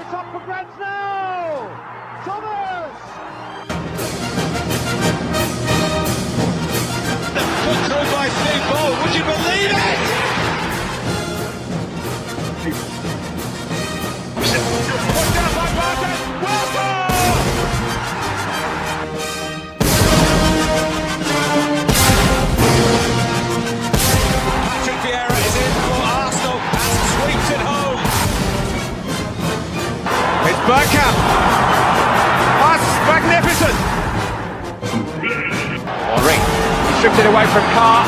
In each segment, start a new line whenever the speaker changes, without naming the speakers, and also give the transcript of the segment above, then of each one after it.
It's up for grabs now! Thomas!
Put through by futbol, would you believe it? Put down by Brighton, Patrick Vieira is in for Arsenal and sweeps it home. It's Bergkamp. That's magnificent. Henry, he stripped it away from Carr.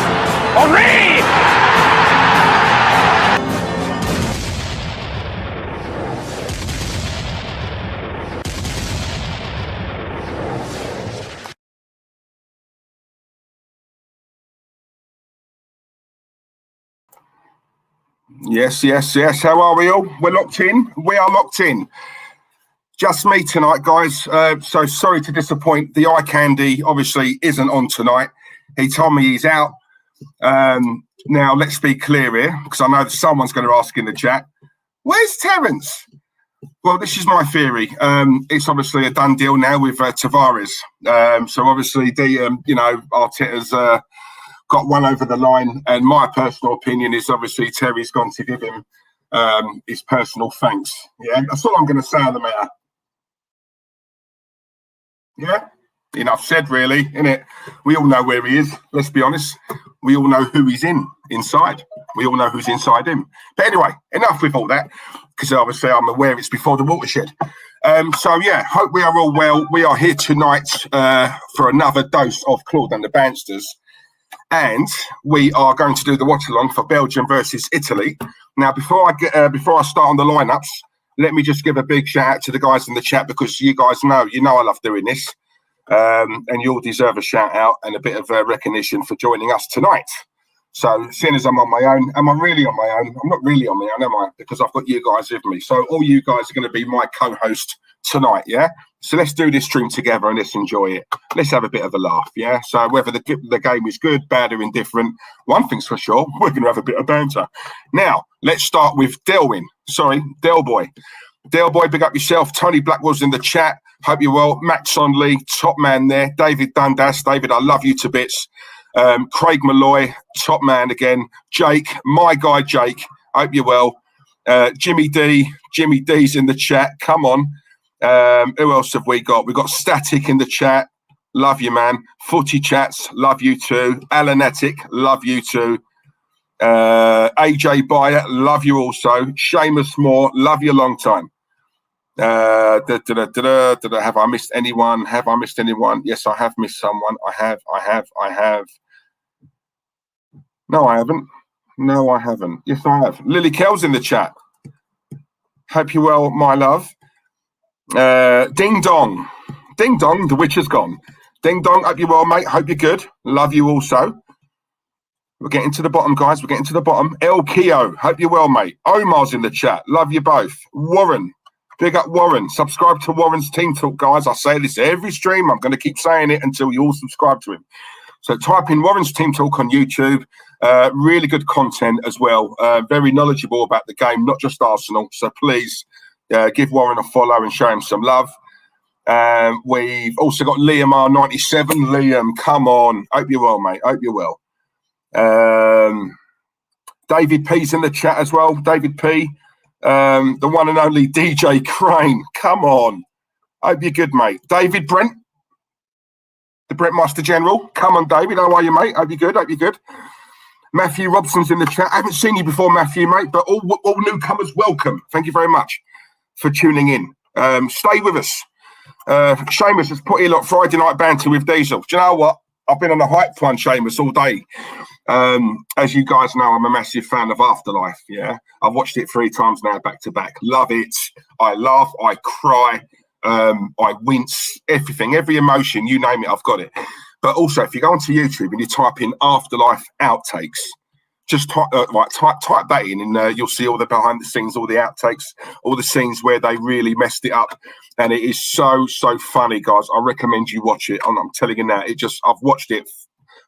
Henry!
Yes. How are we all? We're locked in. We are locked in. Just me tonight, guys. So sorry to disappoint. The eye candy obviously isn't on tonight. He told me he's out. Now, let's be clear here, because I know that someone's going to ask in the chat, where's Terence? Well, this is my theory. It's obviously a done deal now with Tavares. So obviously, Arteta's got one over the line, and my personal opinion is obviously Terry's gone to give him his personal thanks. Yeah, that's all I'm going to say on the matter. Yeah, enough said, really, innit? We all know where he is. Let's be honest. We all know who he's inside. We all know who's inside him. But anyway, enough with all that, because obviously I'm aware it's before the watershed. So yeah, hope we are all well. We are here tonight for another dose of Claude and the Banstas. And we are going to do the watch along for Belgium versus Italy. Now, before I start on the lineups, let me just give a big shout out to the guys in the chat, because you guys know I love doing this, and you all deserve a shout out and a bit of recognition for joining us tonight. So, seeing as I'm on my own, am I really on my own? I'm not really on my own, am I? Because I've got you guys with me. So, all you guys are going to be my co-host tonight, yeah? So let's do this stream together and let's enjoy it. Let's have a bit of a laugh, yeah? So whether the game is good, bad or indifferent, one thing's for sure, we're going to have a bit of banter. Now, let's start with Del Boy. Del Boy, big up yourself. Tony Blackwell's in the chat. Hope you're well. Max Onley, top man there. David Dundas. David, I love you to bits. Craig Malloy, top man again. Jake, my guy Jake. Hope you're well. Jimmy D's in the chat. Come on. Who else have we got? We've got Static in the chat. Love you, man. Footy Chats. Love you too. Alanetic. Love you too. AJ Byatt. Love you also. Seamus Moore. Love you long time. Have I missed anyone? Yes, I have missed someone. I have. No, I haven't. Yes, I have. Lily Kell's in the chat. Hope you're well, my love. Ding dong, the witch has gone. Ding dong, hope you're well, mate. Hope you're good. Love you also. We're getting to the bottom, guys. We're getting to the bottom. El Keo, hope you're well, mate. Omar's in the chat. Love you both. Warren, big up Warren. Subscribe to Warren's Team Talk, guys. I say this every stream. I'm going to keep saying it until you all subscribe to him. So type in Warren's Team Talk on YouTube. Really good content as well. Very knowledgeable about the game, not just Arsenal. So please give Warren a follow and show him some love. We've also got Liam R97. Liam, come on. Hope you're well, mate. Hope you're well. David P's in the chat as well. David P. The one and only DJ Crane. Come on. Hope you're good, mate. David Brent. The Brent Master General. Come on, David. How are you, mate? Hope you're good. Matthew Robson's in the chat. I haven't seen you before, Matthew, mate, but all newcomers, welcome. Thank you very much for tuning in. Stay with us. Seamus has put in Friday night banter with Diesel. Do you know what? I've been on a hype one, Seamus, all day. As you guys know, I'm a massive fan of Afterlife. Yeah, I've watched it 3 times now, back to back. Love it. I laugh. I cry. I wince. Everything, every emotion, you name it, I've got it. But also, if you go onto YouTube and you type in Afterlife outtakes, just type that in, and you'll see all the behind the scenes, all the outtakes, all the scenes where they really messed it up. And it is so funny, guys. I recommend you watch it. I'm telling you now, I've watched it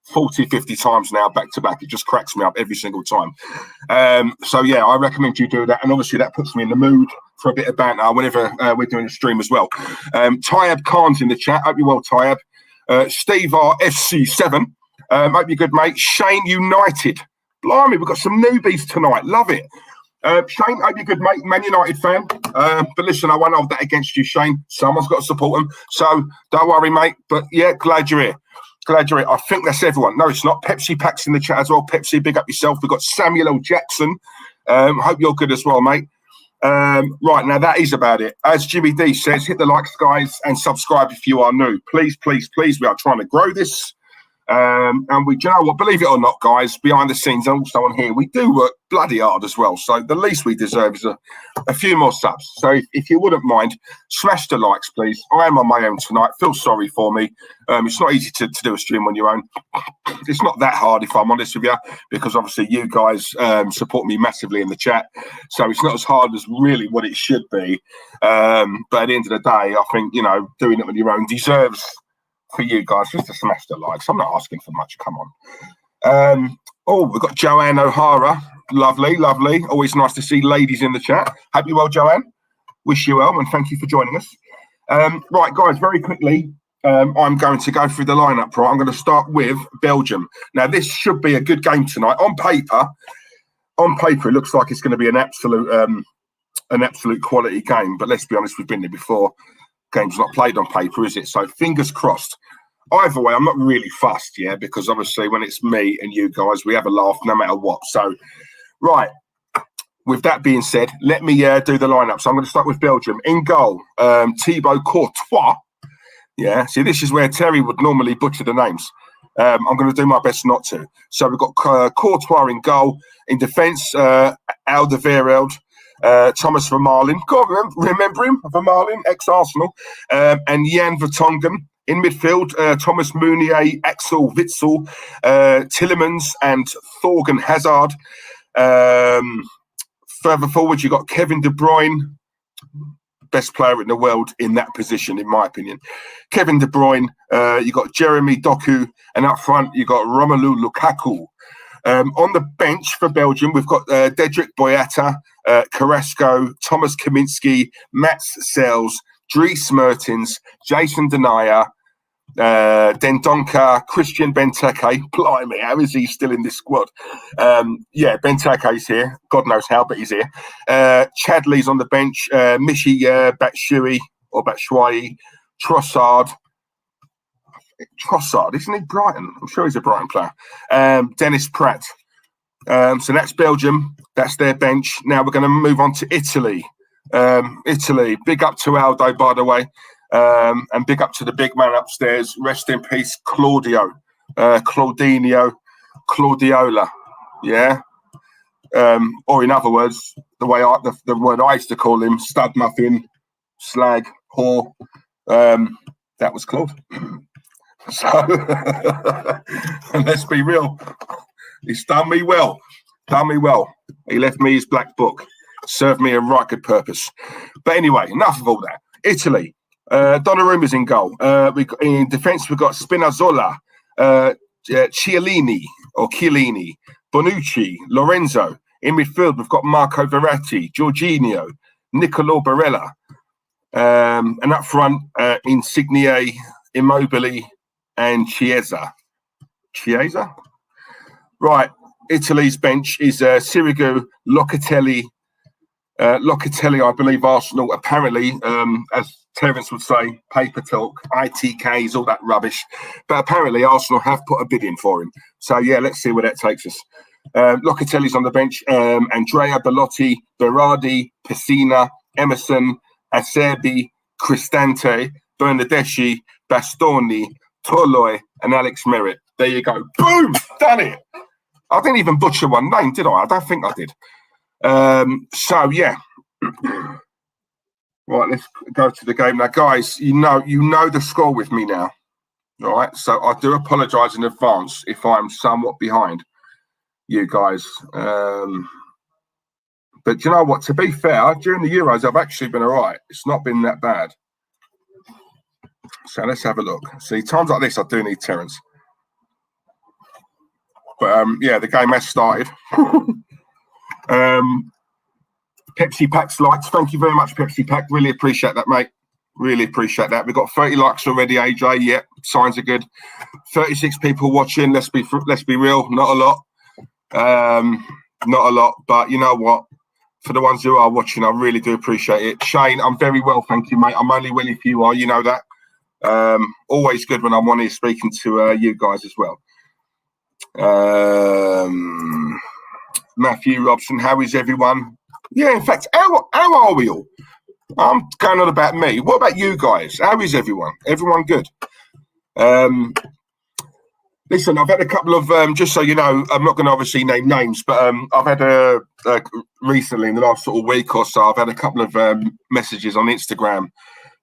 40, 50 times now, back to back. It just cracks me up every single time. So, yeah, I recommend you do that. And obviously that puts me in the mood for a bit of banter whenever we're doing a stream as well. Tyab Khan's in the chat. Hope you're well, Tyab. Steve R. FC7. Hope you're good, mate. Shane United. Blimey, we've got some newbies tonight. Love it. Shane, hope you're good, mate. Man United fan. But listen, I won't hold that against you, Shane. Someone's got to support them. So don't worry, mate. But yeah, glad you're here. Glad you're here. I think that's everyone. No, it's not. Pepsi Pack's in the chat as well. Pepsi, big up yourself. We've got Samuel L. Jackson. Hope you're good as well, mate. Right, now that is about it. As Jimmy D says, hit the likes, guys, and subscribe if you are new. Please, please, please. We are trying to grow this. And do you know what? Believe it or not, guys, behind the scenes and also on here, we do work bloody hard as well. So the least we deserve is a few more subs. So if you wouldn't mind, smash the likes, please. I am on my own tonight. Feel sorry for me. It's not easy to do a stream on your own. It's not that hard, if I'm honest with you, because obviously you guys support me massively in the chat. So it's not as hard as really what it should be. But at the end of the day, I think, you know, doing it on your own deserves for you guys just to smash the likes. I'm not asking for much. Come on. We've got Joanne O'Hara. Lovely, lovely. Always nice to see ladies in the chat. Hope you're well, Joanne. Wish you well, and thank you for joining us. Right, guys, very quickly, I'm going to go through the lineup. Right, I'm going to start with Belgium. Now, this should be a good game tonight. On paper, it looks like it's going to be an absolute quality game. But let's be honest, we've been there before. Game's not played on paper, is it? So fingers crossed. Either way, I'm not really fussed, yeah, because obviously when it's me and you guys, we have a laugh no matter what. So, right, with that being said, let me do the lineup. So I'm going to start with Belgium. In goal, Thibaut Courtois. Yeah, see, this is where Terry would normally butcher the names. I'm going to do my best not to. So we've got Courtois in goal. In defence, Alderweireld. Thomas Vermaelen, remember him? Vermaelen, ex-Arsenal, and Jan Vertonghen. In midfield, Thomas Meunier, Axel Witsel, Tillemans, and Thorgan Hazard. Further forward, you've got Kevin De Bruyne, best player in the world in that position, in my opinion. Kevin De Bruyne, you've got Jeremy Doku, and up front, you've got Romelu Lukaku. On the bench for Belgium, we've got Dedrick Boyata, Carrasco, Thomas Kaminski, Mats Sels, Dries Mertens, Jason Denayer, Dendonka, Christian Benteke. Blimey, how is he still in this squad? Yeah, Benteke's here. God knows how, but he's here. Chadley's on the bench. Michi Batshuayi, Trossard, isn't he Brighton? I'm sure he's a Brighton player. Dennis Pratt. So that's Belgium. That's their bench. Now we're going to move on to Italy. Italy. Big up to Aldo, by the way. And big up to the big man upstairs. Rest in peace, Claudio. Claudinho. Claudiola. Yeah. Or in other words, the word I used to call him, stud muffin, slag, whore. That was Claude. So let's be real. He's done me well. He left me his black book. Served me a right good purpose. But anyway, enough of all that. Italy. Donnarumma's in goal. In defence, we've got Spinazzola, Chiellini, Bonucci, Lorenzo. In midfield, we've got Marco Verratti, Jorginho, Niccolò Barella. And up front, Insigne, Immobile, and Chiesa. Right. Italy's bench is Sirigu, Locatelli. Locatelli, I believe Arsenal, apparently, as Terence would say, paper talk, ITKs, all that rubbish. But apparently Arsenal have put a bid in for him. So, yeah, let's see where that takes us. Locatelli's on the bench. Andrea Bellotti, Berardi, Pessina, Emerson, Acerbi, Cristante, Bernardeschi, Bastoni, Toloi, and Alex Merritt. There you go. Boom! Done it! I didn't even butcher one name, did I? I don't think I did. So, yeah. Right, let's go to the game. Now, guys, you know the score with me now. All right? So, I do apologise in advance if I'm somewhat behind you guys. But you know what? To be fair, during the Euros, I've actually been all right. It's not been that bad. So let's have a look. See, times like this, I do need Terence. But yeah, the game has started. Pepsi Pack's likes. Thank you very much, Pepsi Pack. Really appreciate that, mate. Really appreciate that. We've got 30 likes already, AJ. Yep, signs are good. 36 people watching. Let's be real. Not a lot. Not a lot. But you know what? For the ones who are watching, I really do appreciate it. Shane, I'm very well, thank you, mate. I'm only well if you are. You know that. Always good when I'm on here speaking to you guys as well. Matthew Robson, how is everyone? Yeah, in fact, how are we all? I'm going on about me. What about you guys? How is everyone? Everyone good? Listen, I've had a couple of, just so you know, I'm not going to obviously name names, but I've had recently, in the last sort of week or so, I've had a couple of messages on Instagram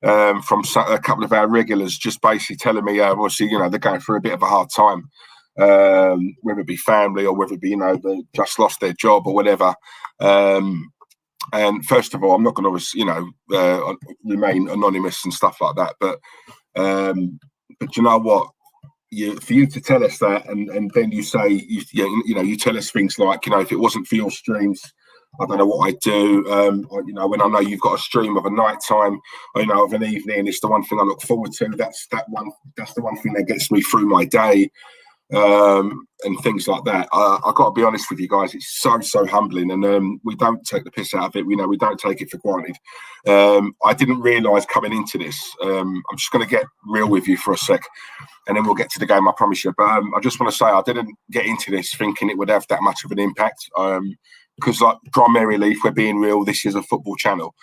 from a couple of our regulars just basically telling me, obviously, you know, they're going through a bit of a hard time, whether it be family or whether it be, you know, they just lost their job or whatever. And first of all, I'm not going to, you know, remain anonymous and stuff like that. But you know what? For you to tell us that, and then you say, you know, you tell us things like, you know, if it wasn't for your streams, I don't know what I'd do. You know, when I know you've got a stream of a night time, you know, of an evening, it's the one thing I look forward to. That's the one thing that gets me through my day. And things like that. I got to be honest with you guys, it's so humbling, and we don't take the piss out of it. We know we don't take it for granted. I didn't realise coming into this. I'm just going to get real with you for a sec, and then we'll get to the game, I promise you. But I just want to say I didn't get into this thinking it would have that much of an impact, because, like, primarily, if we're being real, this is a football channel.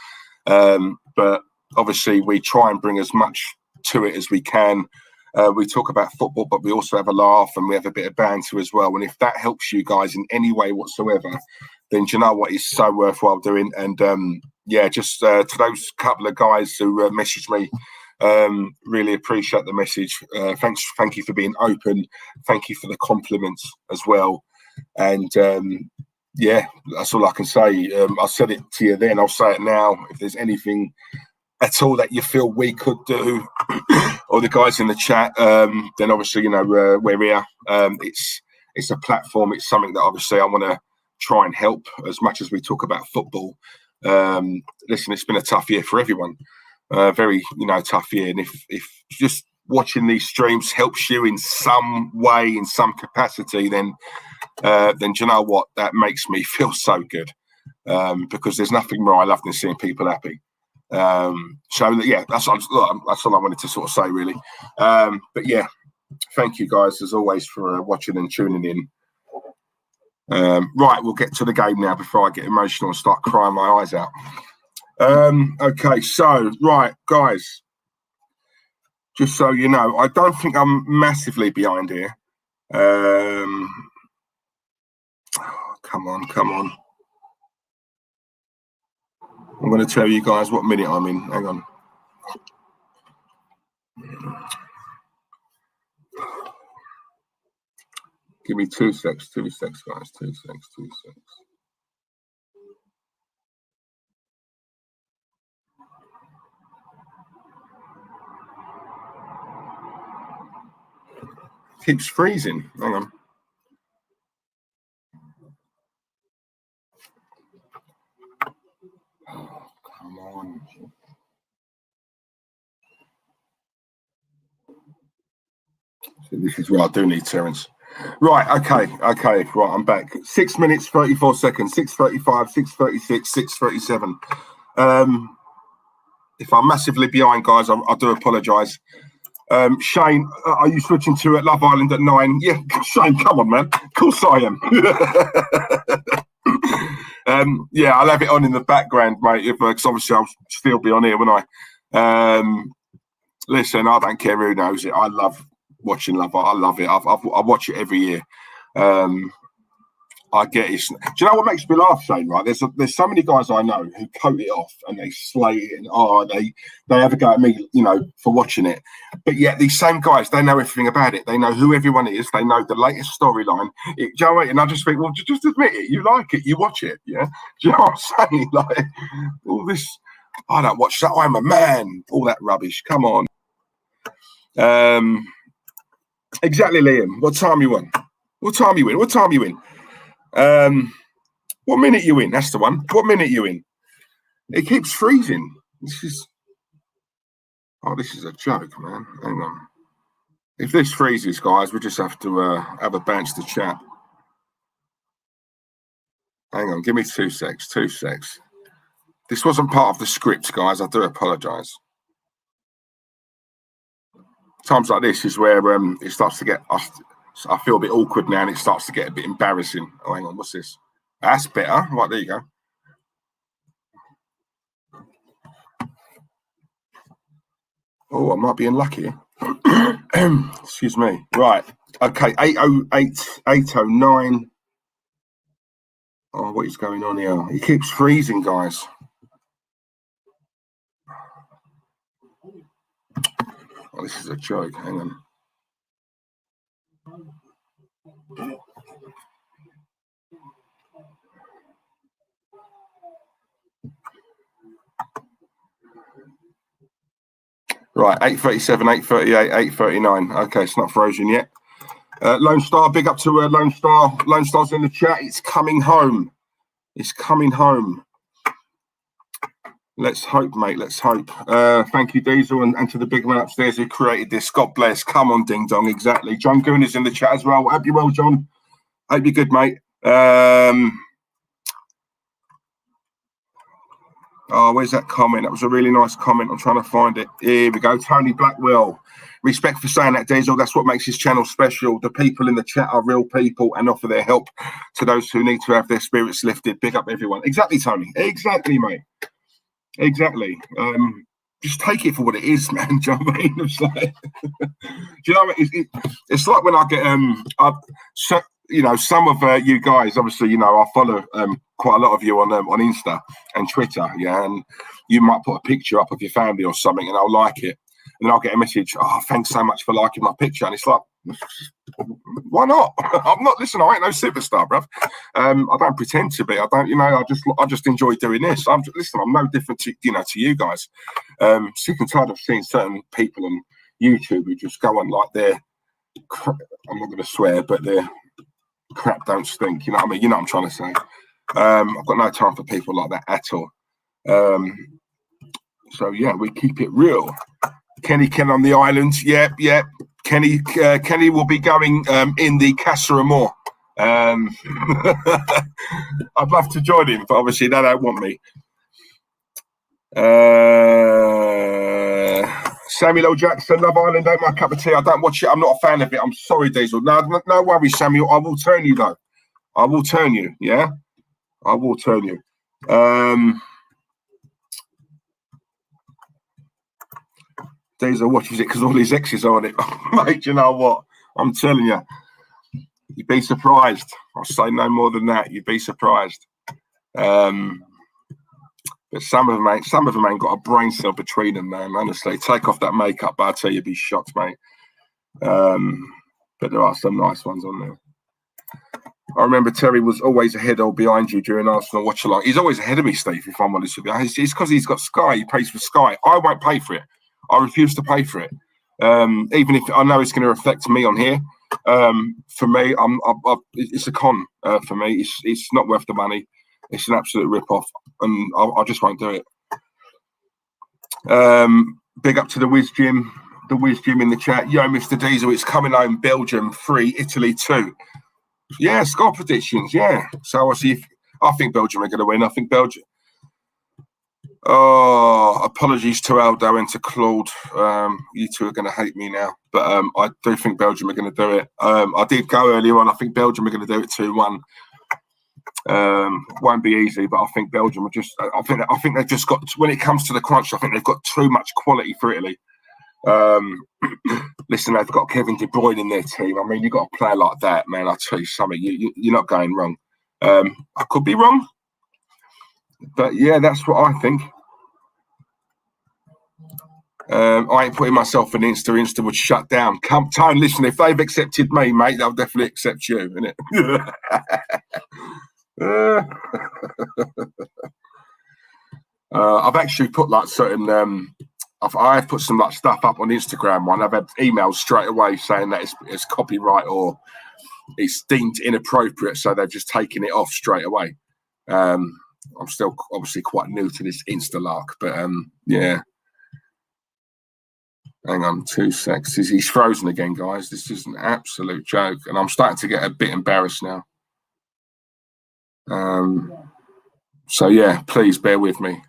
But obviously, we try and bring as much to it as we can. We talk about football, but we also have a laugh and we have a bit of banter as well. And if that helps you guys in any way whatsoever, then do you know what? It's so worthwhile doing. And yeah, just to those couple of guys who messaged me, really appreciate the message. Thank you for being open. Thank you for the compliments as well. And yeah, that's all I can say. I said it to you then, I'll say it now. If there's anything at all that you feel we could do, or the guys in the chat, then obviously, you know, we're here. It's a platform. It's something that obviously I want to try and help as much as we talk about football. Listen, it's been a tough year for everyone. Very, you know, tough year. And if just watching these streams helps you in some way, in some capacity, then do you know what? That makes me feel so good, because there's nothing more I love than seeing people happy. So yeah, that's all I wanted to sort of say, really. But yeah, thank you guys as always for watching and tuning in. Right, we'll get to the game now before I get emotional and start crying my eyes out. Okay, so right, guys, just so you know, I don't think I'm massively behind here. Come on. I'm going to tell you guys what minute I'm in. Hang on. Give me 2 secs, guys. 2 secs. Keeps freezing. Hang on. Come on. So this is where I do need Terence. Right, okay, right, I'm back. 6 minutes, 34 seconds, 6:35, 6:36, 6:37. If I'm massively behind, guys, I do apologise. Shane, are you switching to Love Island at 9? Yeah, Shane, come on, man. Of course I am. Yeah, I'll have it on in the background, mate, because obviously I'll still be on here, won't I? Listen, I don't care who knows it. I love watching Love. I love it. I watch it every year. I get it. Do you know what makes me laugh, Shane? Right? There's so many guys I know who coat it off and they slay it and they have a go at me, you know, for watching it. But yet these same guys, they know everything about it. They know who everyone is. They know the latest storyline. Do you know what? And I just think, well, just admit it. You like it. You watch it. Yeah. Do you know what I'm saying? Like all this, I don't watch that. I'm a man. All that rubbish. Come on. Exactly, Liam. What time you want? What time you in? What time you in? What minute you in? That's the one. What minute you in? It keeps freezing. This is a joke, man. Hang on. If this freezes, guys, we just have to have a bench to chat. Hang on, give me 2 secs. 2 secs. This wasn't part of the script, guys. I do apologise. Times like this is where it starts to get. I feel a bit awkward now, and it starts to get a bit embarrassing. Oh, hang on, what's this? That's better. Right, there you go. Oh, I might be unlucky. Excuse me. Right. Okay, 8:08, 8:09. Oh, what is going on here? It keeps freezing, guys. Oh, this is a joke. Hang on. Right, 8:37, 8:38, 8:39. Okay, it's not frozen yet. Lone Star, big up to Lone Star. Lone Star's in the chat. It's coming home. It's coming home. Let's hope, mate. Let's hope. Thank you, Diesel, and to the big man upstairs who created this. God bless. Come on, ding dong. Exactly. John Gooner's in the chat as well. Hope you're well, John. Hope you're good, mate. Oh, where's that comment? That was a really nice comment. I'm trying to find it. Here we go. Tony Blackwell. Respect for saying that, Diesel. That's what makes his channel special. The people in the chat are real people and offer their help to those who need to have their spirits lifted. Big up everyone. Exactly, Tony. Exactly, mate. Exactly. Just take it for what it is, man. Do you know what I mean? It's like, do you know what it's like when I get some of you guys, obviously, I follow quite a lot of you on Insta and Twitter, yeah, and you might put a picture up of your family or something, and I'll like it, and then I'll get a message, oh, thanks so much for liking my picture, and it's like, why not? I'm not. Listen, I ain't no superstar, bruv. I don't pretend to be. I don't. I just enjoy doing this. I'm no different to you guys. Sick and tired of seeing certain people on YouTube who just go on like their. I'm not going to swear, but their crap don't stink. You know what I mean? You know what I'm trying to say. I've got no time for people like that at all. So yeah, we keep it real. Kenny Ken on the island. Yep. Kenny will be going in the Casa Amor. I'd love to join him, but obviously they don't want me. Samuel L. Jackson, Love Island ain't my cup of tea. I don't watch it. I'm not a fan of it. I'm sorry, Diesel. No worries, Samuel. I will turn you, though. I will turn you, yeah? I will turn you. Diesel watches it because all his exes are on it. Mate, you know what? I'm telling you. You'd be surprised. I'll say no more than that. You'd be surprised. But some of them ain't got a brain cell between them, man. Honestly, take off that makeup, but I tell you, you'd be shocked, mate. But there are some nice ones on there. I remember Terry was always ahead or behind you during Arsenal watch along. He's always ahead of me, Steve, if I'm honest with you. It's because he's got Sky. He pays for Sky. I won't pay for it. I refuse to pay for it. Even if I know it's going to affect me on here. For me, it's a con for me. It's not worth the money. It's an absolute rip-off, and I just won't do it. Big up to the Wiz Jim in the chat. Yo, Mr. Diesel, it's coming home. Belgium 3, Italy 2. Yeah, score predictions. Yeah. So I think Belgium are going to win. I think Belgium. Oh, apologies to Aldo and to Claude. You two are going to hate me now, but I do think Belgium are going to do it. I did go earlier on. I think Belgium are going to do it 2-1. Won't be easy, but I think Belgium are just. I think they've just got. When it comes to the crunch, I think they've got too much quality for Italy. Listen, they've got Kevin De Bruyne in their team. I mean, you got to play like that, man. I'll tell you something. You're not going wrong. I could be wrong, but yeah, that's what I think. I ain't putting myself in Insta. Insta would shut down. Come, Tone, listen, if they've accepted me, mate, they'll definitely accept you, innit? I've actually put like certain I've put some like stuff up on Instagram. I've had emails straight away saying that it's copyright or it's deemed inappropriate, so they've just taken it off straight away. I'm still obviously quite new to this Instalark, but yeah. Hang on 2 secs. He's frozen again, guys. This is an absolute joke, and I'm starting to get a bit embarrassed now. So yeah, please bear with me.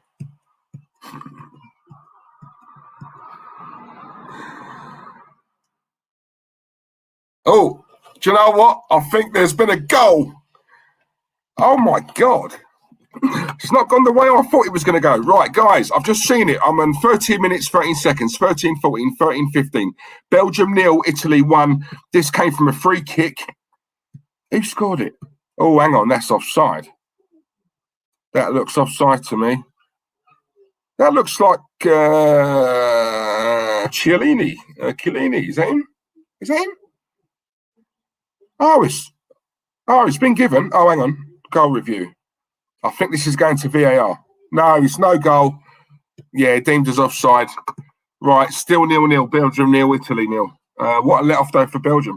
Oh, do you know what? I think there's been a goal. Oh my God. It's not gone the way I thought it was going to go. Right, guys, I've just seen it. I'm on 13 minutes, 13 seconds, 13, 14, 13, 15. Belgium 0, Italy 1. This came from a free kick. Who scored it? Oh, hang on, that's offside. That looks offside to me. That looks like Chiellini. Chiellini, is that him? Is that him? Oh, it's been given. Oh, hang on. Goal review. I think this is going to VAR. No, it's no goal. Yeah, deemed as offside. Right, still 0-0. Belgium 0, Italy 0. What a let-off though for Belgium.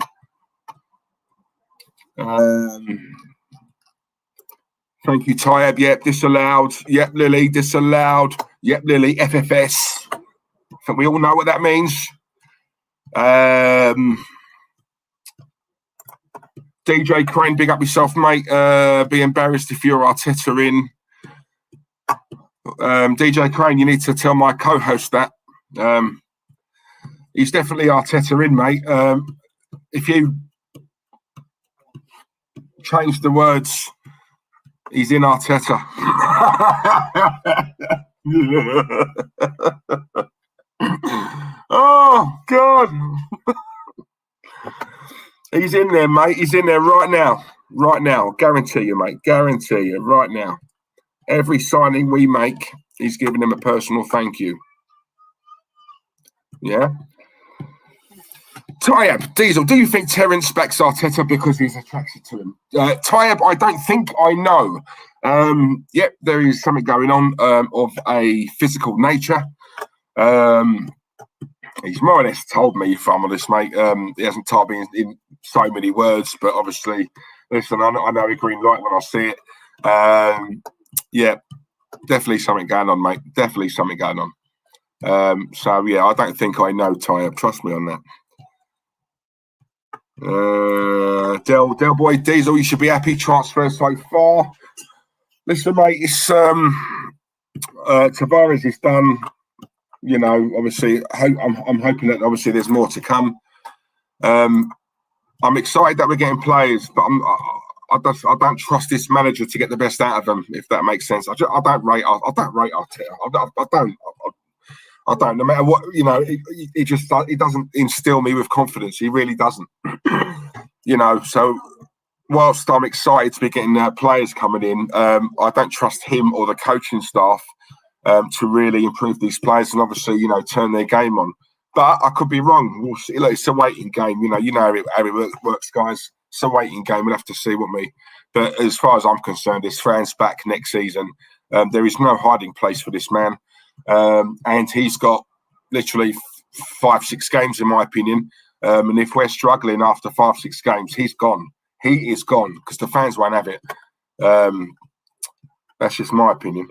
Thank you, Tyab. Yep, disallowed. Yep, Lily, disallowed. Yep, Lily, FFS. I think we all know what that means. DJ Crane, big up yourself, mate. Be embarrassed if you're Arteta in. DJ Crane, you need to tell my co-host that. He's definitely Arteta in, mate. If you change the words, he's in Arteta. Oh, God. He's in there, mate. He's in there right now. Right now. Guarantee you, mate. Guarantee you right now. Every signing we make, he's giving him a personal thank you. Yeah. Tyab, Diesel, do you think Terence backs Arteta because he's attracted to him? Tyab, I don't think I know. Yep, there is something going on of a physical nature. He's more or less told me, if I'm honest, mate. He hasn't told me in so many words, but obviously, listen, I know a green light when I see it. Yeah, definitely something going on, mate. Definitely something going on. So, yeah, I don't think I know, Tyab. Trust me on that. Del Boy Diesel, you should be happy. Transfer so far. Listen, mate, it's Tavares is done. You know, obviously, I'm hoping that obviously there's more to come. I'm excited that we're getting players, but I don't trust this manager to get the best out of them, if that makes sense. I don't rate Arteta. I don't. No matter what, you know, he doesn't instill me with confidence. He really doesn't. You know, so whilst I'm excited to be getting players coming in, I don't trust him or the coaching staff to really improve these players and obviously, you know, turn their game on. But I could be wrong. We'll see. Look, it's a waiting game. You know how it works, guys. It's a waiting game. We'll have to see what we. But as far as I'm concerned, it's Fran's back next season. There is no hiding place for this man. And he's got literally 5-6 games, in my opinion. And if we're struggling after 5-6 games, he's gone. He is gone because the fans won't have it. That's just my opinion.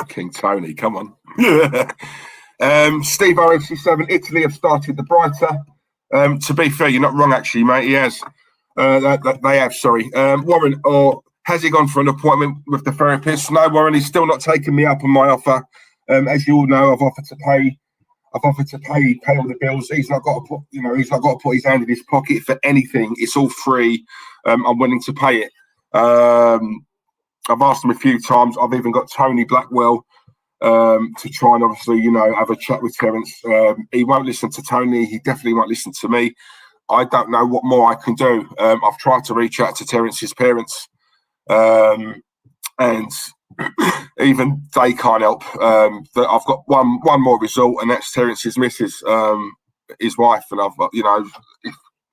King Tony, come on. Steve OFC7, Italy have started the brighter. To be fair, you're not wrong, actually, mate. He has. They have, sorry. Warren, or has he gone for an appointment with the therapist? No, Warren, he's still not taken me up on my offer. As you all know, I've offered to pay all the bills. He's not got to put his hand in his pocket for anything. It's all free. I'm willing to pay it. I've asked him a few times. I've even got Tony Blackwell to try and obviously, you know, have a chat with Terence. He won't listen to Tony. He definitely won't listen to me. I don't know what more I can do. I've tried to reach out to Terence's parents, and even they can't help. I've got one more result, and that's Terence's missus, his wife, and I've, you know,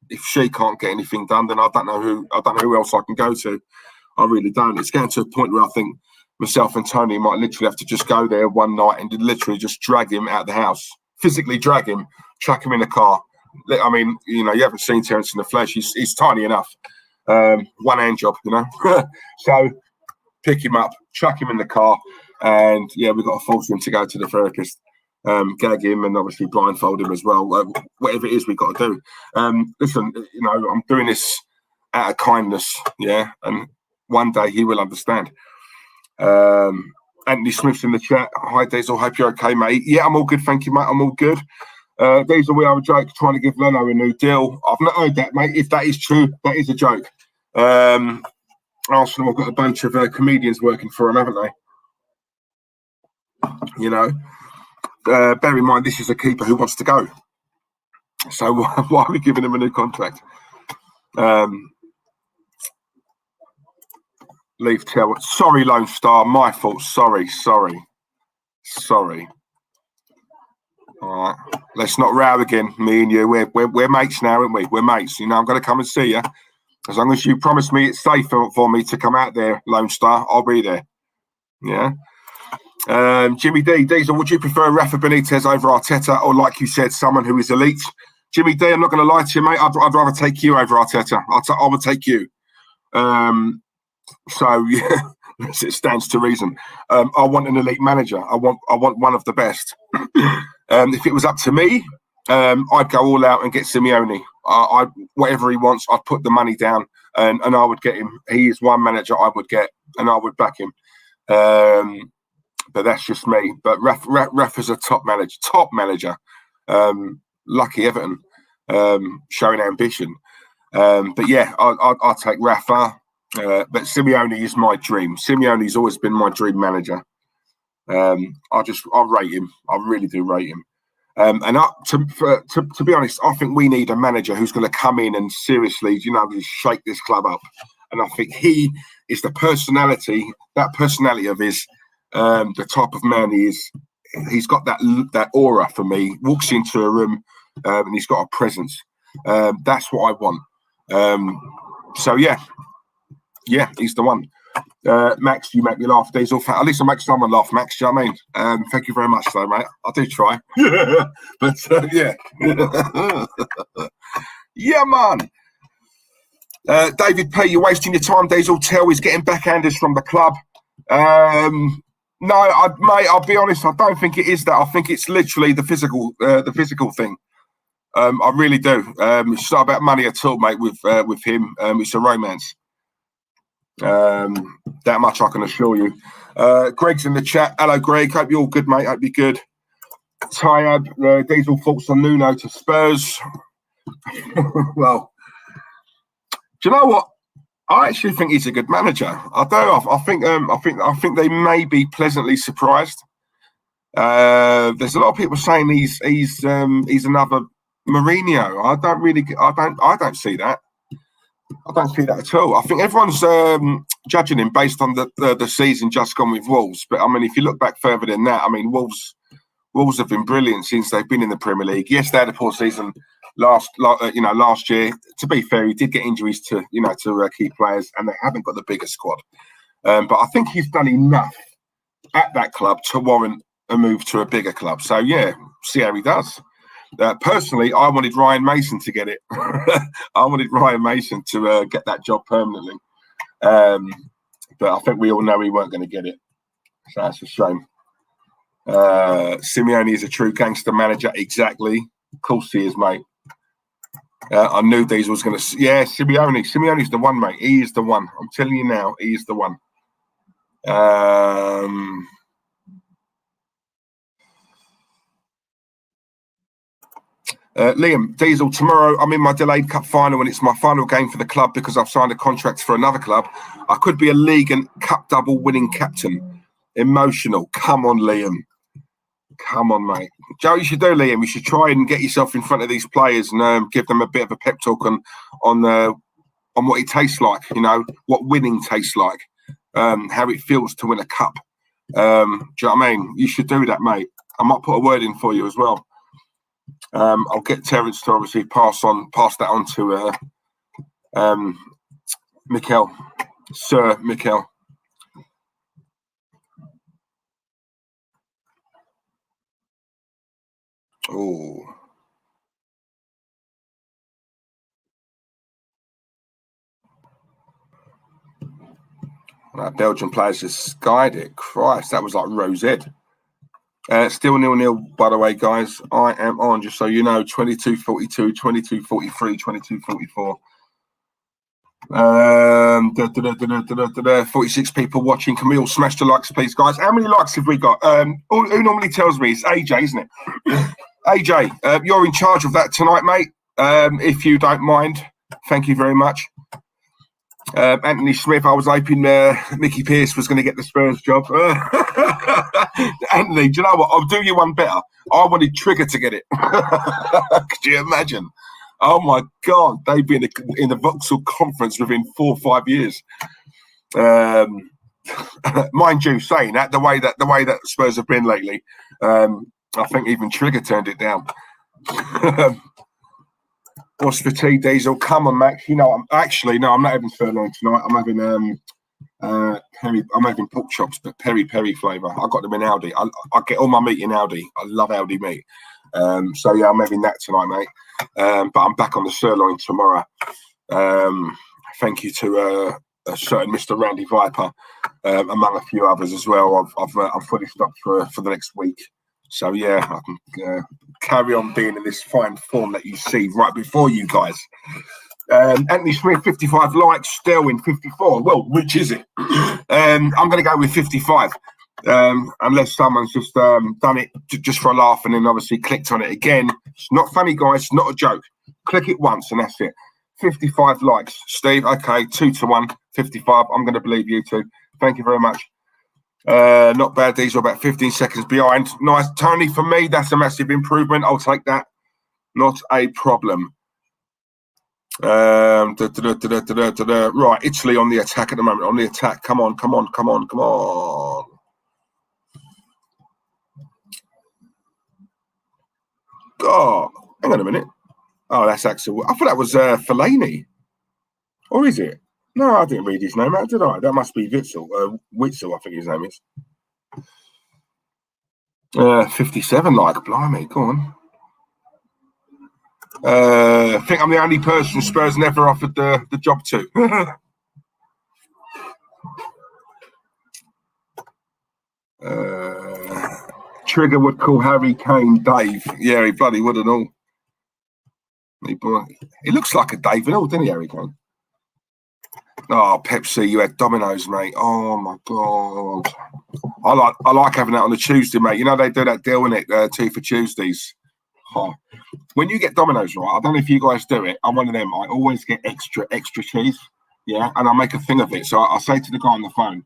if she can't get anything done, then I don't know who else I can go to. I really don't. It's getting to a point where I think myself and Tony might literally have to just go there one night and literally just drag him out of the house, physically drag him, chuck him in a car, I mean, you know, you haven't seen Terence in the flesh. He's tiny enough. One hand job, you know. So pick him up, chuck him in the car, and yeah, we've got to force him to go to the therapist. Gag him and obviously blindfold him as well. Whatever it is, we've got to do. Listen, you know, I'm doing this out of kindness, yeah, and one day he will understand. Anthony Smith's in the chat. Hi, Diesel. Hope you're okay, mate. Yeah, I'm all good, thank you, mate. I'm all good. Diesel, we are a joke trying to give Leno a new deal. I've not heard that, mate. If that is true, that is a joke. Arsenal have got a bunch of comedians working for them, haven't they? You know, bear in mind, this is a keeper who wants to go. So why are we giving him a new contract? Leave tell. Sorry, Lone Star. My fault. Sorry. All right. Let's not row again, me and you. We're mates now, aren't we? We're mates. You know, I'm going to come and see you. As long as you promise me it's safe for me to come out there, Lone Star, I'll be there. Yeah. Jimmy D. Diesel, would you prefer Rafa Benitez over Arteta, or like you said, someone who is elite? Jimmy D, I'm not going to lie to you, mate. I'd rather take you over Arteta. I would take you. So yeah, it stands to reason. I want an elite manager. I want one of the best. If it was up to me, I'd go all out and get Simeone. Whatever he wants, I'd put the money down and I would get him. He is one manager I would get, and I would back him. But that's just me. But Rafa's a top manager. Lucky Everton, showing ambition. But yeah, I'll take Rafa. But Simeone is my dream. Simeone's always been my dream manager. I rate him. I really do rate him. And to be honest, I think we need a manager who's going to come in and seriously, you know, shake this club up. And I think he is the personality. That personality of his, the type of man he is. He's got that aura for me. Walks into a room and he's got a presence. That's what I want. So yeah, he's the one. Max, you make me laugh. Diesel, at least I make someone laugh, Max. Do you know what I mean? Thank you very much, though, mate. I do try. But yeah, yeah, man. David P, you're wasting your time. Diesel, tell he's getting backhanders from the club. No, mate. I'll be honest. I don't think it is that. I think it's literally the physical thing. I really do. It's not about money at all, mate. With him, it's a romance. That much I can assure you. Greg's in the chat. Hello, Greg. Hope you're all good, mate. Hope you're good. Tyab, Diesel thoughts on Nuno to Spurs. Well, do you know what? I actually think he's a good manager. I do. I think they may be pleasantly surprised. There's a lot of people saying he's another Mourinho. I don't see that. I don't see that at all. I think everyone's judging him based on the season just gone with Wolves. But I mean, if you look back further than that, I mean, Wolves have been brilliant since they've been in the Premier League. Yes, they had a poor season last year. To be fair, he did get injuries to key players, and they haven't got the bigger squad. But I think he's done enough at that club to warrant a move to a bigger club. So yeah, see how he does. Personally, I wanted Ryan Mason to get it. I wanted Ryan Mason to get that job permanently. But I think we all know he weren't going to get it. So that's a shame. Simeone is a true gangster manager. Exactly. Of course he is, mate. I knew Diesel was going to... Yeah, Simeone. Simeone's the one, mate. He is the one. I'm telling you now, he is the one. Liam, Diesel, tomorrow I'm in my delayed cup final and it's my final game for the club because I've signed a contract for another club. I could be a league and cup double winning captain. Emotional. Come on, Liam. Come on, mate. Joe, you should do, Liam. You should try and get yourself in front of these players and give them a bit of a pep talk on what it tastes like, you know, what winning tastes like, how it feels to win a cup. Do you know what I mean? You should do that, mate. I might put a word in for you as well. I'll get Terence to obviously pass that on to Mikel, Sir Mikel. Oh, Belgian players just skied it. Christ, that was like Rosette. Still 0-0, by the way, guys. I am on, just so you know, 22-42, 22-43, 22-44. 46 people watching. Can we all smash the likes, please, guys? How many likes have we got? Who normally tells me? It's AJ, isn't it? AJ, you're in charge of that tonight, mate. If you don't mind, thank you very much. Anthony Smith, I was hoping Mickey Pearce was going to get the Spurs job. Anthony, do you know what? I'll do you one better. I wanted Trigger to get it. Could you imagine? Oh my God, they'd be in the Vauxhall conference within 4 or 5 years. Mind you, saying that the way that Spurs have been lately, I think even Trigger turned it down. What's for tea, Diesel? Come on, Max. You know, I'm not having sirloin tonight. I'm having I'm having pork chops, but peri flavour. I got them in Aldi. I get all my meat in Aldi. I love Aldi meat. So yeah, I'm having that tonight, mate. But I'm back on the sirloin tomorrow. Thank you to a certain Mr. Randy Viper, among a few others as well. I'm fully stocked for the next week. So yeah, I can carry on being in this fine form that you see right before you guys. Anthony Smith, 55 likes. Sterling, 54. Well, which is it? I'm going to go with 55. Unless someone's just done it just for a laugh and then obviously clicked on it again. It's not funny, guys. It's not a joke. Click it once and that's it. 55 likes. Steve, okay, 2-1, 55. I'm going to believe you too. Thank you very much. Not bad. These are about 15 seconds behind. Nice. Tony, for me, that's a massive improvement. I'll take that. Not a problem. Right, Italy on the attack at the moment. On the attack. Come on. Oh, hang on a minute. Oh, that's Axel. I thought that was Fellaini. Or is it? No, I didn't read his name out, did I? That must be Witzel. Witzel, I think his name is. 57, like, blimey, go on. I think I'm the only person Spurs never offered the job to. Trigger would call Harry Kane Dave. Yeah, he bloody would and all. He looks like a Dave and all, doesn't he, Harry Kane? Oh, Pepsi, you had Domino's, mate. Oh my God. I like having that on the Tuesday, mate. You know they do that deal, innit? 2 for Tuesdays. Oh. When you get Domino's, right, I don't know if you guys do it. I'm one of them. I always get extra cheese. Yeah, and I make a thing of it. So I say to the guy on the phone,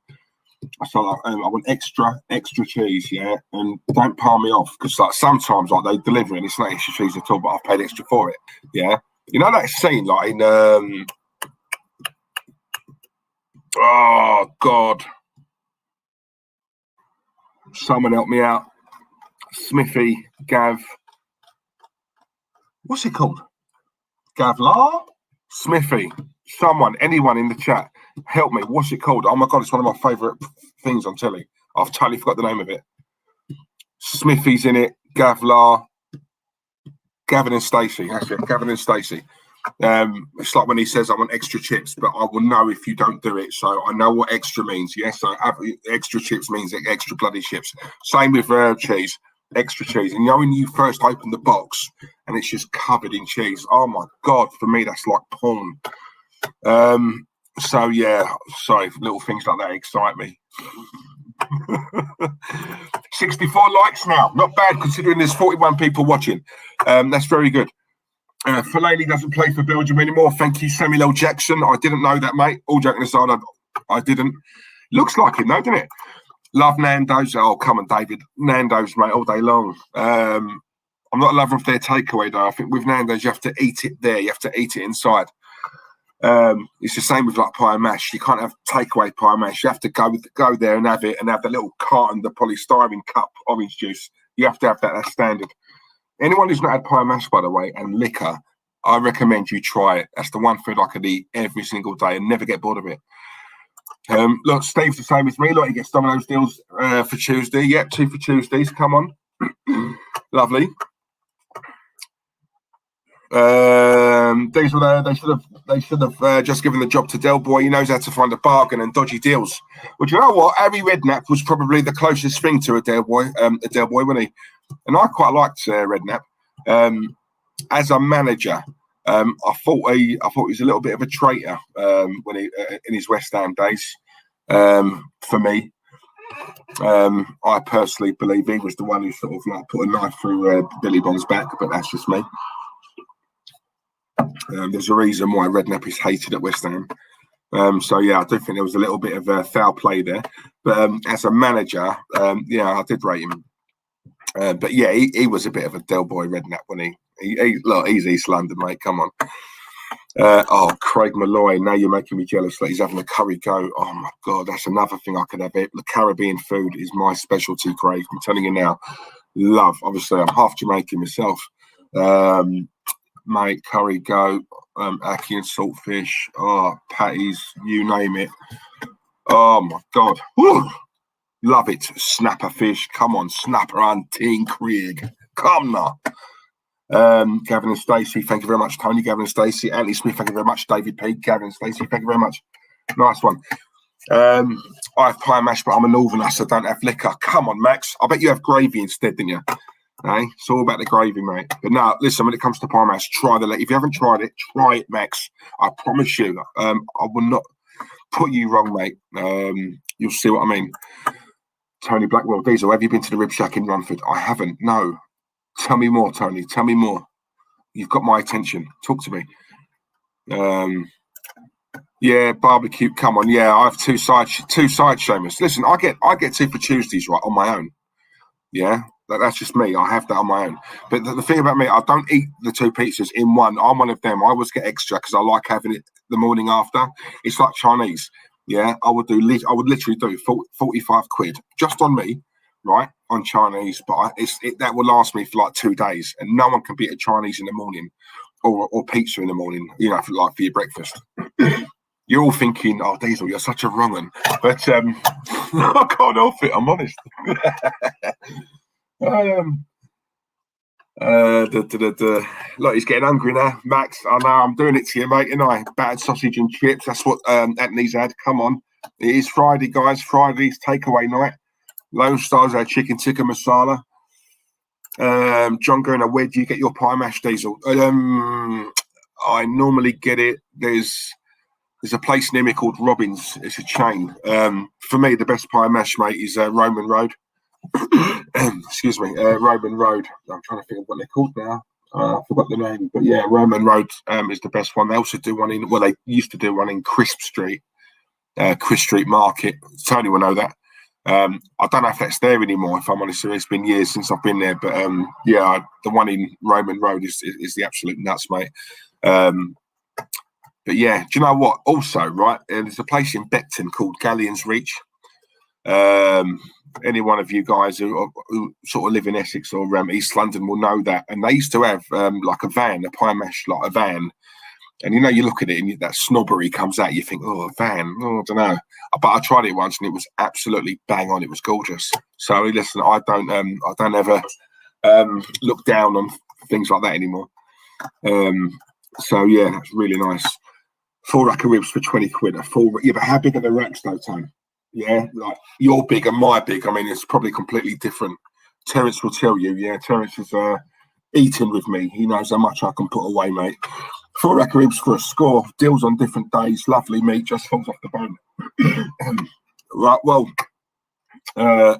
I say, I want extra cheese, yeah, and don't palm me off because like sometimes like they deliver and it's not extra cheese at all, but I've paid extra for it. Yeah, you know that scene like in oh God, someone help me out. Smithy, Gav, what's it called? Gavlar, Smithy, someone, anyone in the chat. Help me. What's it called? Oh my God, it's one of my favourite things on telly. I've totally forgot the name of it. Smithy's in it. Gavlar. Gavin and Stacey. That's it. Gavin and Stacey. It's like when he says I want extra chips, but I will know if you don't do it. So I know what extra means. Yes, so extra chips means extra bloody chips. Same with cheese. Extra cheese. And you know when you first open the box and it's just covered in cheese. Oh my God, for me that's like porn. So yeah, sorry, little things like that excite me. 64 likes now, not bad considering there's 41 people watching. That's very good. Fellaini doesn't play for Belgium anymore. Thank you, Samuel L. Jackson. I didn't know that, mate. All joking aside, I didn't. Looks like it, though, doesn't it? Love Nando's. Oh, come on, David. Nando's, mate, all day long. I'm not a lover of their takeaway, though. I think with Nando's, you have to eat it there. You have to eat it inside. It's the same with like pie and mash. You can't have takeaway pie and mash. You have to go there and have it, and have the little carton, the polystyrene cup orange juice. You have to have that. That's standard. Anyone who's not had pie and mash, by the way, and liquor, I recommend you try it. That's the one food I could eat every single day and never get bored of it. Look, Steve's the same as me. Look, he gets Domino's deals for Tuesday. Yep, 2 for Tuesdays. Come on. Lovely. They should have just given the job to Del Boy. He knows how to find a bargain and dodgy deals. Well, do you know what? Harry Redknapp was probably the closest thing to a Del Boy, wasn't he? And I quite liked Redknapp as a manager. I thought he was a little bit of a traitor when he in his West Ham days. For me, I personally believe he was the one who sort of like put a knife through Billy Bond's back, but that's just me. There's a reason why Redknapp is hated at West Ham. So yeah, I do think there was a little bit of foul play there. But as a manager, yeah, I did rate him. But yeah, he was a bit of a Del Boy Redknapp when look, he's East London, mate. Come on. Oh, Craig Malloy, now you're making me jealous that he's having a curry go. Oh my God, that's another thing I could have. The Caribbean food is my specialty, Craig. I'm telling you now. Love, obviously, I'm half Jamaican myself. Mate, curry go, ackee and saltfish, patties, you name it. Oh my God. Woo! Love it. Snapper fish. Come on, snapper and Teen Craig. Come now. Gavin and Stacey, thank you very much. Tony, Gavin and Stacey, Anthony Smith, thank you very much. David P, Gavin and Stacey, thank you very much. Nice one. I have pie mash, but I'm a northerner, so I don't have liquor. Come on, Max. I bet you have gravy instead, didn't you? Hey, it's all about the gravy, mate. But no, listen, when it comes to pie mash, try the if you haven't tried it, try it, Max. I promise you, I will not put you wrong, mate. You'll see what I mean. Tony Blackwell Diesel, have you been to the Rib Shack in Runford? I haven't, no. Tell me more, Tony. Tell me more. You've got my attention. Talk to me. Yeah, barbecue. Come on. Yeah, I have two side Seamus. Listen, I get two for Tuesdays right on my own. Yeah, that's just me. I have that on my own. But the thing about me, I don't eat the two pizzas in one. I'm one of them. I always get extra because I like having it the morning after. It's like Chinese. Yeah, I would literally do 45 quid just on me. Right, on Chinese, but that will last me for like 2 days, and no one can beat a Chinese in the morning or pizza in the morning, you know, for your breakfast. You're all thinking, oh, Diesel, you're such a wrong one, but I can't help it, I'm honest. Look, he's getting hungry now. Max, I know, I'm doing it to you, mate, and I battered sausage and chips, that's what Anthony's had. Come on, it is Friday, guys. Friday's takeaway night. Lone Stars, our chicken tikka masala. John Gunner, where do you get your pie mash, Diesel? I normally get it. There's a place near me called Robin's. It's a chain. For me, the best pie mash, mate, is Roman Road. Excuse me, Roman Road. I'm trying to think of what they're called now. I forgot the name, but yeah, Roman Road is the best one. They also do one they used to do one in Crisp Street Market. Tony will know that. I don't know if that's there anymore, if I'm honest. It's been years since I've been there, but yeah, the one in Roman Road is the absolute nuts, mate. But yeah, do you know what? Also, right, there's a place in Beckton called Galleon's Reach. Any one of you guys who sort of live in Essex or East London will know that. And they used to have like a van, a pie mash, like a van. And, you know, you look at it and that snobbery comes out. You think, oh, a van. Oh, I don't know. But I tried it once and it was absolutely bang on. It was gorgeous. So, listen, I don't ever look down on things like that anymore. So, yeah, that's really nice. 4 rack of ribs for 20 quid. Yeah, but how big are the racks, though, Tone? Yeah, like your big and my big. I mean, it's probably completely different. Terence will tell you. Yeah, Terence is eating with me. He knows how much I can put away, mate. 4 rack of ribs for a score. Deals on different days. Lovely meat, just falls off the bone. Right, well,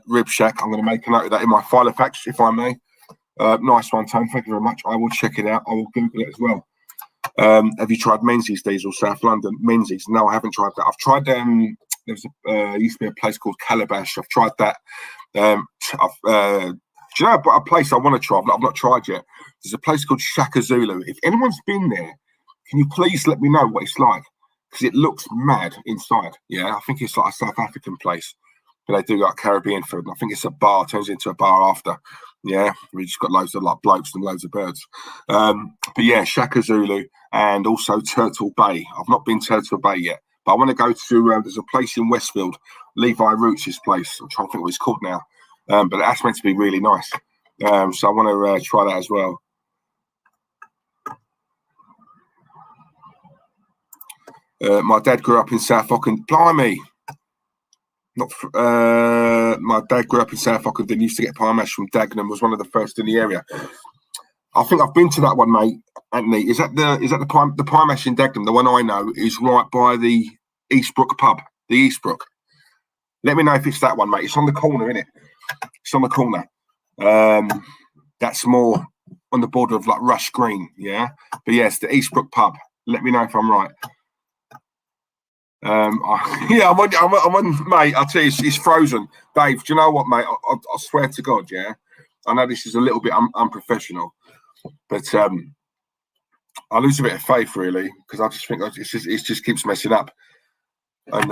Rib Shack. I'm going to make a note of that in my file of facts, if I may. Nice one, Tone. Thank you very much. I will check it out. I will Google it as well. Have you tried Menzies, Diesel, South London? Menzies? No, I haven't tried that. I've tried there's used to be a place called Calabash. I've tried that. Do you know a place I want to try? I've not tried yet. There's a place called Shaka Zulu. If anyone's been there, can you please let me know what it's like? Because it looks mad inside. Yeah, I think it's like a South African place. But they do like Caribbean food. And I think it's a bar. Turns into a bar after. Yeah, we just got loads of like blokes and loads of birds. But yeah, Shaka Zulu and also Turtle Bay. I've not been to Turtle Bay yet. But I want to go to, there's a place in Westfield, Levi Roots' place. I'm trying to think what it's called now. But that's meant to be really nice. So I want to try that as well. My dad grew up in South Ockenden. Blimey. My dad grew up in South Ockenden. Used to get pie mash from Dagenham. Was one of the first in the area. I think I've been to that one, mate. Anthony, is that the pie mash in Dagenham? The one I know is right by the Eastbrook pub. The Eastbrook. Let me know if it's that one, mate. It's on the corner, isn't it? It's on the corner. That's more on the border of like Rush Green, yeah. But yes, the Eastbrook pub. Let me know if I'm right. I'm on, mate. I'll tell you, it's frozen. Dave, do you know what, mate? I swear to God, yeah. I know this is a little bit unprofessional, but I lose a bit of faith really because I just think it just keeps messing up, and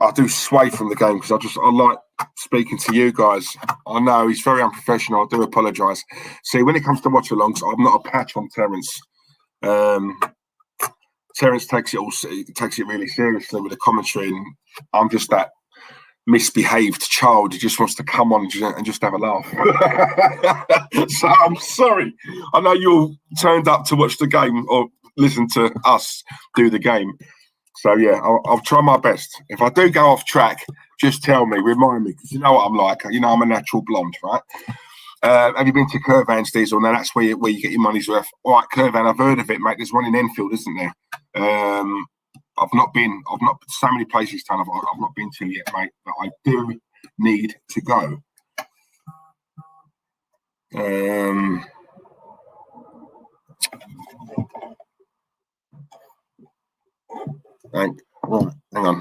I do sway from the game because I like speaking to you guys. I know he's very unprofessional. I do apologise. See, when it comes to watch-alongs, I'm not a patch on Terence. Terence takes it really seriously with the commentary, and I'm just that misbehaved child who just wants to come on and just have a laugh. So I'm sorry. I know you all turned up to watch the game or listen to us do the game. So yeah, I'll try my best. If I do go off track, just tell me, remind me, because you know what I'm like. You know I'm a natural blonde, right? Have you been to Curvan's, Diesel? Now that's where you get your money's worth. All right, Curvan, I've heard of it, mate. There's one in Enfield, isn't there? I've not so many places, I've not been to yet, mate. But I do need to go. Hang on.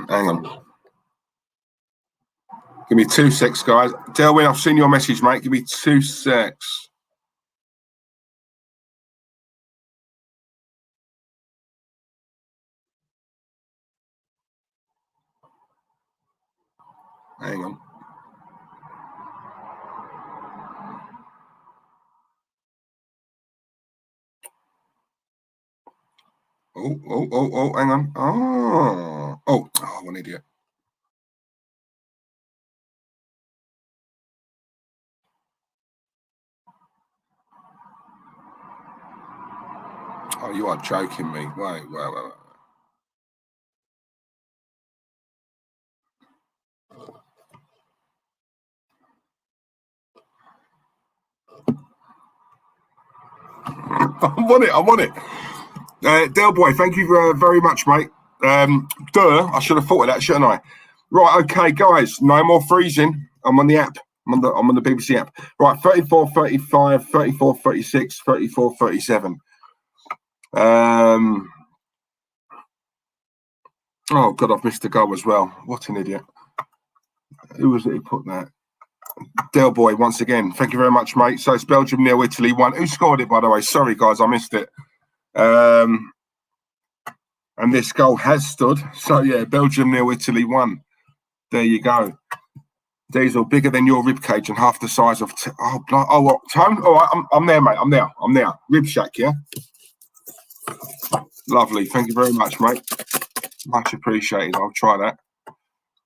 Give me 2 secs, guys. Delwyn, I've seen your message, mate. Give me 2 secs. Hang on. Oh, hang on. Oh, I'm an idiot. Oh, you are joking me. Wait. I'm on it. Del Boy, thank you very much, mate. I should have thought of that, shouldn't I? Right, okay, guys, no more freezing. I'm on the app. I'm on the BBC app. Right, 34, 35, 34, 36, 34, 37. Oh, God, I've missed a goal as well. What an idiot. Who was it who put that? Del Boy, once again, thank you very much, mate. So it's Belgium 0, Italy 1. Who scored it, by the way? Sorry, guys, I missed it. And this goal has stood. So, yeah, Belgium 0, Italy 1. There you go. Diesel, bigger than your rib cage and half the size of... Tone? All right, I'm there, mate. I'm there. Rib shack, yeah? Lovely. Thank you very much, mate. Much appreciated. I'll try that.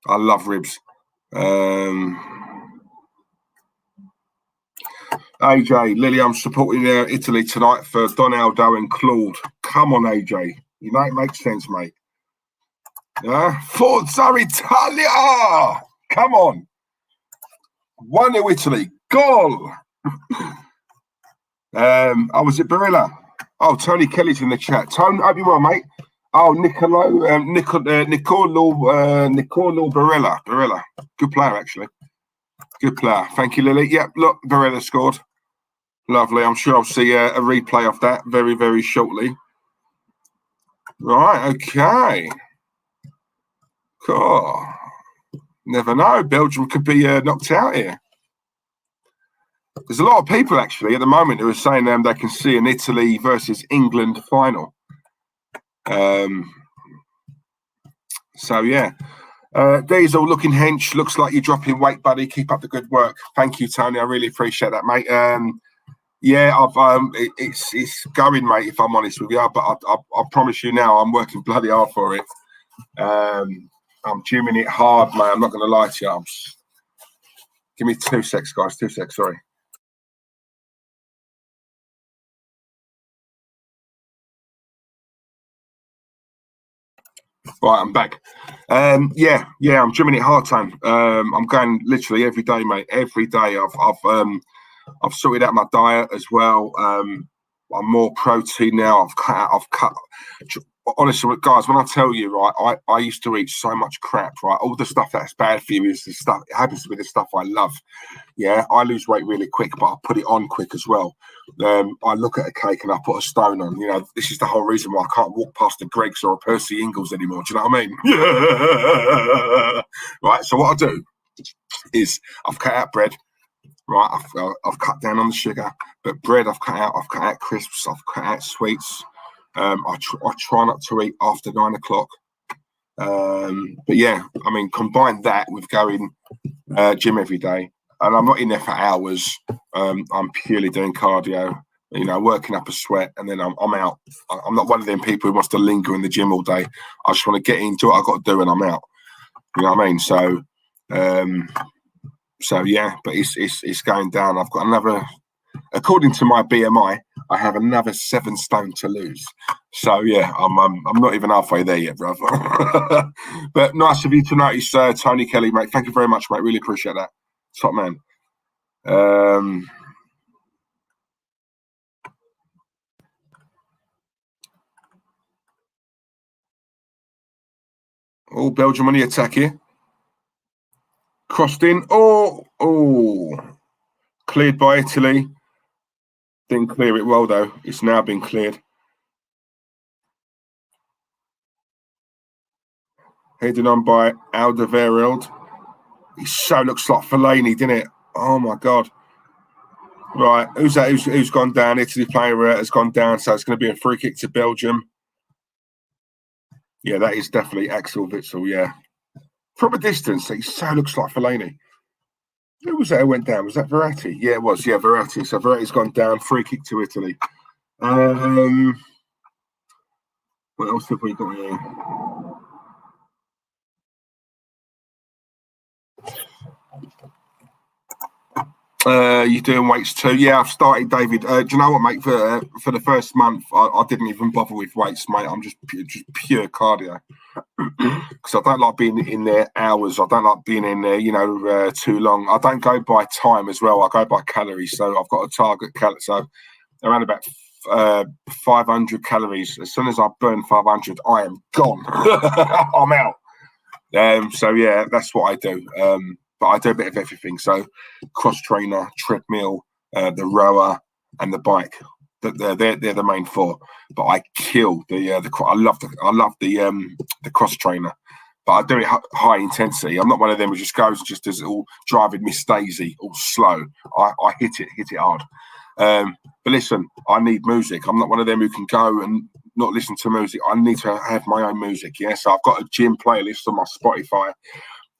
I love ribs. AJ, Lily, I'm supporting Italy tonight for Donaldo and Claude. Come on, AJ. You know it makes sense, mate. Forza Italia! Come on. 1-0 Italy. Goal! Was it Barilla? Oh, Tony Kelly's in the chat. Tony, hope you well, mate. Oh, Nicolo Barilla. Good player, actually. Good player. Thank you, Lily. Yep, look, Barilla scored. Lovely. I'm sure I'll see a replay of that very, very shortly. Right, okay. Cool. Never know. Belgium could be knocked out here. There's a lot of people, actually, at the moment who are saying they can see an Italy versus England final. So, yeah. Diesel looking hench. Looks like you're dropping weight, buddy. Keep up the good work. Thank you, Tony. I really appreciate that, mate. Yeah, it's going, mate, if I'm honest with you. But I promise you now, I'm working bloody hard for it. I'm gymming it hard, mate. I'm not going to lie to you. Give me 2 secs, guys. 2 secs, sorry. Right, I'm back. I'm gymming it hard time. I'm going literally every day, mate. Every day. I've sorted out my diet as well. I'm more protein now. I've cut. Honestly, guys, when I tell you, right, I used to eat so much crap, right? All the stuff that's bad for you is the stuff. It happens to be the stuff I love. Yeah, I lose weight really quick, but I put it on quick as well. I look at a cake and I put a stone on. You know, this is the whole reason why I can't walk past a Greggs or a Percy Ingles anymore. Do you know what I mean? Yeah. Right. So what I do is I've cut out bread. Right. I've cut down on the sugar, but bread I've cut out. I've cut out crisps. I've cut out sweets. I try not to eat after 9 o'clock. But yeah, I mean, combine that with going gym every day. And I'm not in there for hours. I'm purely doing cardio, you know, working up a sweat, and then I'm out. I'm not one of them people who wants to linger in the gym all day. I just want to get into what I've got to do, and I'm out. You know what I mean? So yeah, but it's going down. I've got another, according to my BMI, I have another 7 stone to lose. So yeah, I'm not even halfway there yet, brother. But nice of you to notice, Tony Kelly, mate. Thank you very much, mate. Really appreciate that. Top man. Belgium on the attack here. Crossed in. Cleared by Italy. Didn't clear it well though. It's now been cleared. Heading on by Alderweireld. He so looks like Fellaini, didn't it? Oh my God. Right, who's that? Who's gone down? Italy player has gone down, so it's going to be a free kick to Belgium. Yeah, that is definitely Axel Witsel, yeah. From a distance, he so looks like Fellaini. Who was that who went down? Was that Verratti? Yeah, it was. Yeah, Verratti. So Verratti's gone down, free kick to Italy. What else have we got here? You're doing weights too? Yeah, I've started, David. Do you know what, mate? For the first month, I didn't even bother with weights, mate. I'm just pure cardio because I don't like being in there hours. I don't like being in there, you know, too long. I don't go by time as well. I go by calories. So I've got a target calorie. So around about 500 calories. As soon as I burn 500, I am gone. I'm out. So yeah, that's what I do. But I do a bit of everything. So cross trainer, treadmill, the rower, and the bike. They're the main 4. But I kill I love the cross trainer. But I do it high intensity. I'm not one of them who just goes and just does it all driving Miss Daisy, all slow. I hit it hard. But listen, I need music. I'm not one of them who can go and not listen to music. I need to have my own music. Yeah, so I've got a gym playlist on my Spotify.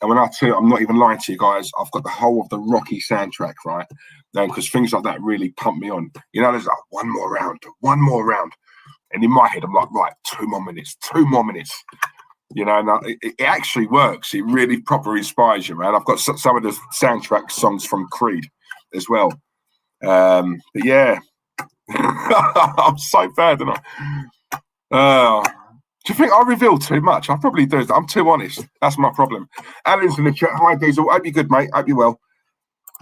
And when I tell you, I'm not even lying to you guys, I've got the whole of the Rocky soundtrack, right? Because things like that really pump me on. You know, there's like one more round. And in my head, I'm like, right, 2 more minutes. You know, and it actually works. It really proper inspires you, man. I've got some of the soundtrack songs from Creed as well. But yeah, I'm so bad, and do you think I reveal too much? I probably do. I'm too honest. That's my problem. Alan's in the chat. Hi, Diesel. Hope you're good, mate. Hope you're well.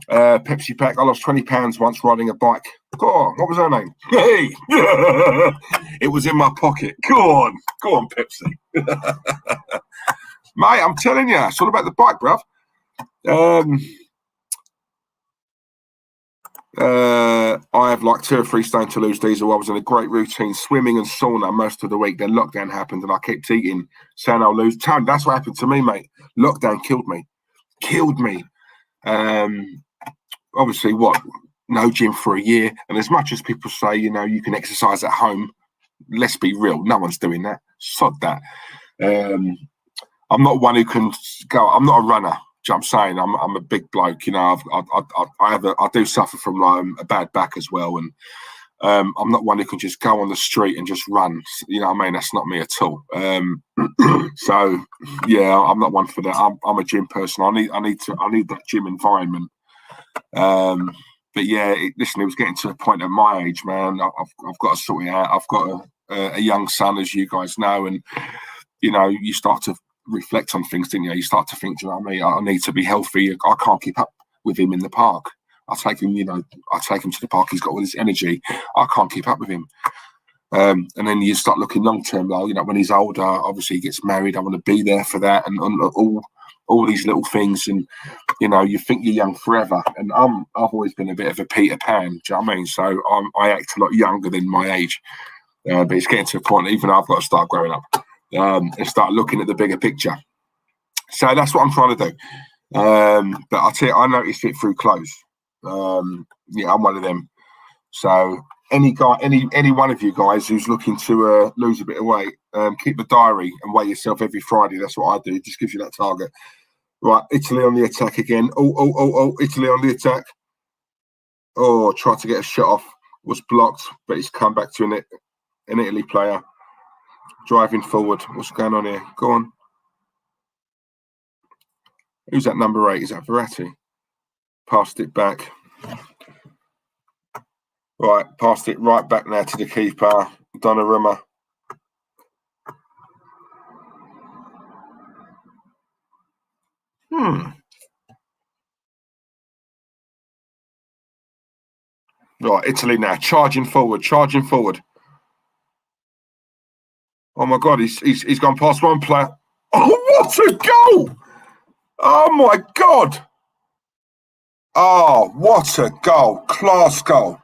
Pepsi Pack. I lost 20 pounds once riding a bike. Go on. What was her name? Hey. It was in my pocket. Go on, Pepsi. Mate, I'm telling you, it's all about the bike, bruv. I have like 2 or 3 stone to lose, Diesel. I was in a great routine, swimming and sauna most of the week. Then lockdown happened and I kept eating, saying I'll lose. That's what happened to me, mate. Lockdown killed me. Obviously, no gym for a year. And as much as people say, you know, you can exercise at home, let's be real. No one's doing that. Sod that. I'm not one who can go. I'm not a runner. Do you know what I'm saying? I'm a big bloke, you know. I do suffer from like a bad back as well, and I'm not one who can just go on the street and just run. You know what I mean? That's not me at all. So yeah, I'm not one for that. I'm a gym person. I need that gym environment. But yeah, listen, it was getting to a point at my age, man. I've got to sort it out. I've got a young son, as you guys know, and you know, you start to reflect on things, didn't you? You start to think, do you know what I mean? I need to be healthy. I can't keep up with him in the park. I take him to the park. He's got all this energy. I can't keep up with him. And then you start looking long term. Like, you know, when he's older, obviously he gets married. I want to be there for that, and all these little things. And you know, you think you're young forever. And I've always been a bit of a Peter Pan. Do you know what I mean? So I act a lot younger than my age. But it's getting to a point, even though I've got to start growing up and start looking at the bigger picture. So that's what I'm trying to do. But I'll tell you, I noticed it through clothes. Yeah, I'm one of them. So any one of you guys who's looking to lose a bit of weight, keep a diary and weigh yourself every Friday. That's what I do. It just gives you that target. Right, Italy on the attack again. Oh, Italy on the attack. Oh, tried to get a shot off. Was blocked, but he's come back to an Italy player. Driving forward. What's going on here? Go on. Who's that number 8? Is that Verratti? Passed it back. Right, passed it right back now to the keeper, Donnarumma. Right, Italy now, charging forward. Oh my God, he's gone past one player. Oh, what a goal! Oh my God! Oh, what a goal! Class goal!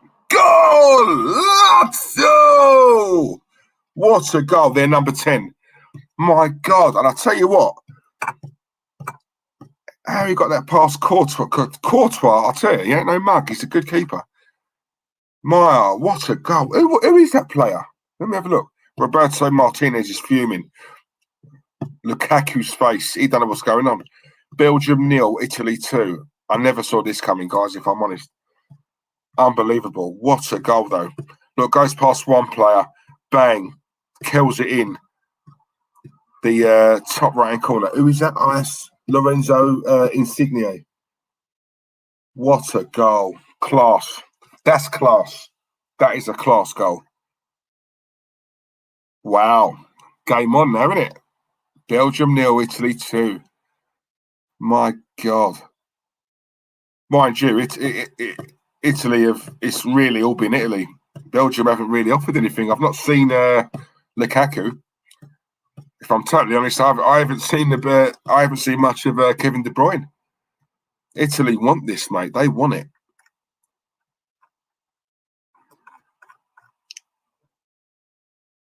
Lazio! What a goal! They're number 10. My God! And I tell you what, how he got that past Courtois? I'll tell you, he ain't no mug. He's a good keeper. My, what a goal! Who is that player? Let me have a look. Roberto Martinez is fuming. Lukaku's face. He don't know what's going on. Belgium 0, Italy 2. I never saw this coming, guys, if I'm honest. Unbelievable. What a goal, though. Look, goes past one player. Bang. Kills it in. The top right-hand corner. Who is that? Lorenzo Insigne. What a goal. Class. That's class. That is a class goal. Wow. Game on now, isn't it? Belgium 0, Italy 2. My God. Mind you, Italy it's really all been Italy. Belgium haven't really offered anything. I've not seen Lukaku. If I'm totally honest, I haven't seen much of Kevin De Bruyne. Italy want this, mate. They want it.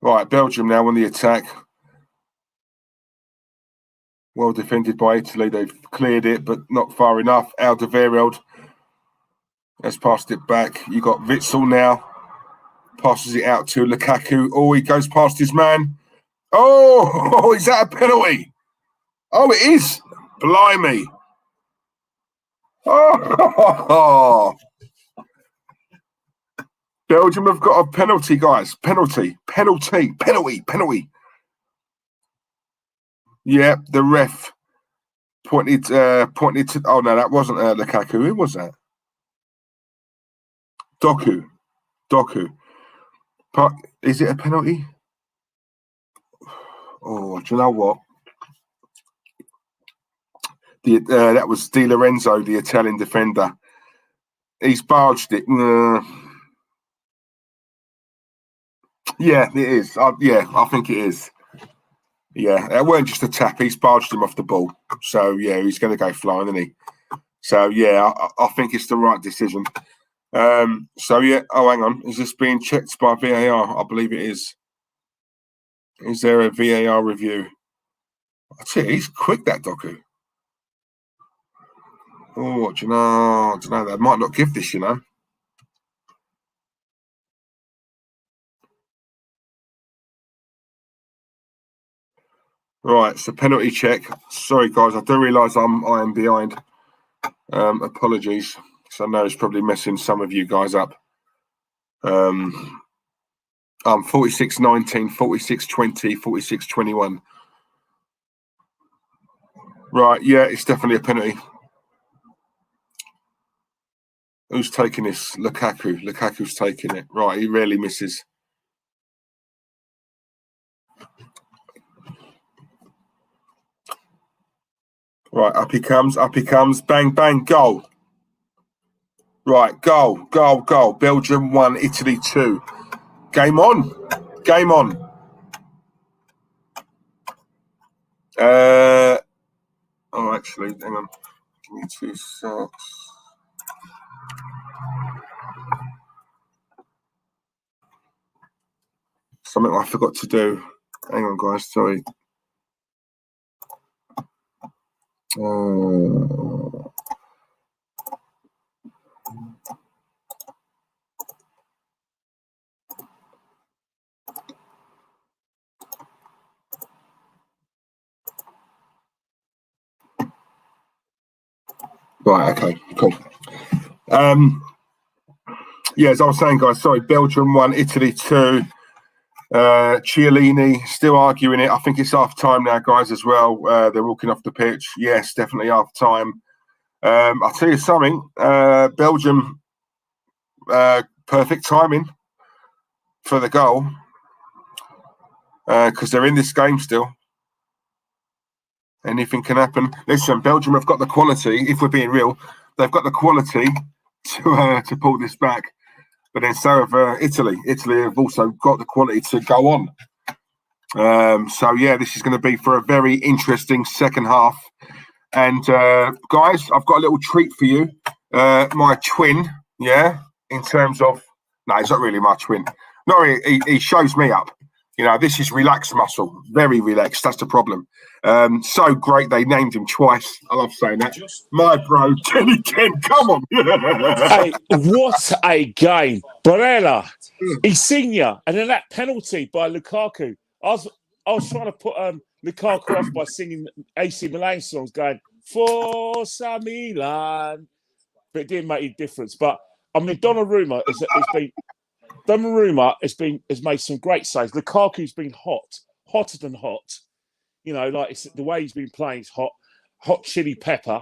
Right, Belgium now on the attack. Well defended by Italy. They've cleared it, but not far enough. Alderweireld has passed it back. You got Witsel now. Passes it out to Lukaku. Oh, he goes past his man. Oh, is that a penalty? Oh, it is. Blimey. Oh. Belgium have got a penalty, guys. Penalty. Yeah, the ref pointed to. Oh no, that wasn't Lukaku. Who was that? Doku. Is it a penalty? Oh, do you know what? That was Di Lorenzo, the Italian defender. He's barged it. Yeah, it is. I think it is. Yeah, it weren't just a tap. He's barged him off the ball. So, yeah, he's going to go flying, isn't he? So, yeah, I think it's the right decision. So, yeah. Oh, hang on. Is this being checked by VAR? I believe it is. Is there a VAR review? I tell you, he's quick, that Doku. Oh, do you know? They might not give this, you know. Right, so penalty check. Sorry, guys, I do realise I am behind. Apologies, because I know it's probably messing some of you guys up. I'm 46-19, 46-20, 46-21. Right, yeah, it's definitely a penalty. Who's taking this? Lukaku. Lukaku's taking it. Right, he rarely misses. Right, up he comes, bang, bang, goal. Right, goal. Belgium 1, Italy 2. Game on. Actually, hang on. Give me 2 secs. Something I forgot to do. Hang on, guys, sorry. Right, okay, cool. Yeah, as I was saying, guys, sorry, Belgium 1, Italy 2. Chiellini still arguing it. I think it's half time now, guys, as well. They're walking off the pitch. Yes, definitely half time. I'll tell you something. Belgium, perfect timing for the goal because they're in this game still. Anything can happen. Listen, Belgium have got the quality. If we're being real, they've got the quality to pull this back. But then so have Italy. Italy have also got the quality to go on. So yeah, this is going to be for a very interesting second half. And guys, I've got a little treat for you. My twin, yeah, in terms of no, he's not really my twin. No, he shows me up. You know, this is relaxed muscle, very relaxed. That's the problem. So great they named him twice. I love saying that. My bro, Kenny Ken, come on.
Hey, what a game. Barella, Insigne, and then that penalty by Lukaku. I was trying to put Lukaku off by singing AC Milan songs going, Forza Milan. But it didn't make any difference. But, I mean, Donnarumma has made some great saves. Lukaku's been hotter than hot. You know, like the way he's been playing is hot chili pepper.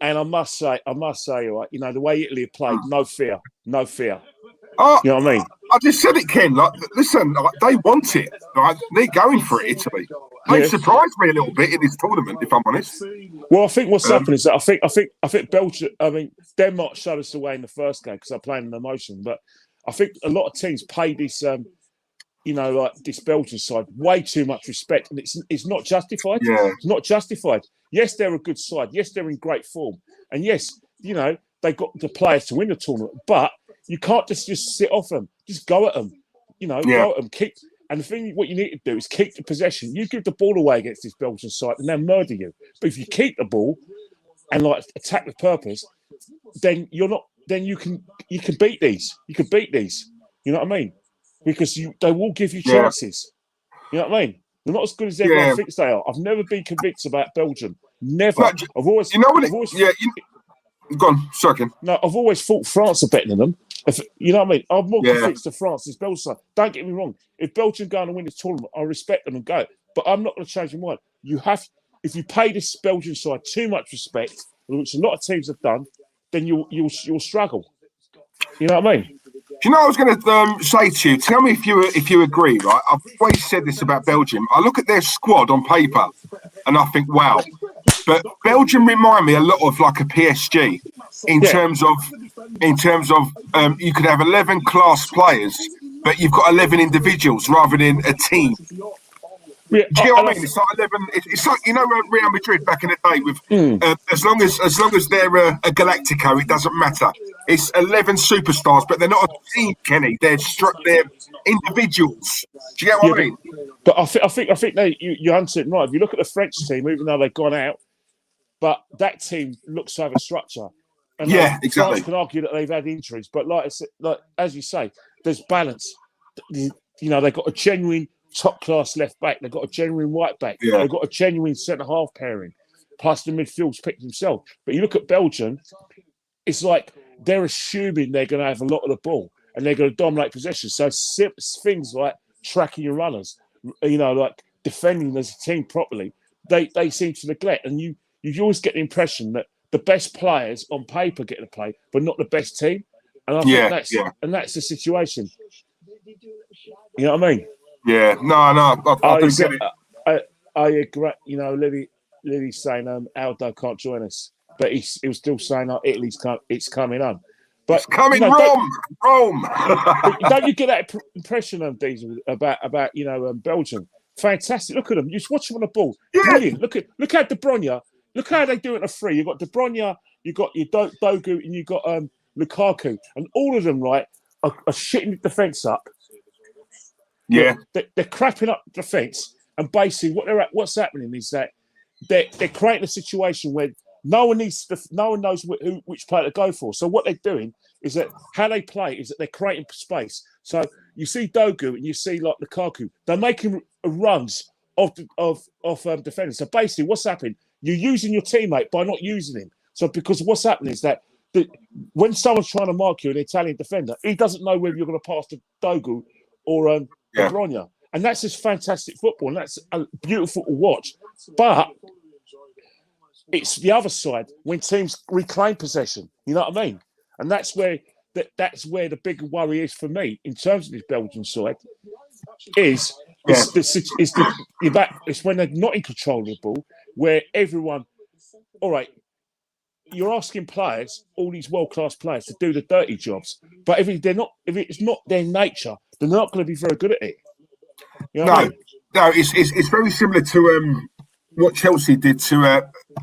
And I must say, right, you know, the way Italy have played, no fear.
Oh,
you know what I mean?
I just said it, Ken. Like, listen, they want it. Right? They're going for it, Italy. They surprised me a little bit in this tournament, if I'm honest.
Well, I think what's happened is that I think Belgium. I mean, Denmark showed us the way in the first game because they're playing an emotion. But I think a lot of teams pay this, you know, like this Belgian side way too much respect, and it's not justified.
Yeah.
It's not justified. Yes, they're a good side. Yes, they're in great form, and yes, you know, they got the players to win the tournament. But you can't just sit off them. Just go at them. You know, go at them. Keep. And the thing, what you need to do is keep the possession. You give the ball away against this Belgian side, and they'll murder you. But if you keep the ball and like attack the purpose, then you're not. Then you can beat these. You can beat these. You know what I mean? Because they will give you chances. You know what I mean? They're not as good as everyone thinks they are. I've never been convinced about Belgium. Never.
No,
I've always.
You know what? Go on, second.
No, I've always thought France are better than them. You know what I mean? I'm more convinced of France is Belgium. Don't get me wrong. If Belgium go and win this tournament, I respect them and go. But I'm not going to change my mind. If you pay this Belgian side too much respect, which a lot of teams have done, then you'll struggle. You know what I mean?
Do you know what I was going to say to you? Tell me if you agree, right? I've always said this about Belgium. I look at their squad on paper and I think, wow. But Belgium remind me a lot of like a PSG in terms of you could have 11 class players, but you've got 11 individuals rather than a team.
Yeah,
do you get what I mean? It's like 11. It's like, you know, Real Madrid back in the day with as long as they're a Galactico, it doesn't matter. It's 11 superstars, but they're not a team, Kenny. They're individuals. Do you get what I mean?
But I think you answered it right. If you look at the French team, even though they've gone out, but that team looks to have a structure. And
exactly.
France can argue that they've had injuries, but like as you say, there's balance. You know, they've got a genuine top class left back. They've got a genuine right back. They've got a genuine centre half pairing. Plus the midfield's picked himself. But you look at Belgium, it's like they're assuming they're going to have a lot of the ball and they're going to dominate possession. So things like tracking your runners, you know, like defending as a team properly, they seem to neglect. And you always get the impression that the best players on paper get to play, but not the best team. And I think that's the situation. You know what I mean?
Yeah, no, I do get it.
I agree. You know, Libby, Lily's saying Aldo can't join us, but he was still saying it's coming on. But
it's coming, Rome.
Don't you get that impression of Diesel about Belgium? Fantastic. Look at them. You just watch them on the ball.
Yeah.
Brilliant. Look at De Bruyne. Look how they do it in a free. You've got De Bruyne, you've got your Dogu, and you've got Lukaku, and all of them are shitting the defence up.
Yeah,
they're crapping up the defence, and basically what's happening is that they're creating a situation where no one knows which player to go for. So what they're doing is that how they play is that they're creating space. So you see Dogu and you see like Lukaku, they're making runs of defenders. So basically, what's happening? You're using your teammate by not using him. So because what's happening is that when someone's trying to mark you, an Italian defender, he doesn't know whether you're going to pass to Dogu or De Bruyne. And that's just fantastic football, and that's beautiful to watch. But it's the other side when teams reclaim possession. You know what I mean? And that's where the big worry is for me in terms of this Belgian side. It's when they're not in control of the ball, where everyone, all right, you're asking players, all these world-class players, to do the dirty jobs, but if it's not their nature, they're not going to be very good at it. You know what I mean?
No, it's very similar to what Chelsea did to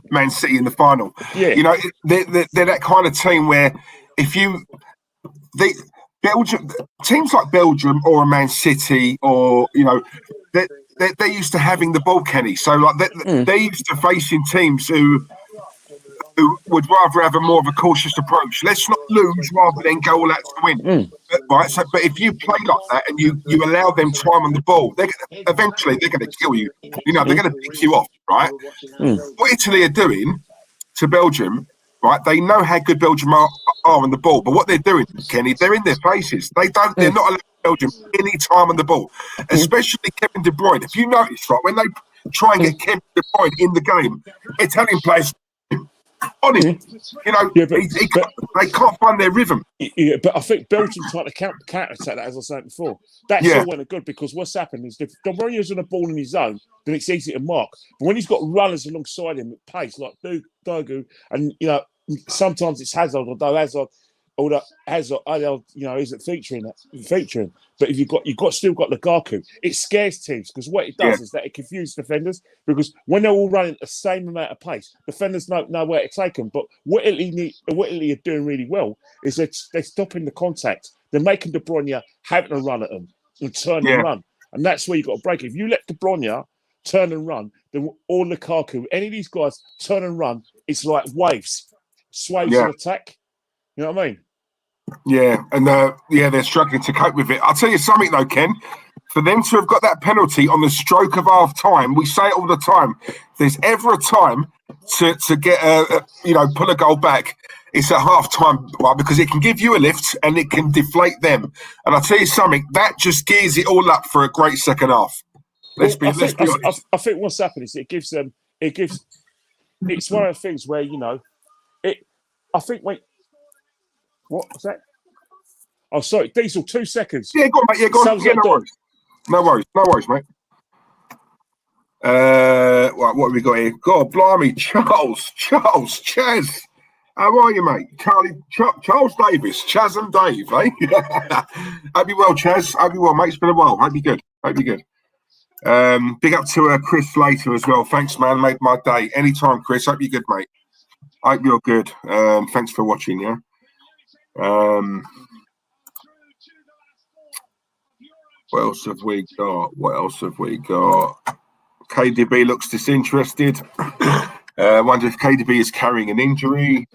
Man City in the final.
Yeah,
you know, they're that kind of team where Belgium teams like Belgium or a Man City, or they're used to having the ball, Kenny. So like they're used to facing teams who would rather have a more of a cautious approach. Let's not lose rather than go all out to win. Right. So, but if you play like that and you allow them time on the ball, eventually they're going to kill you. They're going to pick you off. Right. What Italy are doing to Belgium, right? They know how good Belgium are on the ball, but what they're doing, Kenny, they're in their faces. They're not allowing Belgium any time on the ball, especially Kevin De Bruyne. If you notice, right, when they try and get Kevin De Bruyne in the game, Italian players on him, they can't find their rhythm.
Yeah, but I think Belgium trying to counter-attack that, as I said before. That's all well and good, because what's happened is if De Bruyne's on a ball in his zone, then it's easy to mark. But when he's got runners alongside him at pace, like Dogu, and sometimes it's Hazard, although Hazard, isn't featuring. But if you've still got Lukaku, it scares teams, because what it does is that it confuses defenders, because when they're all running at the same amount of pace, defenders don't know where to take them. But what Italy are doing really well is that they're stopping the contact. They're making De Bruyne having to run at them and turn and run, and that's where you've got to break it. If you let De Bruyne turn and run, then or Lukaku, any of these guys turn and run, it's like waves, sways of attack. You know what I mean?
Yeah, and they're struggling to cope with it. I'll tell you something though, Ken. For them to have got that penalty on the stroke of half time, we say it all the time. If there's ever a time to get pull a goal back, it's at half time, right? Because it can give you a lift and it can deflate them. And I'll tell you something, that just gears it all up for a great second half. Let's be honest.
I think what's happened is it's one of the things where I think when. What was that? Oh, sorry, Diesel. 2 seconds.
Yeah, go on, mate. Yeah, go on. Yeah, no worries, mate. Right, what have we got here? God, blimey, Charles, Chaz. How are you, mate? Charles Davis, Chaz and Dave, eh? Hope you well, Chaz. Hope you well, mate. It's been a while. Hope you're good. Big up to Chris Slater as well. Thanks, man. Made my day. Anytime, Chris. Hope you're good, mate. Hope you're good. Thanks for watching, yeah. What else have we got? KDB looks disinterested. Wonder if KDB is carrying an injury.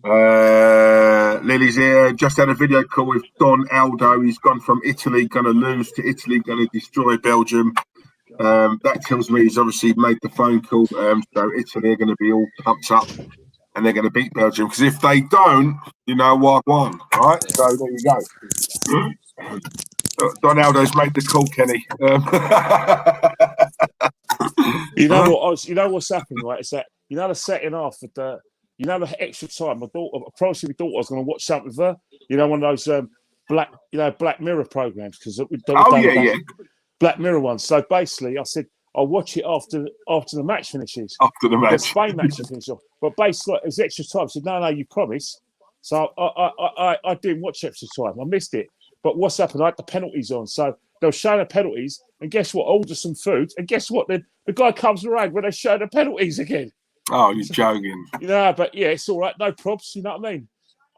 Lily's here. Just had a video call with Don Aldo. He's gone from Italy going to lose to Italy going to destroy Belgium. That tells me he's obviously made the phone call. So Italy are going to be all pumped up and they're going to beat Belgium. Because if they don't, you know what won, right? So there you go. Don Aldo's made the call, Kenny.
You know what's happened, right? It's that the second half of the extra time. I promised my daughter I was going to watch something with her. One of those Black Mirror programs, because we've done Black Mirror ones. So basically, I said I'll watch it after the match finishes.
After the match.
The Spain match finishes off. But basically, it was extra time. I said, no, you promised. So I didn't watch extra time. I missed it. But what's happened? I had the penalties on. So they were showing the penalties. And guess what? Order some food. And guess what? The guy comes around when they show the penalties again.
Oh, you're joking.
But yeah, it's all right. No props. You know what I mean?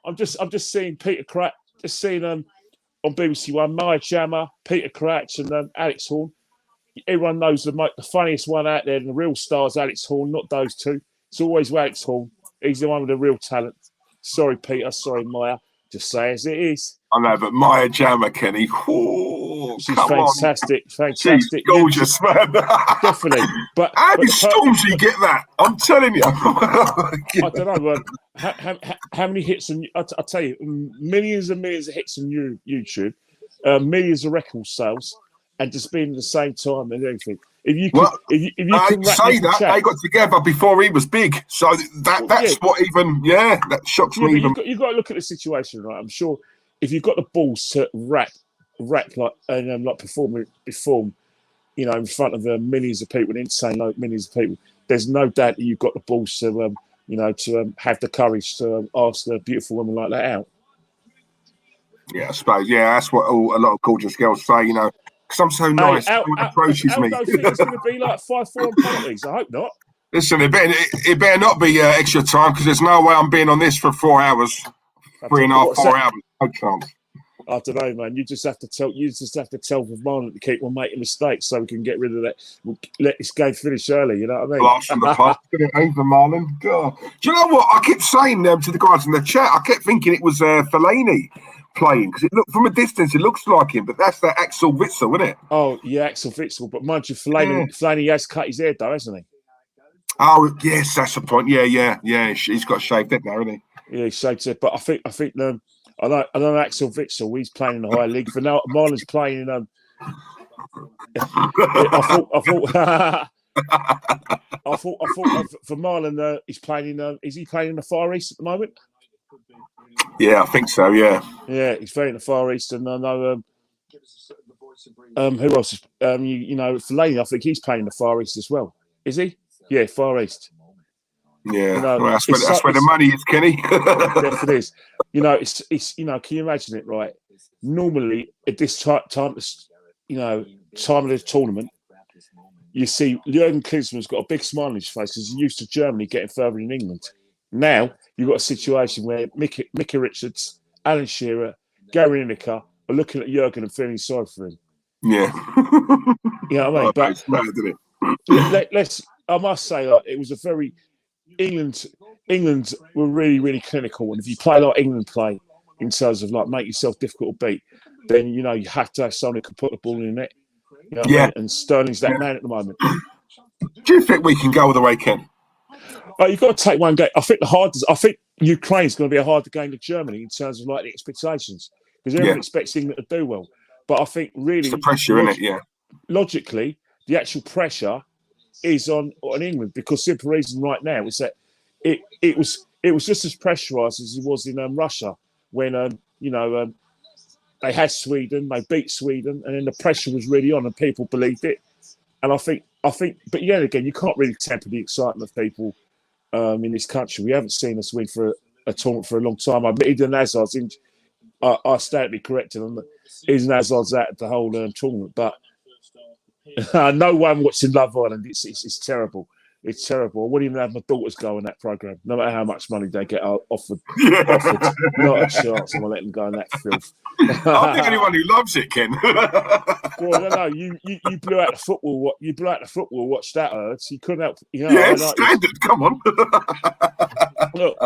I'm just seeing Peter Crouch. Just seeing on BBC One, Maya Jama, Peter Crouch, and Alex Horne. Everyone knows the funniest one out there, and the real star's Alex Horne, not those two. It's always Alex Horne. He's the one with the real talent. Sorry, Peter. Sorry, Maya. Just say as it is.
I know, but Maya Jama, Kenny. Ooh,
she's fantastic. Fantastic.
She's gorgeous, man.
Definitely. But
how did Stormzy get that? I'm telling you.
I don't know. How many hits? I'll tell you, millions and millions of hits on YouTube, millions of record sales, and just being at the same time and everything. If you can
say that, they got together before he was big. So that's what even, that shocks me. Even.
You've got to look at the situation, right? I'm sure if you've got the balls to rap like and like perform, in front of millions of people, insane like millions of people, there's no doubt that you've got the balls to, to have the courage to ask a beautiful woman like that out.
Yeah, I suppose. Yeah, that's what a lot of gorgeous girls say, because I'm so nice.
How
approaches me.
Those things going to be like 5-4 on penalties? I hope not.
Listen, it better not be extra time, because there's no way I'm being on this for 4 hours, 3.5, 4 hours. No chance.
I don't know, man. You just have to tell Marlon to keep on making mistakes so we can get rid of that. We'll let this game finish early. You know what I mean?
Last from the past, aim for Marlon. God. Do you know what? I kept saying to the guys in the chat. I kept thinking it was Fellaini playing, because it looked from a distance, it looks like him, but that's that Axel Witsel, isn't it?
Oh yeah, Axel Witsel. But mind you, Fellaini has cut his hair though, hasn't he?
Oh yes, that's the point. Yeah. He's got shaved head now, hasn't
he? Yeah, he shaved it. But I think I know Axel Witsel. He's playing in the higher league. For now, Marlon's playing in. I thought for Marlon, he's playing in. Is he playing in the Far East at the moment?
Yeah, I think so. Yeah.
Yeah, he's playing in the Far East, and I know. Who else? Fellaini. I think he's playing in the Far East as well. Is he? Yeah, Far East.
Yeah, that's where the money is, Kenny.
Yes, it is. It's can you imagine it? Right. Normally at this time of the tournament, you see Jurgen Klinsmann's got a big smile on his face because he's used to Germany getting further in England. Now you've got a situation where Mickey Richards, Alan Shearer, Gary Lineker are looking at Jurgen and feeling sorry for him.
Yeah.
You know what I mean? But
it's mad, isn't it?
I must say, it was a very England were really, really clinical, and if you play like England play in terms of like make yourself difficult to beat, then you have to have someone who can put the ball in the net. You know what I mean? And Sterling's that man at the moment.
Do you think we can go all the way, Ken?
You've got to take one game. I think Ukraine's going to be a harder game than Germany in terms of like the expectations, because everyone expects England to do well. But I think really
it's the pressure, isn't it? Yeah.
Logically, the actual pressure is on England, because simple reason right now is that it was just as pressurised as it was in Russia when they had Sweden, they beat Sweden, and then the pressure was really on and people believed it. And I think, but yeah, again, you can't really temper the excitement of people in this country. We haven't seen us win for a tournament for a long time. I admit Eden Hazard's in. I stand to be corrected on that. Eden Hazard's out the whole tournament, but no one watching Love Island. It's terrible. It's terrible. I wouldn't even have my daughters go on that programme, no matter how much money they get offered. Not a chance. I'm going to let them go in that filth.
I think anyone who loves it, Ken.
Well, I don't know. You blew out the football. You blew out the football. Watch that, Ertz. You couldn't help.
Yeah, standard. Come on.
Look,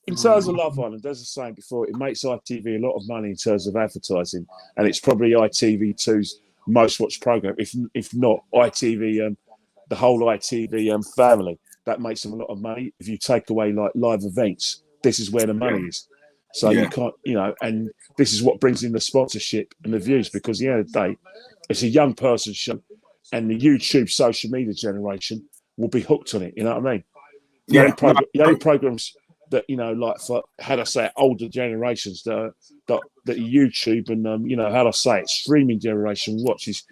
in terms of Love Island, as I was saying before, it makes ITV a lot of money in terms of advertising, and it's probably ITV2's most watched programme, if not ITV. The whole ITV family, that makes them a lot of money. If you take away like live events, this is where the money is. So you can't, and this is what brings in the sponsorship and the views, because at the end of the day, it's a young person show, and the YouTube social media generation will be hooked on it. You know what I mean? The only programs that like for older generations that YouTube and how do I say it, streaming generation watches,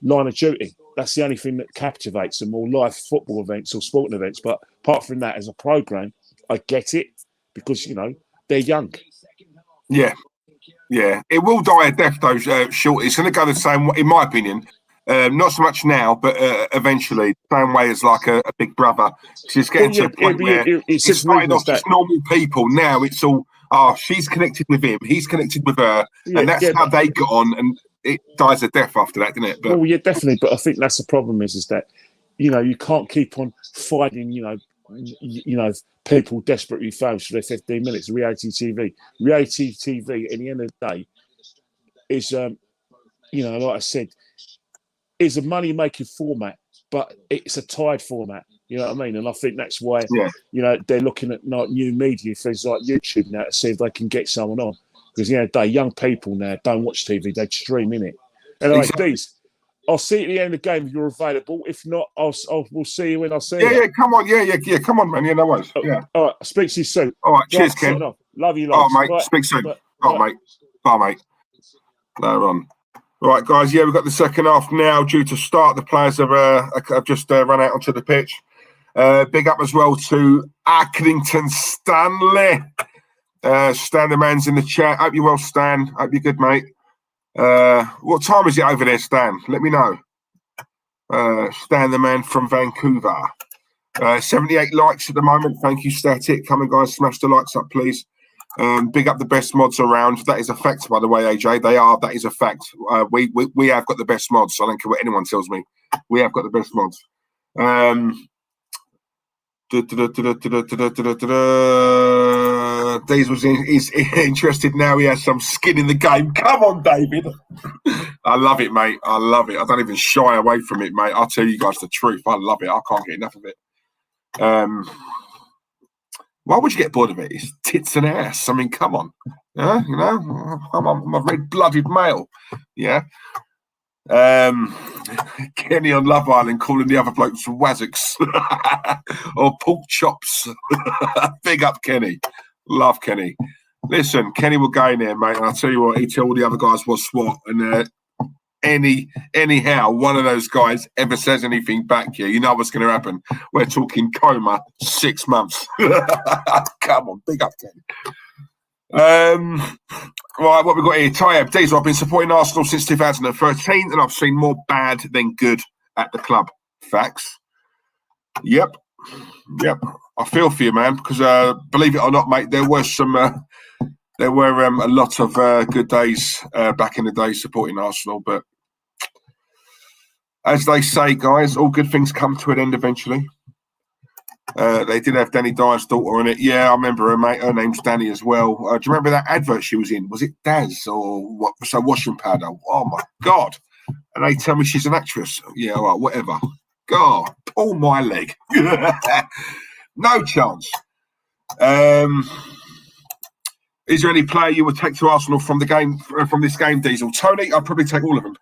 Line of Duty. that's the only thing that captivates them, or live football events or sporting events. But apart from that, as a program, I get it because, you know, they're young.
Yeah. Yeah. It will die a death, though, shortly. It's going to go the same way, in my opinion. Not so much now, but eventually, same way as like a Big Brother. It's getting to a point where it's starting off just normal people. Now it's all, she's connected with him, he's connected with her, and that's how they got on, and it dies a death after that, doesn't it? But,
well, yeah, definitely. But I think that's the problem is that, you know, you can't keep on fighting, you know, people desperately famous for their 15 minutes. Reality TV at the end of the day is, you know, like I said, is a money-making format, but it's a tied format. You know what I mean? And I think that's why, you know, they're looking at like new media things like YouTube now to see if they can get someone on. Because, you know, young people now don't watch TV; they stream in it. Anyway, exactly. I'll see you at the end of the game if you're available. If not, we'll see you when I see you.
Yeah, come on. Yeah, come on, man. Yeah, no worries. Yeah.
All right, I'll speak to you soon.
All right, cheers, Ken.
Love you,
lads. Oh, mate, speak soon. Mate. Bye, mate. Later on. Right, guys, we've got the second half now due to start. The players have just run out onto the pitch. Big up as well to Accrington Stanley. Stan the man's in the chat. Hope you're well, Stan. Hope you're good, mate. What time is it over there, Stan? Let me know. Stan the man from Vancouver. 78 likes at the moment. Thank you, Static. Come on, guys, smash the likes up, please. Big up the best mods around. That is a fact, by the way, AJ. They are. That is a fact. We have got the best mods. I don't care what anyone tells me. We have got the best mods. He's interested now. He has some skin in the game. Come on, David. I love it, mate. I love it. I don't even shy away from it, mate. I'll tell you guys the truth. I love it. I can't get enough of it. Why would you get bored of it? It's tits and ass. I mean, come on. You know, I'm a red-blooded male. Yeah. Kenny on Love Island calling the other blokes wazzocks or pork chops. Big up, Kenny. Love Kenny. Listen, Kenny will go in there, mate, and I'll tell you what, he tell all the other guys what's what. And anyhow, one of those guys ever says anything back here, you know what's going to happen. We're talking coma, 6 months. Come on, big up, Kenny. Right, what we got here? Tyab Diesel. I've been supporting Arsenal since 2013, and I've seen more bad than good at the club. Facts. Yep. I feel for you, man, because believe it or not, mate, there were a lot of good days back in the day supporting Arsenal, but as they say, guys, all good things come to an end eventually. They did have Danny Dyer's daughter in it. Yeah, I remember her, mate. Her name's Danny as well. Do you remember that advert she was in? Was it Daz or what? So washing powder. Oh, my God. And they tell me she's an actress. Yeah, all right, whatever. God, pull my leg. No chance. Is there any player you would take to Arsenal from the game, from this game, Diesel? Tony, I'd probably take all of them.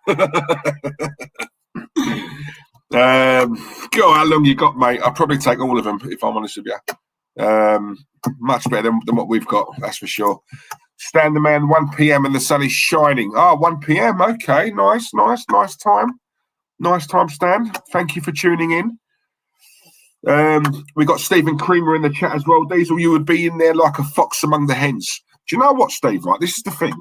How long you got, mate? I'll probably take all of them, if I'm honest with you. Much better than what we've got, that's for sure. Stand the man, 1 p.m. and the sun is shining. 1 p.m. Okay, nice time. Nice time, Stan. Thank you for tuning in. We got Stephen Creamer in the chat as well. Diesel, you would be in there like a fox among the hens. Do you know what, Steve? Right, this is the thing.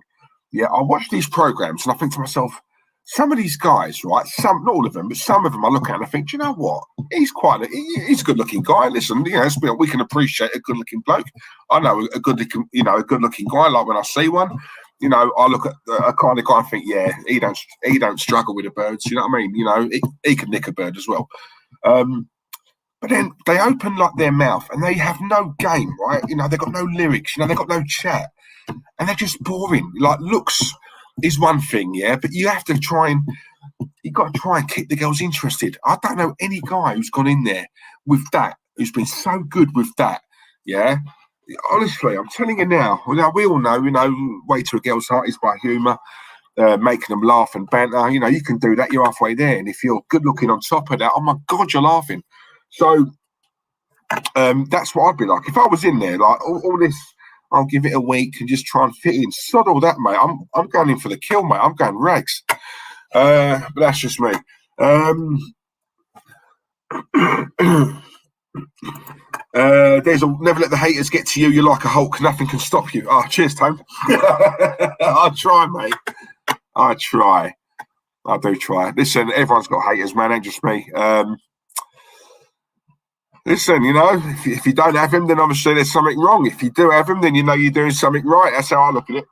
Yeah, I watch these programs and I think to myself, some of these guys, right? Some, not all of them, but some of them I look at and I think, do you know what? He's a good-looking guy. Listen, you know, we can appreciate a good-looking bloke. I know a good-looking guy. Like when I see one, you know, I look at a kind of guy and think, yeah, he don't struggle with the birds. You know what I mean? You know, he can nick a bird as well. But then they open like their mouth and they have no game, right? You know, they've got no lyrics. You know, they've got no chat, and they're just boring. Like looks is one thing, yeah, but you have to you've got to try and keep the girls interested. I don't know any guy who's gone in there with that, who's been so good with that, yeah. Honestly, I'm telling you now, we all know, you know, way to a girl's heart is by humour, making them laugh and banter. You know, you can do that, you're halfway there. And if you're good looking on top of that, oh my God, you're laughing. So that's what I'd be like. If I was in there, like all this, I'll give it a week and just try and fit in. Sod all that, mate. I'm going in for the kill, mate. I'm going rags. But that's just me. There's a never let the haters get to you. You're like a Hulk. Nothing can stop you. Oh, cheers, Tom. I try, mate. I try. I do try. Listen, everyone's got haters, man. Ain't just me. Listen, you know, if you don't have him, then obviously there's something wrong. If you do have him, then you know you're doing something right. That's how I look at it.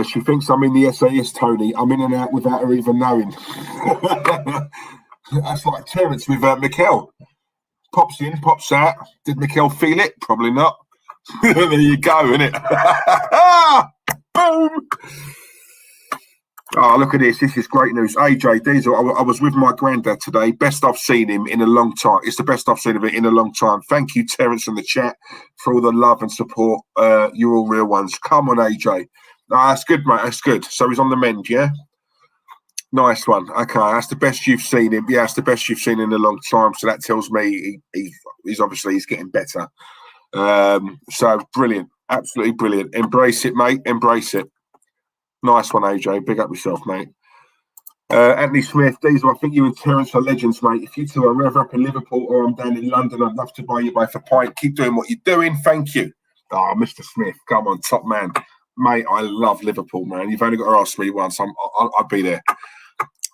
She thinks I'm in the SAS, Tony. I'm in and out without her even knowing. That's like Terence with Mikel. Pops in, pops out. Did Mikel feel it? Probably not. There you go, innit? Boom! Oh, look at this. This is great news. AJ Diesel, I was with my granddad today. Best I've seen him in a long time. It's the best I've seen of it in a long time. Thank you, Terence, in the chat for all the love and support. You're all real ones. Come on, AJ. Oh, that's good, mate. That's good. So he's on the mend, yeah? Nice one. Okay, that's the best you've seen him. Yeah, that's the best you've seen in a long time. So that tells me he's obviously getting better. So brilliant. Absolutely brilliant. Embrace it, mate. Embrace it. Nice one, AJ. Big up yourself, mate. Anthony Smith, Diesel, I think you and Terence are legends, mate. If you two are ever up in Liverpool or I'm down in London, I'd love to buy you both a pint. Keep doing what you're doing. Thank you. Oh, Mr. Smith, come on, top man. Mate, I love Liverpool, man. You've only got to ask me once. I'll be there.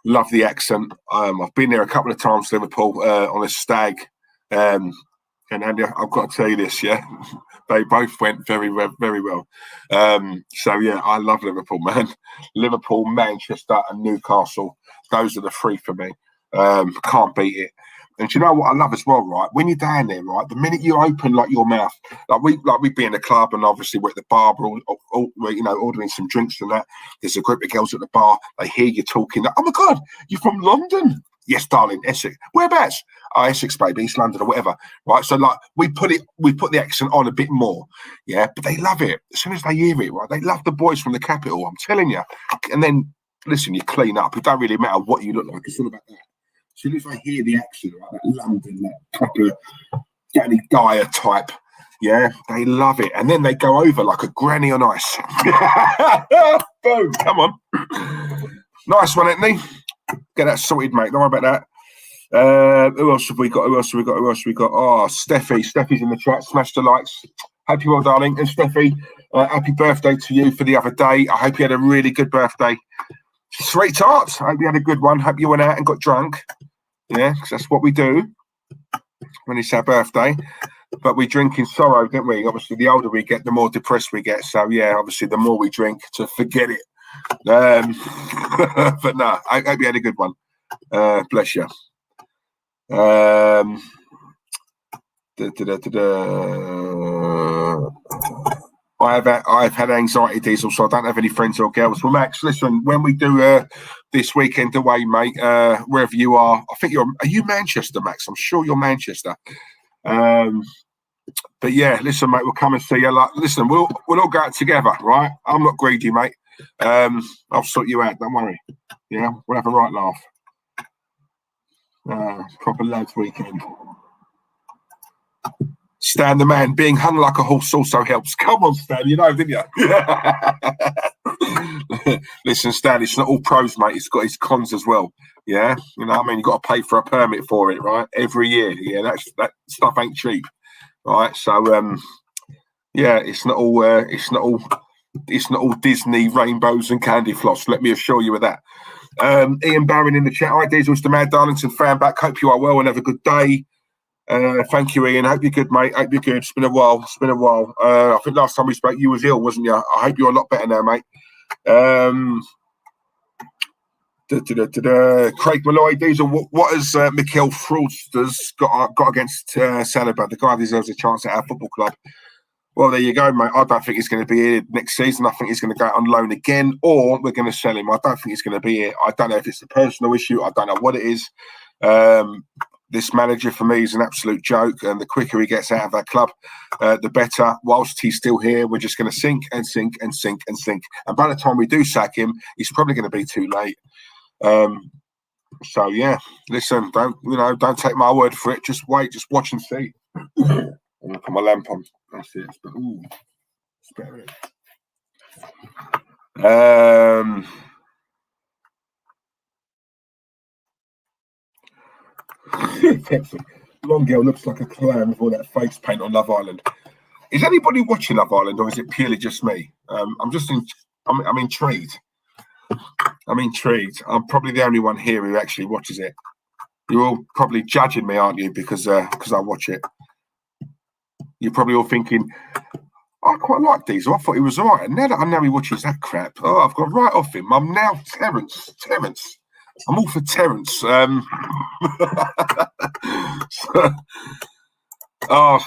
Love the accent. I've been there a couple of times, Liverpool, on a stag. And Andy, I've got to tell you this, yeah. They both went very well, very well. So, yeah, I love Liverpool, man. Liverpool, Manchester and Newcastle. Those are the three for me. Can't beat it. And do you know what I love as well, right? When you're down there, right, the minute you open like your mouth, like we be in the club and obviously we're at the bar, we're you know, ordering some drinks and that. There's a group of girls at the bar. They hear you talking. Oh my God, you're from London? Yes, darling, Essex. Whereabouts? Oh, Essex, baby, East London or whatever. Right. So like we put the accent on a bit more. Yeah, but they love it. As soon as they hear it, right? They love the boys from the capital, I'm telling you. And then listen, you clean up. It don't really matter what you look like. It's all about that. As soon as I hear the accent, right, that London, that proper Danny Dyer type, yeah, they love it. And then they go over like a granny on ice. Boom, come on. Nice one, Anthony. Get that sorted, mate. Don't worry about that. Who else have we got? Oh, Steffi's in the chat. Smash the likes. Hope you're well, darling. And Steffi, happy birthday to you for the other day. I hope you had a really good birthday. Sweet tarts. I hope you had a good one. Hope you went out and got drunk. Yeah, because that's what we do when it's our birthday. But we drink in sorrow, don't we? Obviously, the older we get, the more depressed we get. So, yeah, obviously, the more we drink to forget it. But no, I hope you had a good one. Bless you. I've had anxiety, Diesel, so I don't have any friends or girls. Well, Max, listen, when we do this weekend away, mate, wherever you are you Manchester, Max? I'm sure you're Manchester. But yeah, listen, mate, we'll come and see you. Like, listen, we'll all go out together, right? I'm not greedy, mate. I'll sort you out, don't worry. Yeah, we'll have a right laugh. Proper lads weekend. Stan the man, being hung like a horse also helps. Come on, Stan, you know, didn't you? Listen, Stan, it's not all pros, mate. It's got its cons as well. Yeah, you know what I mean? You've got to pay for a permit for it, right? Every year. Yeah, that stuff ain't cheap. Right, so yeah, it's not all Disney rainbows and candy floss. Let me assure you of that. Ian Barron in the chat. Hi, Diesel's the Mad Darlington fan back. Hope you are well and have a good day. Thank you, Ian. Hope you're good, mate. Hope you're good. It's been a while. I think last time we spoke, you was ill, wasn't you? I hope you're a lot better now, mate. Craig Malloy, Diesel. What has Mikel Fraudsters got against Saliba? The guy deserves a chance at our football club. Well, there you go, mate. I don't think he's going to be here next season. I think he's going to go out on loan again, or we're going to sell him. I don't think he's going to be here. I don't know if it's a personal issue. I don't know what it is. This manager, for me, is an absolute joke, and the quicker he gets out of that club, the better. Whilst he's still here, we're just going to sink and sink and sink and sink. And by the time we do sack him, he's probably going to be too late. So, yeah, listen, don't take my word for it. Just wait, just watch and see. I'm going to put my lamp on. That's it. Ooh, it's better. Long girl looks like a clown with all that face paint on Love Island. Is anybody watching Love Island, or is it purely just me? I'm intrigued. I'm intrigued. I'm probably the only one here who actually watches it. You're all probably judging me, aren't you? Because I watch it. You're probably all thinking, I quite like Diesel. I thought he was all right. And now that I know he watches that crap, I've got right off him. I'm now Terence. I'm all for Terence.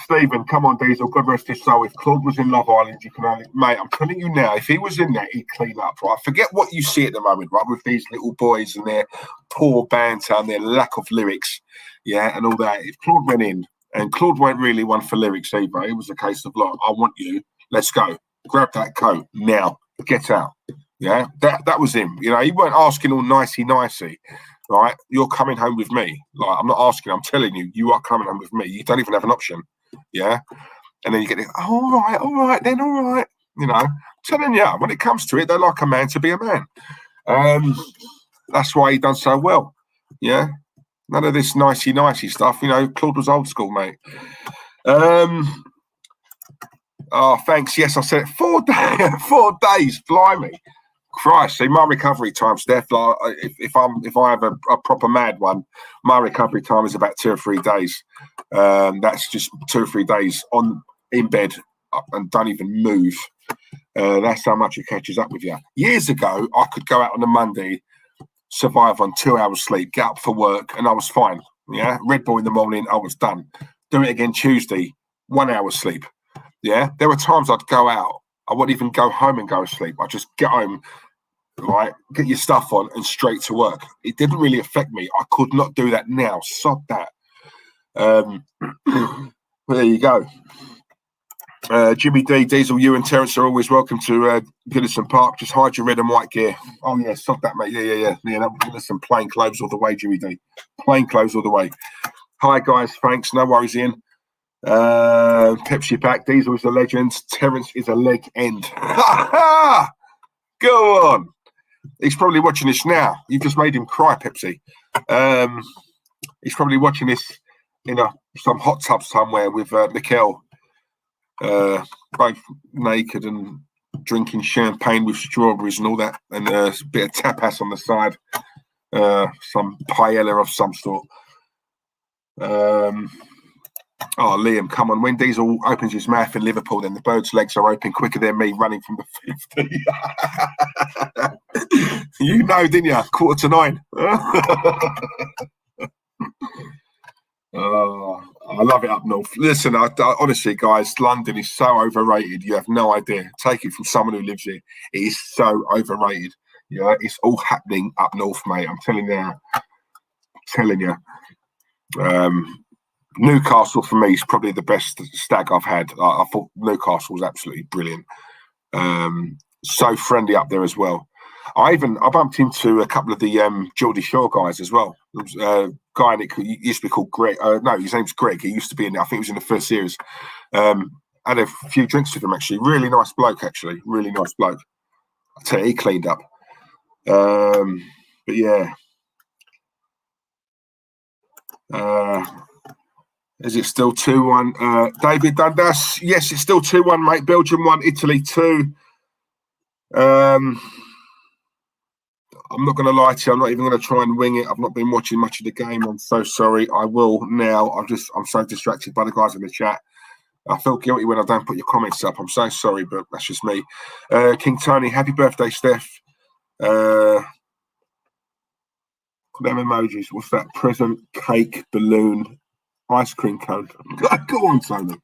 Stephen, come on, Diesel. God rest his soul. If Claude was in Love Island, you can only... Mate, I'm telling you now, if he was in there, he'd clean up, right? Forget what you see at the moment, right, with these little boys and their poor banter and their lack of lyrics, yeah, and all that. If Claude went in, and Claude weren't really one for lyrics either, it was a case of, look, I want you, let's go. Grab that coat, now, get out. Yeah, that was him. You know, he weren't asking all nicey, right? You're coming home with me. Like, I'm not asking, I'm telling you, you are coming home with me. You don't even have an option. Yeah. And then you get it, all right, all right. You know, I'm telling you, when it comes to it, they like a man to be a man. That's why he done so well. Yeah. None of this nicey stuff. You know, Claude was old school, mate. Oh, thanks. Yes, I said it. 4 days. 4 days. Blimey. Christ. See, my recovery time, Steph, like, if I have a proper mad one, my recovery time is about 2 or 3 days. That's just 2 or 3 days in bed and don't even move. That's how much it catches up with you. Years ago, I could go out on a Monday, survive on 2 hours sleep, get up for work, and I was fine. Yeah, Red Bull in the morning, I was done. Do it again Tuesday, 1 hour sleep. Yeah, there were times I'd go out, I wouldn't even go home and go to sleep. I'd just get home, right, get your stuff on and straight to work. It didn't really affect me. I could not do that now. Sod that. Well, there you go. Jimmy D, Diesel, you and Terence are always welcome to Goodison Park. Just hide your red and white gear. Oh, yeah, sod that, mate. Yeah. Listen, plain clothes all the way, Jimmy D. Plain clothes all the way. Hi, guys. Thanks. No worries, Ian. Pepsi back. Diesel is a legend. Terence is a leg end. Go on. He's probably watching this now. You've just made him cry, Pepsi. He's probably watching this in some hot tub somewhere with Mikel, both naked and drinking champagne with strawberries and all that, and a bit of tapas on the side, some paella of some sort. Oh, Liam, come on. When Diesel opens his mouth in Liverpool, then the bird's legs are open quicker than me running from the 50. You know, didn't you? 9:15. Oh, I love it up north. Listen, I honestly, guys, London is so overrated. You have no idea. Take it from someone who lives here. It is so overrated. Yeah, it's all happening up north, mate. I'm telling you. Newcastle for me is probably the best stag I've had. I thought Newcastle was absolutely brilliant. So friendly up there as well. I bumped into a couple of the Geordie Shore guys as well. There was a guy he used to be called Greg. No, his name's Greg. He used to be in there. I think he was in the first series. Had a few drinks with him, actually. Really nice bloke, actually. Really nice bloke. I tell you, he cleaned up. But yeah. Is it still 2-1? David Dundas? Yes, it's still 2-1, mate. Belgium 1, Italy 2. I'm not going to lie to you. I'm not even going to try and wing it. I've not been watching much of the game. I'm so sorry. I will now. I'm so distracted by the guys in the chat. I feel guilty when I don't put your comments up. I'm so sorry, but that's just me. King Tony, happy birthday, Steph. Them emojis. What's that? Present, cake, balloon, ice cream cone. Go on, Tony.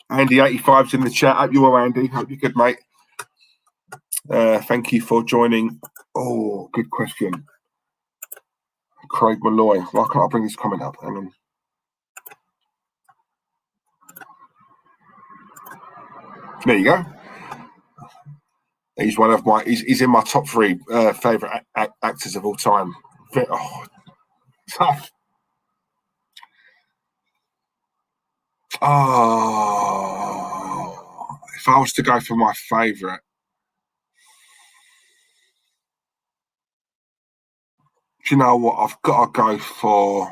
Andy 85's in the chat. Hope you're well, Andy. Hope you're good, mate. Thank you for joining. Oh, good question. Craig Malloy. Why can't I bring this comment up? Hang on. There you go. He's one of my. He's in my top 3 favourite actors of all time. Tough. Oh, if I was to go for my favourite, do you know what? I've got to go for.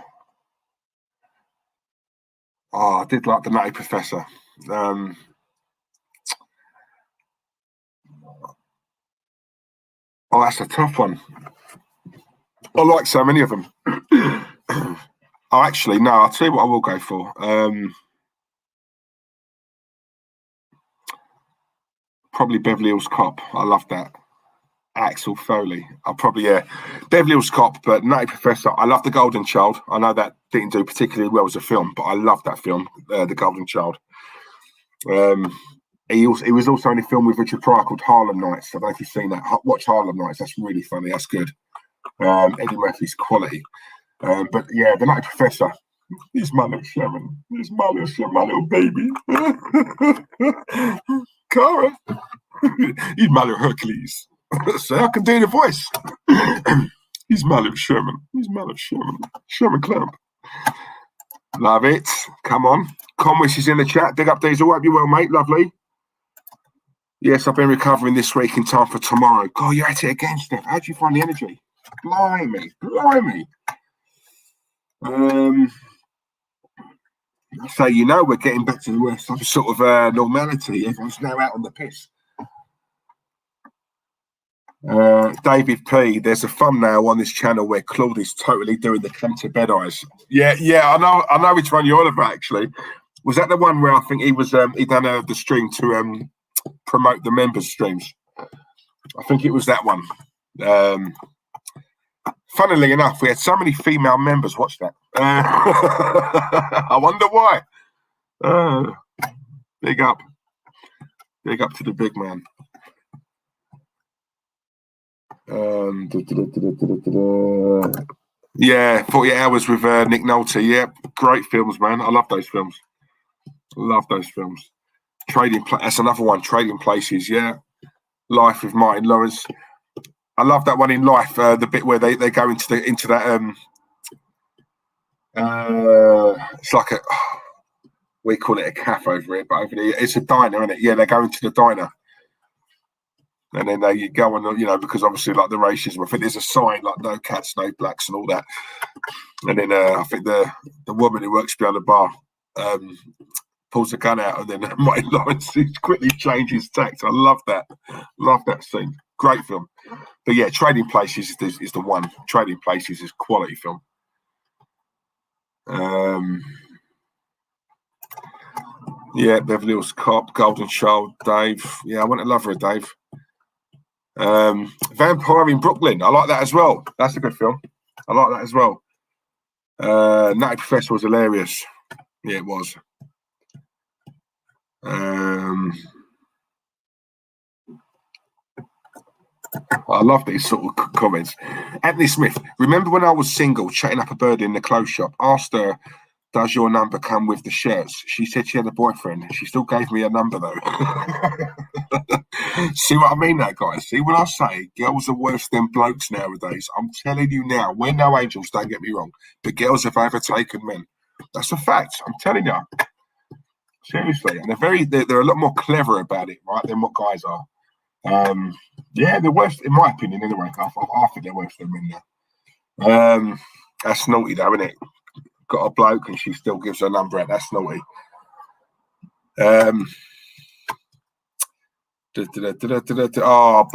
Oh, I did like the Nutty Professor. Oh, that's a tough one. I like so many of them. Oh, actually, no. I'll tell you what I will go for. Probably Beverly Hills Cop. I love that. Axel Foley. I'll probably, Beverly Hills Cop, but Nutty Professor. I love The Golden Child. I know that didn't do particularly well as a film, but I love that film, The Golden Child. He was also in a film with Richard Pryor called Harlem Nights. I don't know if you've seen that. Watch Harlem Nights. That's really funny. That's good. Eddie Murphy's quality. But yeah, the Nutty Professor. He's my little Sharon. He's my little baby. Cara. He's my little Hercules. So I can do the voice. He's my little Sherman. He's my little Sherman. Sherman Clamp. Love it. Come on. Conwish is in the chat. Big up, Diesel. Hope you're well, mate. Lovely. Yes, I've been recovering this week in time for tomorrow. God, you're at it again, Steph. How do you find the energy? Blimey. Blimey. So, you know, we're getting back to some sort of normality. Everyone's now out on the piss. David P, there's a thumbnail on this channel where Claude is totally doing the come to bed eyes. Yeah, I know which one you're on about, actually. Was that the one where I think he was he done the stream to promote the members' streams? I think it was that one. Funnily enough, we had so many female members watch that. I wonder why. Big up to the big man. Yeah, 48 Hours with Nick Nolte. Yeah, great films, man. I love those films. That's another one. Trading Places. Yeah, Life with Martin Lawrence. I love that one in Life. The bit where they go into that. It's like we call it a cafe over here, but over there it's a diner, isn't it? Yeah, they go into the diner. And then they go on, you know, because obviously, like the racism, I think there's a sign like no cats, no blacks, and all that. And then I think the woman who works behind the bar pulls a gun out, and then Martin Lawrence quickly changes tact. I love that scene. Great film. But yeah, Trading Places is the one. Trading Places is quality film. Yeah, Beverly Hills Cop, Golden Child, Dave. Yeah, I want to love her, Dave. Vampire in Brooklyn. I like that as well. That's a good film. I like that as well. Nutty Professor was hilarious. Yeah, it was. I love these sort of comments. Anthony Smith. Remember when I was single, chatting up a bird in the clothes shop? Asked her, does your number come with the shirts? She said she had a boyfriend. She still gave me a number, though. See what I mean now, guys? See, when I say girls are worse than blokes nowadays, I'm telling you now, we're no angels, don't get me wrong, but girls have overtaken men. That's a fact. I'm telling you. Seriously. And they're a lot more clever about it, right, than what guys are. Yeah, they're worse, in my opinion, anyway. I think they're worse than men now. That's naughty, though, isn't it? Got a bloke and she still gives her number out. That's naughty.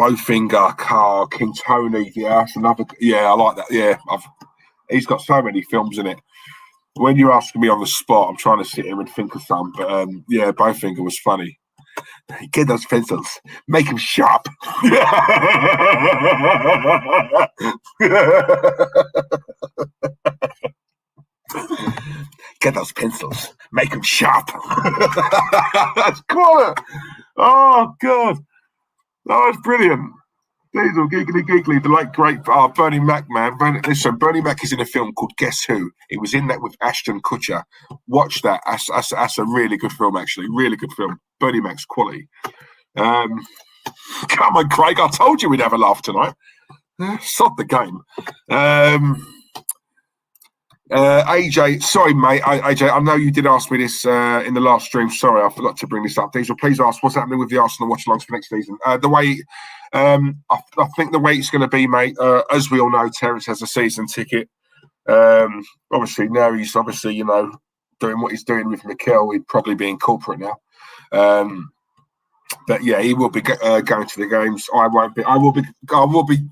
Bowfinger, Carl, King Tony. Yeah, that's another. Yeah, I like that. Yeah, he's got so many films in it. When you're asking me on the spot, I'm trying to sit here and think of some. But yeah, Bowfinger was funny. Get those pencils, make them sharp. Get those pencils, make them sharp. That's cool. Oh, God. Oh, it's brilliant. Diesel, giggly, the late great Bernie Mac, man. Bernie Mac is in a film called Guess Who? He was in that with Ashton Kutcher. Watch that. That's a really good film, actually. Really good film. Bernie Mac's quality. Come on, Craig. I told you we'd have a laugh tonight. Sod the game. AJ, sorry, mate. AJ, I know you did ask me this in the last stream. Sorry, I forgot to bring this up. Diesel, please ask what's happening with the Arsenal watch-alongs for next season. The way, I think the way it's going to be, mate, as we all know, Terence has a season ticket. Obviously, now he's doing what he's doing with Mikel. He'd probably be in corporate now. But yeah, he will be going to the games. I won't be. I will be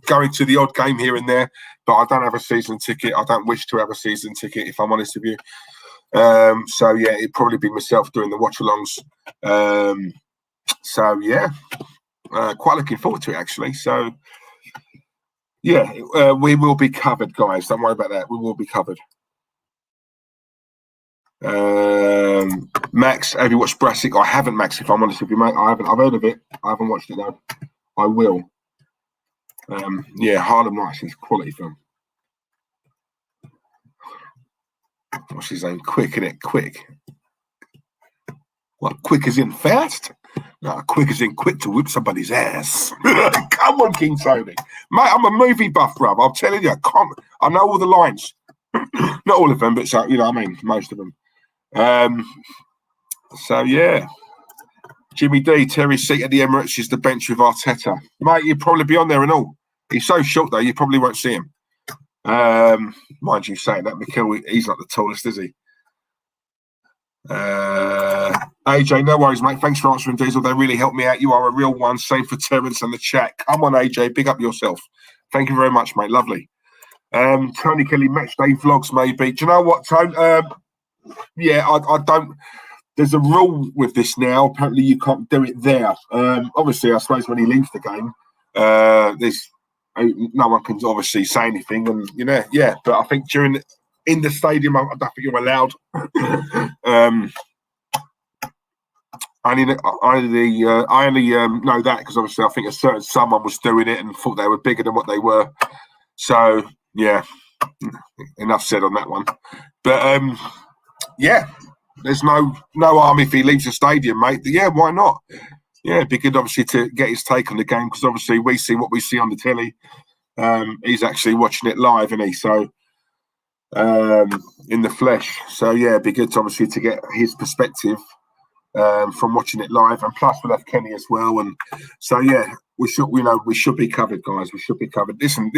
going to the odd game here and there, but I don't have a season ticket. I don't wish to have a season ticket, if I'm honest with you. So yeah, it'd probably be myself doing the watch-alongs. So yeah, quite looking forward to it actually. So yeah, we will be covered, guys. Don't worry about that. We will be covered. Max, have you watched Brassic? I haven't, Max, if I'm honest with you, mate. I haven't. I've heard of it. I haven't watched it though. I will. Yeah, Harlem Nights is a quality film. What's his name? Quick, innit? Quick. What? Quick as in fast? No, quick as in quick to whip somebody's ass. Come on, King Tony. Mate, I'm a movie buff, bruv. I'm telling you, I know all the lines. Not all of them, but so, you know what I mean? Most of them. So yeah, Jimmy D, Terry's seat at the Emirates is the bench with Arteta. Mate, you'd probably be on there and all. He's so short though, you probably won't see him. Mind you saying that, Mikel, he's not the tallest, is he? AJ, no worries, mate. Thanks for answering, Diesel. They really helped me out. You are a real one. Same for Terence and the chat. Come on, AJ, big up yourself. Thank you very much, mate. Lovely. Tony Kelly, match day vlogs, maybe. Do you know what, Tony? Yeah, I don't. There's a rule with this now. Apparently, you can't do it there. Obviously, I suppose when he leaves the game, there's no one can obviously say anything, and you know, yeah. But I think in the stadium, I don't think you're allowed. I only know that because obviously I think a certain someone was doing it and thought they were bigger than what they were. So yeah, enough said on that one. But yeah, there's no harm if he leaves the stadium, mate. Yeah, why not? Yeah, it'd be good obviously to get his take on the game because obviously we see what we see on the telly. He's actually watching it live, isn't he? So in the flesh. So yeah, it'd be good obviously to get his perspective from watching it live, and plus we'll have Kenny as well. And so yeah, we should be covered, guys. We should be covered. Listen,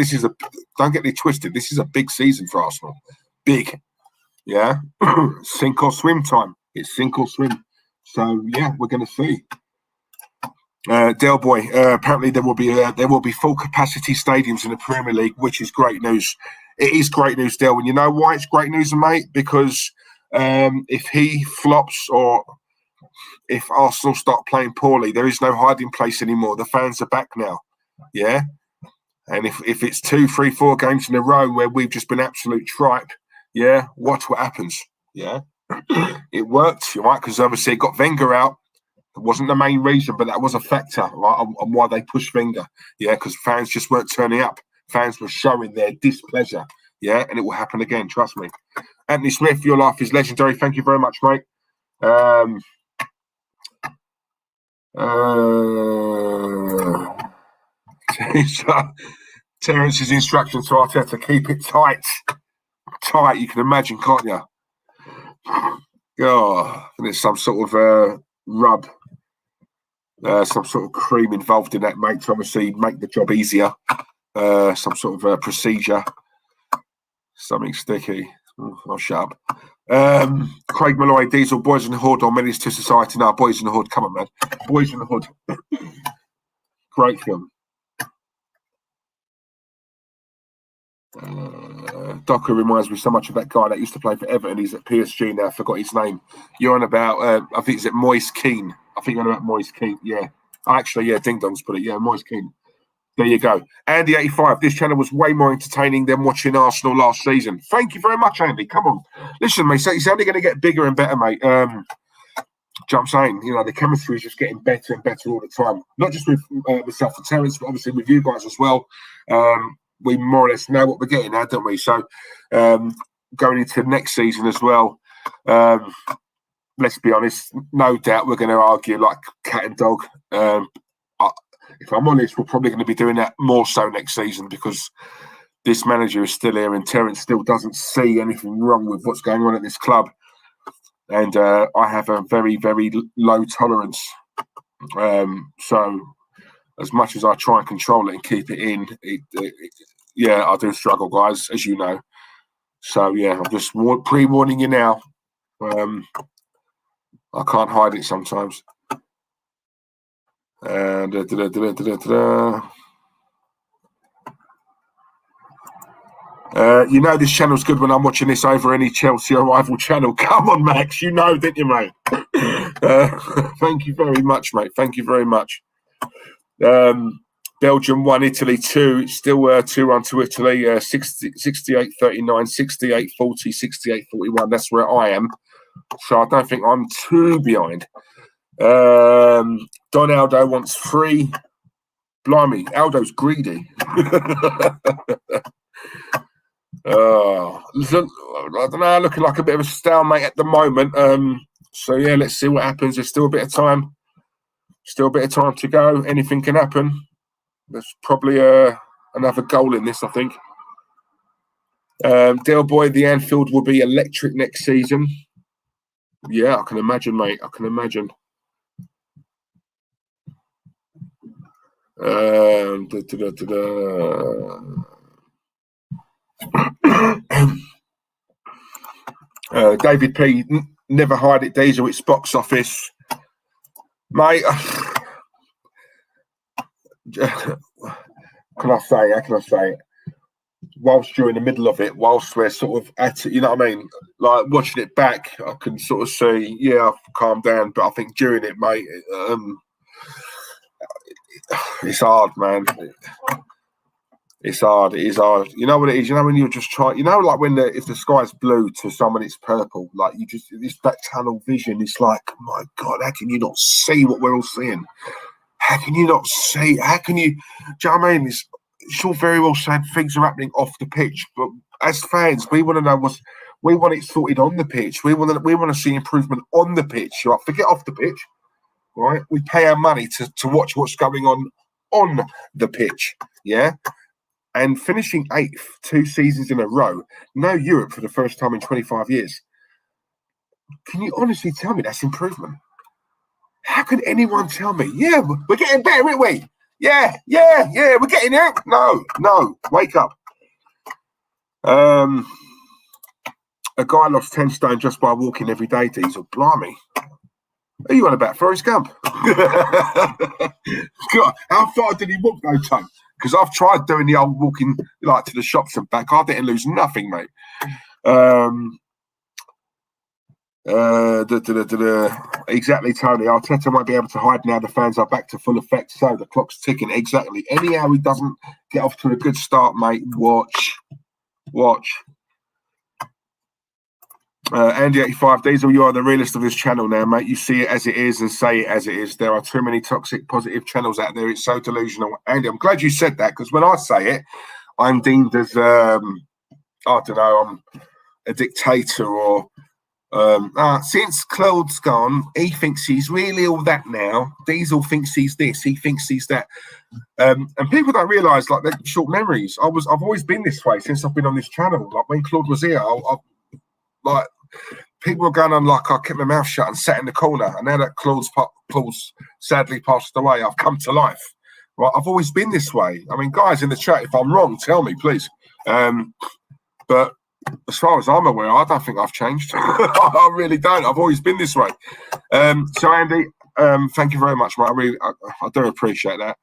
don't get me twisted. This is a big season for Arsenal. Big, yeah. Sink or swim time. It's sink or swim. So yeah, we're going to see. Del Boy, apparently there will be full capacity stadiums in the Premier League, which is great news. It is great news, Del. And you know why it's great news, mate? Because if he flops or if Arsenal start playing poorly, there is no hiding place anymore. The fans are back now, yeah. And if it's 2, 3, 4 games in a row where we've just been absolute tripe, yeah, watch what happens, yeah. It worked, right? Because obviously it got Wenger out. It wasn't the main reason, but that was a factor, right, on why they pushed Wenger, yeah, because fans just weren't turning up. Fans were showing their displeasure, yeah, and it will happen again, trust me. Anthony Smith, your life is legendary. Thank you very much, mate. Terence's instruction to Arteta: keep it tight. Tight, you can imagine, can't you? Oh, and there's some sort of rub, some sort of cream involved in that, mate, to obviously make the job easier. Some sort of procedure, something sticky. I'll shut up. Craig Malloy, Diesel, Boys in the Hood, or Menace to Society. No, Boys in the Hood, come on, man. Boys in the Hood. Great film. Docker reminds me so much of that guy that used to play for Everton. He's at PSG now. I forgot his name. You're on about, I think it's at Moise Keane. I think you're on about Moise Keane, yeah. Actually, yeah, Ding Dong's put it. Yeah, Moise Keane. There you go. Andy85, this channel was way more entertaining than watching Arsenal last season. Thank you very much, Andy. Come on. Listen, mate, it's only going to get bigger and better, mate. Do you know what I'm saying? You know, the chemistry is just getting better and better all the time. Not just with myself and Terence, but obviously with you guys as well. We more or less know what we're getting now, don't we? So going into next season as well, let's be honest, no doubt we're going to argue like cat and dog. If I'm honest, we're probably going to be doing that more so next season because this manager is still here and Terence still doesn't see anything wrong with what's going on at this club. And I have a very, very low tolerance. So as much as I try and control it and keep it in, yeah, I do struggle, guys, as you know. So, yeah, I'm just pre-warning you now. I can't hide it sometimes. You know this channel's good when I'm watching this over any Chelsea or rival channel. Come on, Max, you know, didn't you, mate? Thank you very much, mate. Thank you very much. Belgium 1, Italy 2. It's still 2-1 to Italy. 68-39, 68-40, 68-41. That's where I am. So I don't think I'm too behind. Don Aldo wants 3. Blimey, Aldo's greedy. I don't know, looking like a bit of a stalemate at the moment. So yeah, let's see what happens. There's still a bit of time. Still a bit of time to go. Anything can happen. There's probably another goal in this, I think. Del Boy, the Anfield will be electric next season. Yeah, I can imagine, mate. I can imagine. David P, never hide it, Diesel. It's box office, mate. Can I say? How can I say it? Whilst you're in the middle of it, whilst we're sort of at it, you know what I mean? Like watching it back, I can sort of see, yeah, I've calmed down. But I think during it, mate, it's hard, man. It's hard. It is hard. You know what it is? You know when you're just trying, you know, like when if the sky's blue to someone it's purple, like you just, it's that tunnel vision. It's like, my God, how can you not see what we're all seeing? How can you not see? How can you, do you know what I mean? It's all very well said things are happening off the pitch, but as fans, we want to know we want it sorted on the pitch. We want to see improvement on the pitch. Right? Forget off the pitch, right? We pay our money to watch what's going on the pitch, yeah? And finishing 8th 2 seasons in a row, no Europe for the first time in 25 years. Can you honestly tell me that's improvement? How can anyone tell me, yeah, we're getting better, aren't we? Yeah, we're getting there. No, wake up. A guy lost 10 stone just by walking every day, Diesel. Blimey. Are you on about Forrest Gump? God, how far did he walk, though, Tom? Because I've tried doing the old walking, like, to the shops and back. I didn't lose nothing, mate. Exactly, Tony. Arteta won't be able to hide now. The fans are back to full effect. So the clock's ticking. Exactly. Anyhow, he doesn't get off to a good start, mate. Watch. Andy85 Diesel, you are the realist of this channel now, mate. You see it as it is and say it as it is. There are too many toxic positive channels out there. It's so delusional. Andy, I'm glad you said that, because when I say it, I'm deemed as I don't know, I'm a dictator, or since Claude's gone, he thinks he's really all that now. Diesel thinks he's this, he thinks he's that. And people don't realise, like, they're short memories. I've always been this way since I've been on this channel. Like when Claude was here, like people were going on like I kept my mouth shut and sat in the corner. And now that Claude's sadly passed away, I've come to life. Right, I've always been this way. I mean, guys in the chat, if I'm wrong, tell me, please. But as far as I'm aware, I don't think I've changed. I really don't. I've always been this way. So Andy, thank you very much, mate. I do appreciate that.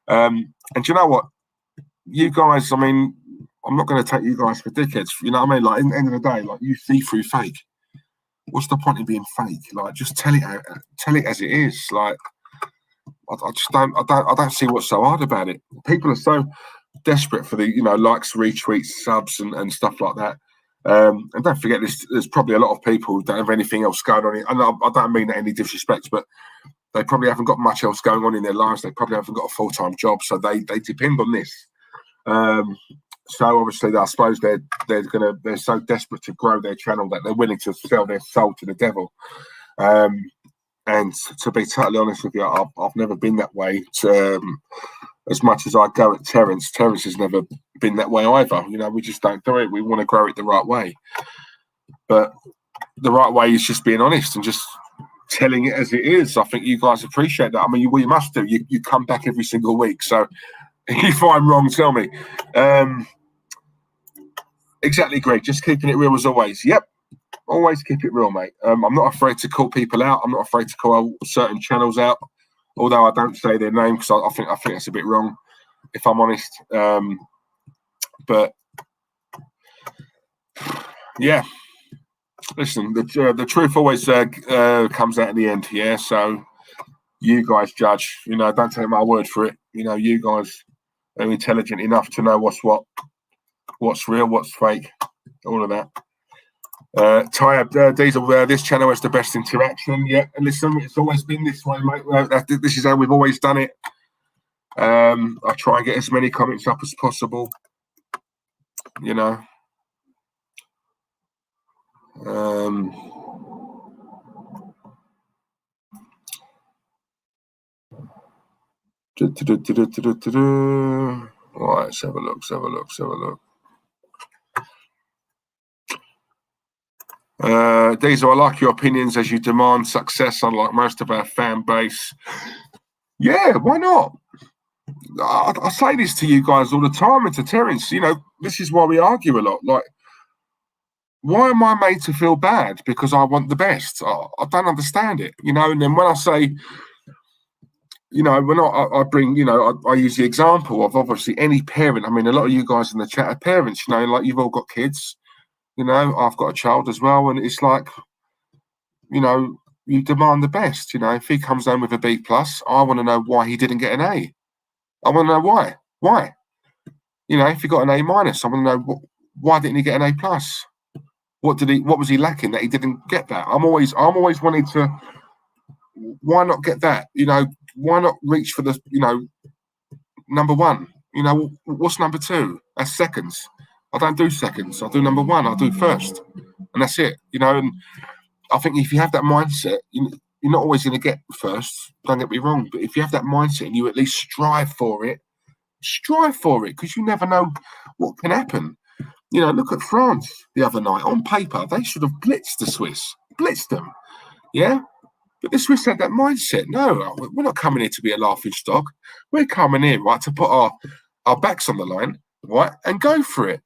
And do you know what? You guys, I mean, I'm not going to take you guys for dickheads. You know what I mean? Like, at the end of the day, like, you see through fake. What's the point in being fake? Like, just tell it as it is. Like, I just don't. I don't see what's so hard about it. People are so desperate for the, you know, likes, retweets, subs, and stuff like that. And don't forget, there's probably a lot of people who don't have anything else going on. And I don't mean that any disrespect, but they probably haven't got much else going on in their lives. They probably haven't got a full-time job, so they depend on this. So obviously, I suppose they're so desperate to grow their channel that they're willing to sell their soul to the devil. And to be totally honest with you, I've never been that way. As much as I go at Terence has never been that way either. You know, we just don't do it. We want to grow it the right way. But the right way is just being honest and just telling it as it is. I think you guys appreciate that. I mean, you must do. You come back every single week. So if I'm wrong, tell me. Exactly, Greg. Just keeping it real as always. Yep. Always keep it real, mate. I'm not afraid to call people out. I'm not afraid to call certain channels out, although I don't say their name because I think that's a bit wrong, if I'm honest. But yeah, listen, the truth always comes out in the end. Yeah, so you guys judge. You know, don't take my word for it. You know, you guys are intelligent enough to know what's real, what's fake, all of that. Diesel, this channel has the best interaction. Yeah, and listen, it's always been this way, mate. This is how we've always done it. I try and get as many comments up as possible. You know. Right, let's have a look. Diesel, I like your opinions as you demand success, unlike most of our fan base. Yeah, why not? I say this to you guys all the time and to Terence. You know, this is why we argue a lot. Like, why am I made to feel bad because I want the best? I don't understand it. You know, and then when I say, you know, I bring, you know, I use the example of obviously any parent. I mean, a lot of you guys in the chat are parents. You know, like you've all got kids. You know, I've got a child as well, and it's like, you know, you demand the best. You know, if he comes home with a B+, I want to know why he didn't get an A. I want to know why. Why? You know, if he got an A-, I want to know why didn't he get an A+? What was he lacking that he didn't get that? I'm always wanting to. Why not get that? You know, why not reach for the, you know, number one? You know, what's number two? That's seconds. I don't do seconds. I do number one. I do first, and that's it. You know, and I think if you have that mindset, you're not always going to get first. Don't get me wrong, but if you have that mindset and you at least strive for it, because you never know what can happen. You know, look at France the other night. On paper, they should have blitzed the Swiss, blitzed them. Yeah, but the Swiss had that mindset. No, we're not coming here to be a laughing stock. We're coming here, right, to put our backs on the line, right, and go for it.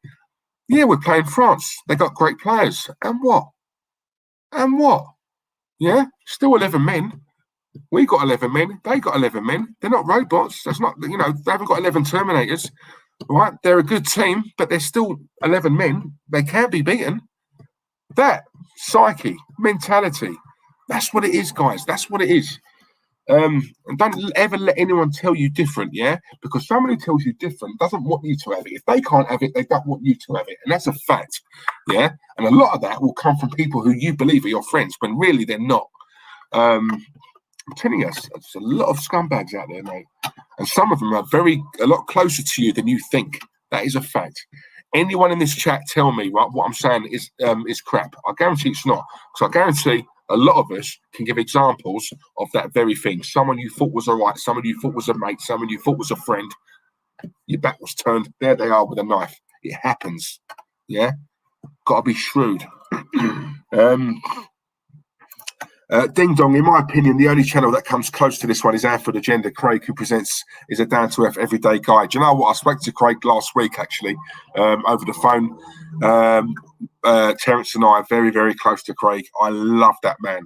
Yeah, we're playing France. They got great players. And what? Yeah, still 11 men. We got 11 men. They got 11 men. They're not robots. That's not, you know, they haven't got 11 Terminators. Right? They're a good team, but they're still 11 men. They can't be beaten. That psyche, mentality. That's what it is, guys. That's what it is. And don't ever let anyone tell you different, yeah? Because somebody tells you different doesn't want you to have it. If they can't have it, they don't want you to have it. And that's a fact, yeah? And a lot of that will come from people who you believe are your friends, when really they're not. I'm telling you, there's a lot of scumbags out there, mate. And some of them are a lot closer to you than you think. That is a fact. Anyone in this chat tell me, right, what I'm saying is crap. I guarantee it's not. So I guarantee a lot of us can give examples of that very thing. Someone you thought was all right, someone you thought was a mate, someone you thought was a friend. Your back was turned. There they are with a knife. It happens. Yeah? Got to be shrewd. Ding Dong, in my opinion, the only channel that comes close to this one is Anfield Agenda. Craig, who presents, is a down-to-earth everyday guy. Do you know what? I spoke to Craig last week, actually, over the phone. Terence and I are very, very close to Craig. I love that man.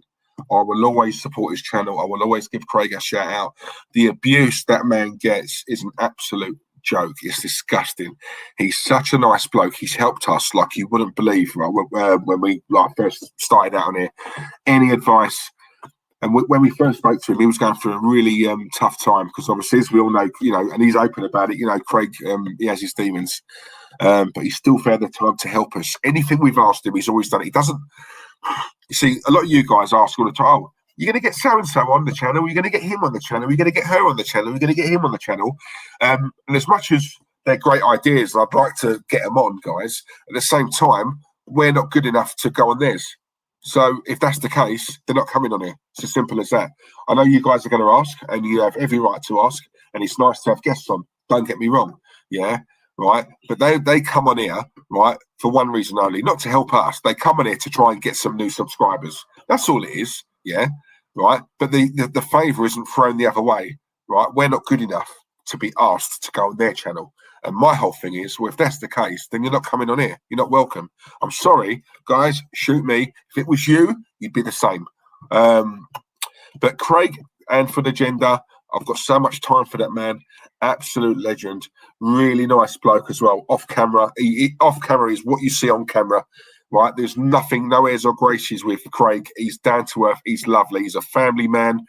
I will always support his channel. I will always give Craig a shout out. The abuse that man gets is an absolute joke. It's disgusting. He's such a nice bloke. He's helped us like you wouldn't believe, right? When we first started out on here. Any advice? And when we first spoke to him, he was going through a really tough time because obviously, as we all know, you know, and he's open about it. You know, Craig, he has his demons, but he's still found the time to help us. Anything we've asked him, he's always done it. He doesn't. You see, a lot of you guys ask all the time, "Oh, you're going to get so and so on the channel. You're going to get him on the channel. You're going to get her on the channel. You're going to get him on the channel." And as much as they're great ideas, I'd like to get them on, guys. At the same time, we're not good enough to go on theirs. So if that's the case, they're not coming on here. It's as simple as that. I know you guys are going to ask, and you have every right to ask, and it's nice to have guests on. Don't get me wrong, yeah. right? But they come on here, right, for one reason only, not to help us. They come on here to try and get some new subscribers. That's all it is, yeah, right? But the favour isn't thrown the other way, right? We're not good enough to be asked to go on their channel. And my whole thing is, well, if that's the case, then you're not coming on here. You're not welcome. I'm sorry, guys, shoot me. If it was you, you'd be the same. But Craig, and for the gender, I've got so much time for that man. Absolute legend. Really nice bloke as well. Off camera. Off camera is what you see on camera, right? There's nothing, no airs or graces with Craig. He's down to earth. He's lovely. He's a family man.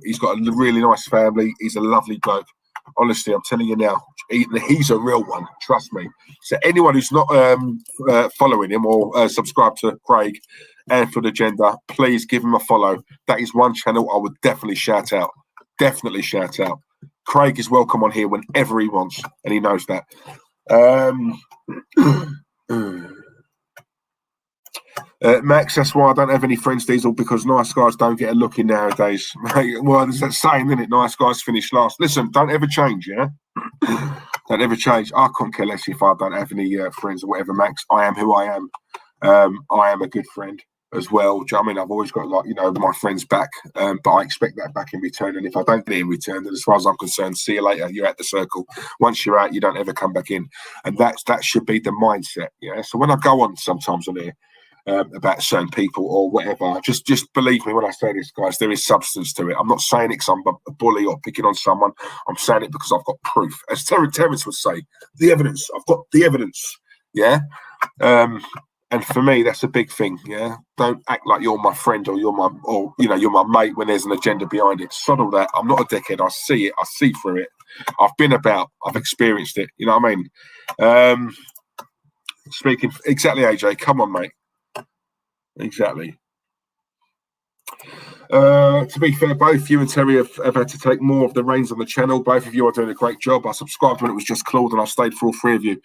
He's got a really nice family. He's a lovely bloke. Honestly, I'm telling you now, he's a real one. Trust me. So anyone who's not following him or subscribed to Craig and for the gender, please give him a follow. That is one channel I would definitely shout out. Definitely shout out. Craig is welcome on here whenever he wants, and he knows that. Max, that's why I don't have any friends, Diesel, because nice guys don't get a look in nowadays. Well, there's that saying, isn't it? Nice guys finish last. Listen, don't ever change, yeah? Don't ever change. I couldn't care less if I don't have any friends or whatever, Max. I am who I am. I am a good friend as well. Do you know what I mean? I've always got, like, you know, my friends back, but I expect that back in return. And if I don't get it in return, then as far as I'm concerned, see you later. You're at the circle. Once you're out, you don't ever come back in. And that should be the mindset, yeah? So when I go on sometimes on here, about certain people or whatever, just believe me when I say this, guys, there is substance to it. I'm not saying it because I'm a bully or picking on someone. I'm saying it because I've got proof. As Terence would say, the evidence. I've got the evidence, yeah? And for me, that's a big thing, yeah? Don't act like you're my friend or you're my mate when there's an agenda behind it. Sod all that. I'm not a dickhead. I see it. I see through it. I've been about. I've experienced it. You know what I mean? Speaking exactly, AJ. Come on, mate. Exactly. To be fair, both you and Terry have had to take more of the reins on the channel. Both of you are doing a great job. I subscribed when it was just Claude, and I stayed for all three of you.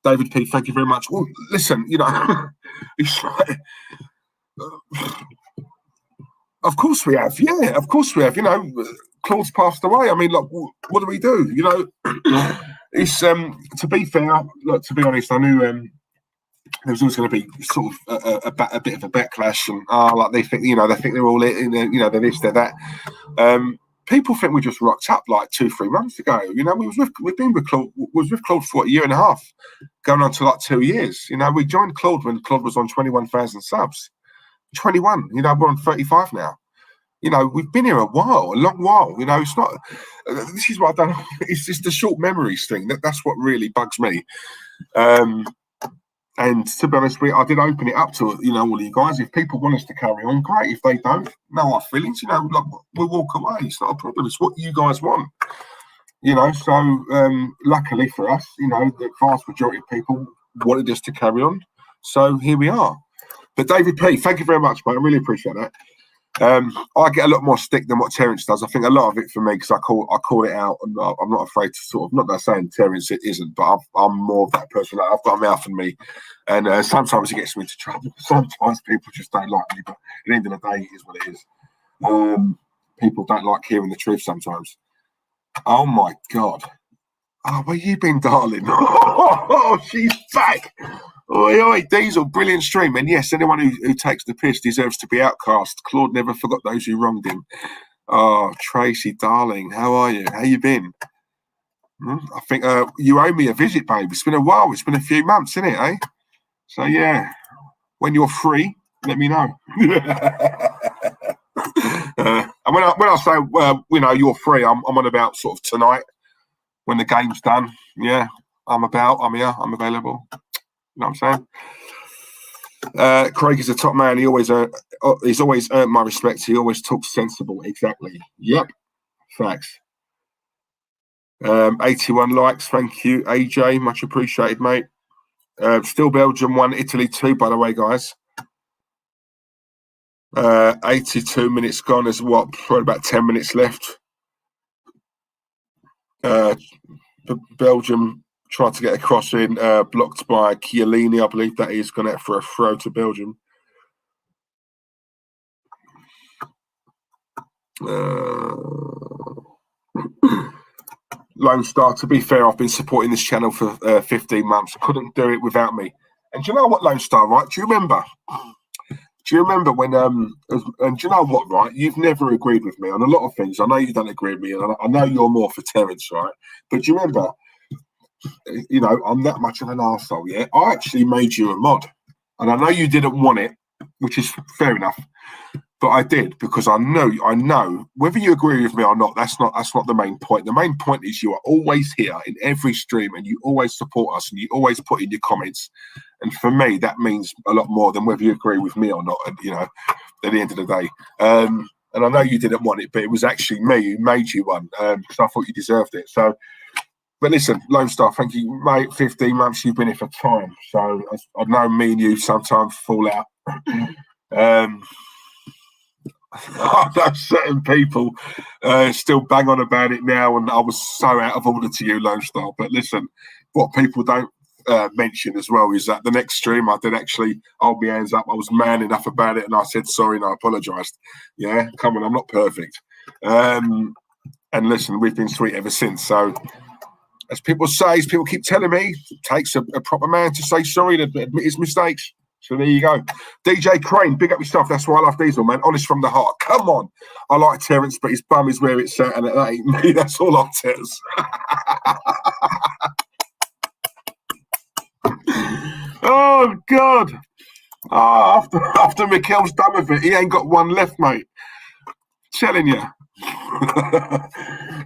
David P, thank you very much. Well, listen, you know, it's like, of course we have. Yeah, of course we have. You know, Claude's passed away. I mean, look, what do we do? You know, it's to be fair. Look, to be honest, I knew. There was always going to be sort of a bit of a backlash, and like they think they're all in, you know, they're this, they're that. People think we just rocked up like 2-3 months ago. You know, we've been with Claude for a year and a half, going on to like 2 years. You know, we joined Claude when Claude was on 21,000 subs. 21. You know, we're on 35 now. You know, we've been here a long while. You know, it's not. This is what I don't. It's just the short memories thing. That's what really bugs me. And to be honest with you, I did open it up to, you know, all you guys. If people want us to carry on, great. If they don't, no hard feelings. You know, like, we'll walk away. It's not a problem. It's what you guys want. You know, so luckily for us, you know, the vast majority of people wanted us to carry on. So here we are. But David P, thank you very much, mate. I really appreciate that. I get a lot more stick than what Terence does. I think a lot of it for me because I call it out, and I'm not afraid to sort of, not that I'm saying Terence it isn't, but I'm more of that person. I've got a mouth in me, and sometimes it gets me into trouble. Sometimes people just don't like me, but at the end of the day, it is what it is. People don't like hearing the truth sometimes. Oh my God! Oh, where you been, darling? Oh, she's back. Oi, Diesel, brilliant stream. And yes, anyone who takes the piss deserves to be outcast. Claude never forgot those who wronged him. Oh, Tracy, darling, how are you? How you been? I think you owe me a visit, babe. It's been a while. It's been a few months, isn't it, eh? So, yeah, when you're free, let me know. And when I say, you know, you're free, I'm on about sort of tonight when the game's done. Yeah, I'm here, I'm available. You know what I'm saying? Craig is a top man. He's always earned my respect. He always talks sensible. Exactly. Yep. Facts. 81 likes. Thank you, AJ. Much appreciated, mate. Still Belgium 1, Italy 2, by the way, guys. 82 minutes gone. There's what? Probably about 10 minutes left. Belgium tried to get a cross in, blocked by Chiellini, I believe that is, gone out for a throw to Belgium. Lone Star, to be fair, I've been supporting this channel for 15 months. Couldn't do it without me. And do you know what, Lone Star, right? Do you remember when, and do you know what, right? You've never agreed with me on a lot of things. I know you don't agree with me, and I know you're more for Terence, right? But do you remember, you know, I'm that much of an arsehole, yeah? I actually made you a mod. And I know you didn't want it, which is fair enough. But I did, because I know whether you agree with me or not, that's not the main point. The main point is you are always here in every stream, and you always support us, and you always put in your comments. And for me, that means a lot more than whether you agree with me or not, you know, at the end of the day. And I know you didn't want it, but it was actually me who made you one, because I thought you deserved it. So, but listen, Lone Star, thank you, mate. 15 months you've been here for time. So I know me and you sometimes fall out. I know certain people still bang on about it now, and I was so out of order to you, Lone Star. But listen, what people don't mention as well is that the next stream I did actually hold my hands up. I was man enough about it, and I said sorry and I apologised. Yeah, come on, I'm not perfect. And listen, we've been sweet ever since. So, as people say, as people keep telling me, it takes a proper man to say sorry, to admit his mistakes. So there you go. DJ Crane, big up yourself. That's why I love Diesel, man. Honest from the heart. Come on. I like Terence, but his bum is where it's at, and that ain't me. That's all I tells. Oh, God. Oh, after Mikel's done with it, he ain't got one left, mate. Telling you.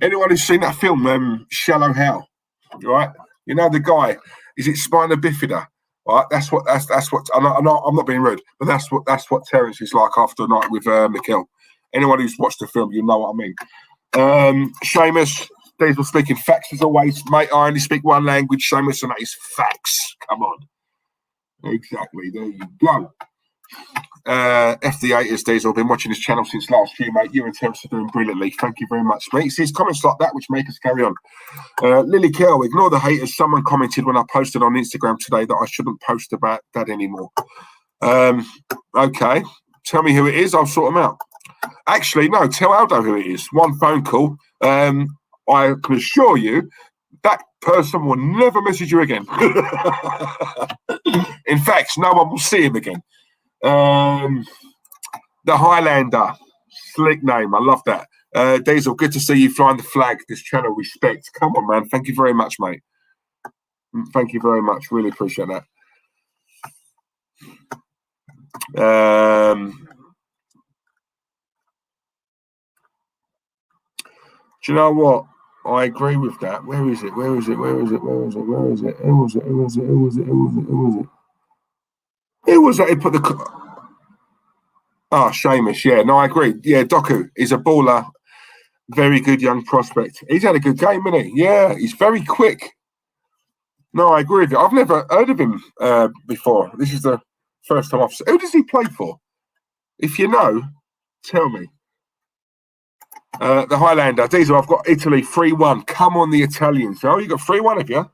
Anyone who's seen that film, Shallow Hell, right? You know the guy, is it Spina Bifida? Right, that's what. I'm not being rude, but that's what Terence is like after a night with Mikel. Anyone who's watched the film, you know what I mean. Seamus, Diesel speaking facts as always, mate. I only speak one language, Seamus, and that is facts. Come on, exactly. There you go. FD8 is Diesel. Been watching this channel since last year, mate. You and Terence are doing brilliantly. Thank you very much, mate. It's comments like that which make us carry on. Lily Kell, ignore the haters. Someone commented when I posted on Instagram today that I shouldn't post about that anymore. Okay, tell me who it is. I'll sort them out. Actually, no, tell Aldo who it is. One phone call. I can assure you that person will never message you again. In fact, no one will see him again. The Highlander, slick name. I love that. Diesel, good to see you flying the flag. This channel, respect. Come on, man. Thank you very much, mate. Thank you very much. Really appreciate that. Do you know what? I agree with that. Where is it? Where is it? Where is it? Where is it? Where is it? Who was it? Who was it? Who was it? Who was it? Who was it? Who was it? He put the... Ah, Seamus. Yeah, no, I agree. Yeah, Doku is a baller. Very good young prospect. He's had a good game, hasn't he? Yeah, he's very quick. No, I agree with you. I've never heard of him before. This is the first time I've seen. Who does he play for? If you know, tell me. The Highlander. Diesel, I've got Italy 3-1. Come on, the Italians. Oh, you got 3-1, have you?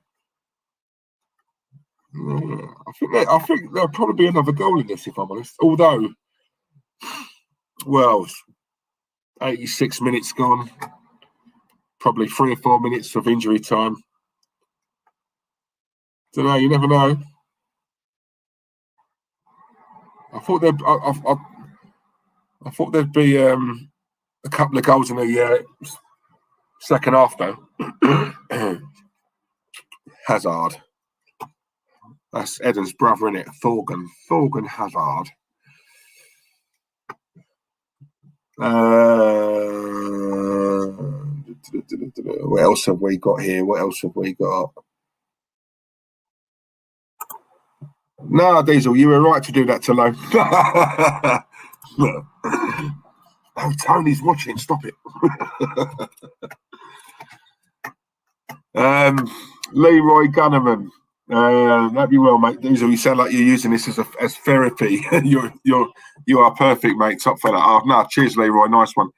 Yeah, I think there'll probably be another goal in this, if I'm honest. Although, well, 86 minutes gone. Probably 3 or 4 minutes of injury time. Don't know. You never know. I thought there'd be a couple of goals in the second half, though. Hazard. That's Eden's brother, innit? Thorgan Hazard. What else have we got here? What else have we got? No, Diesel, you were right to do that to Low. Oh, Tony's watching. Stop it. Leroy Gunnerman. That'd be well, mate. Diesel, you sound like you're using this as therapy. You are perfect, mate. Top fella. Oh, no, cheers, Leroy. Nice one.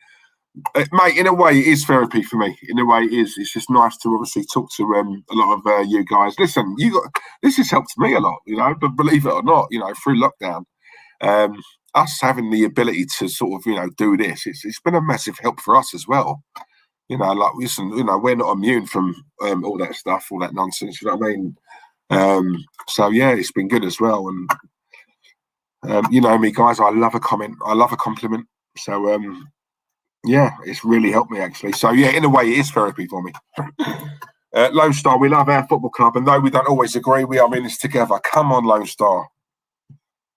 Mate, in a way, it is therapy for me. In a way, it is. It's just nice to obviously talk to a lot of you guys. Listen, this has helped me a lot, you know, but believe it or not, you know, through lockdown, us having the ability to sort of, you know, do this, it's been a massive help for us as well. You know, like, listen, you know, we're not immune from all that stuff, all that nonsense. You know what I mean? So yeah, it's been good as well. And you know me, guys, I love a comment. I love a compliment. So yeah, it's really helped me actually. So yeah, in a way, it is therapy for me. Lone Star, we love our football club, and though we don't always agree, we are in this together. Come on, Lone Star.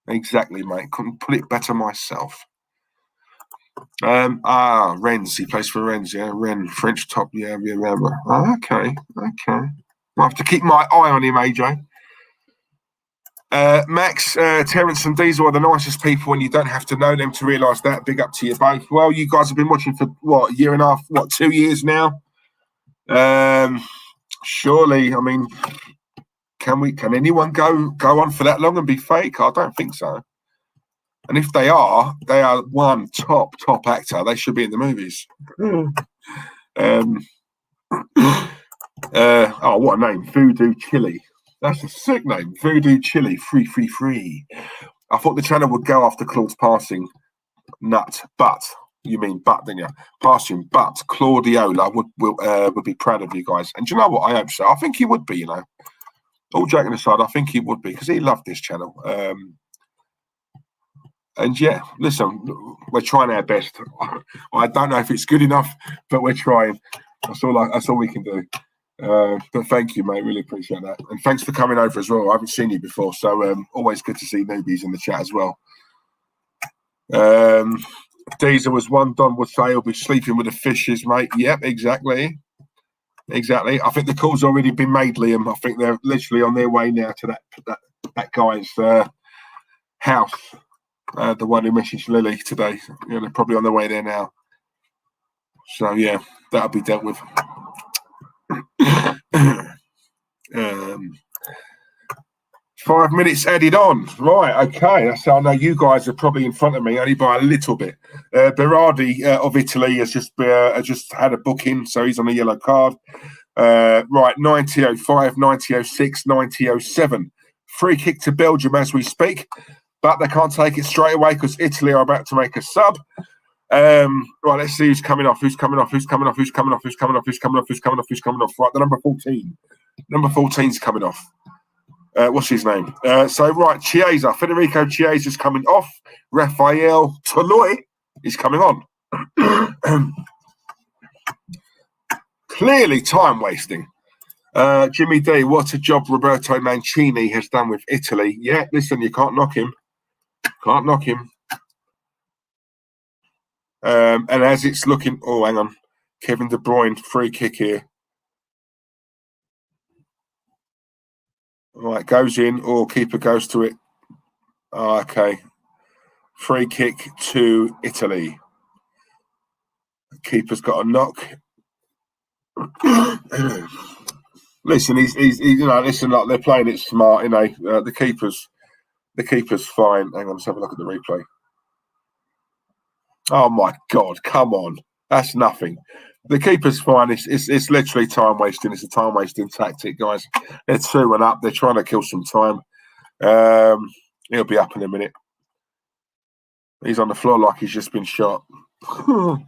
Exactly, mate. Couldn't put it better myself. Rennes. He plays for Rennes. Yeah, Rennes, French top. Yeah. Oh, okay. I'll have to keep my eye on him, AJ. Max, Terence and Diesel are the nicest people, and you don't have to know them to realise that. Big up to you both. Well, you guys have been watching for what, a year and a half, 2 years now? Surely, I mean, can anyone go on for that long and be fake? I don't think so. And if they are one top actor. They should be in the movies. Oh, what a name. Voodoo Chili. That's a sick name. Voodoo Chili. Free. I thought the channel would go after Claude's passing. Nut. But, you mean but, didn't you? Passing. But Claudiola would be proud of you guys. And do you know what? I hope so. I think he would be, you know. All joking aside, I think he would be, because he loved this channel. And yeah, listen, we're trying our best. I don't know if it's good enough, but we're trying. That's all we can do. But thank you, mate. Really appreciate that. And thanks for coming over as well. I haven't seen you before, so always good to see newbies in the chat as well. Diesel, as one Don would say, he'll be sleeping with the fishes, mate. Yep, exactly. I think the call's already been made, Liam. I think they're literally on their way now to that guy's house. The one who messaged Lily today. You know, they're probably on their way there now. So yeah, that'll be dealt with. 5 minutes added on. Right, okay. That's how I know you guys are probably in front of me, only by a little bit. Berardi of Italy has just had a booking, so he's on a yellow card. Right, 90:05, 90:06, 90:07. Free kick to Belgium as we speak, but they can't take it straight away because Italy are about to make a sub. Right, let's see who's coming off. Right, the number 14. Number 14's coming off. What's his name? So, right, Chiesa. Federico Chiesa's coming off. Rafael Toloi is coming on. Clearly time wasting. Jimmy D, what a job Roberto Mancini has done with Italy. Yeah, listen, you can't knock him. And as it's looking... Oh, hang on. Kevin De Bruyne, free kick here. Right, goes in, or keeper goes to it. Oh, okay. Free kick to Italy. Keeper's got a knock. Listen, he's you know, listen, like they're playing it smart, you know. The keeper's fine. Hang on, let's have a look at the replay. Oh my God, come on. That's nothing. The keeper's fine. It's literally time wasting. It's a time wasting tactic, guys. They're 2-1 up. They're trying to kill some time. He'll be up in a minute. He's on the floor like he's just been shot. John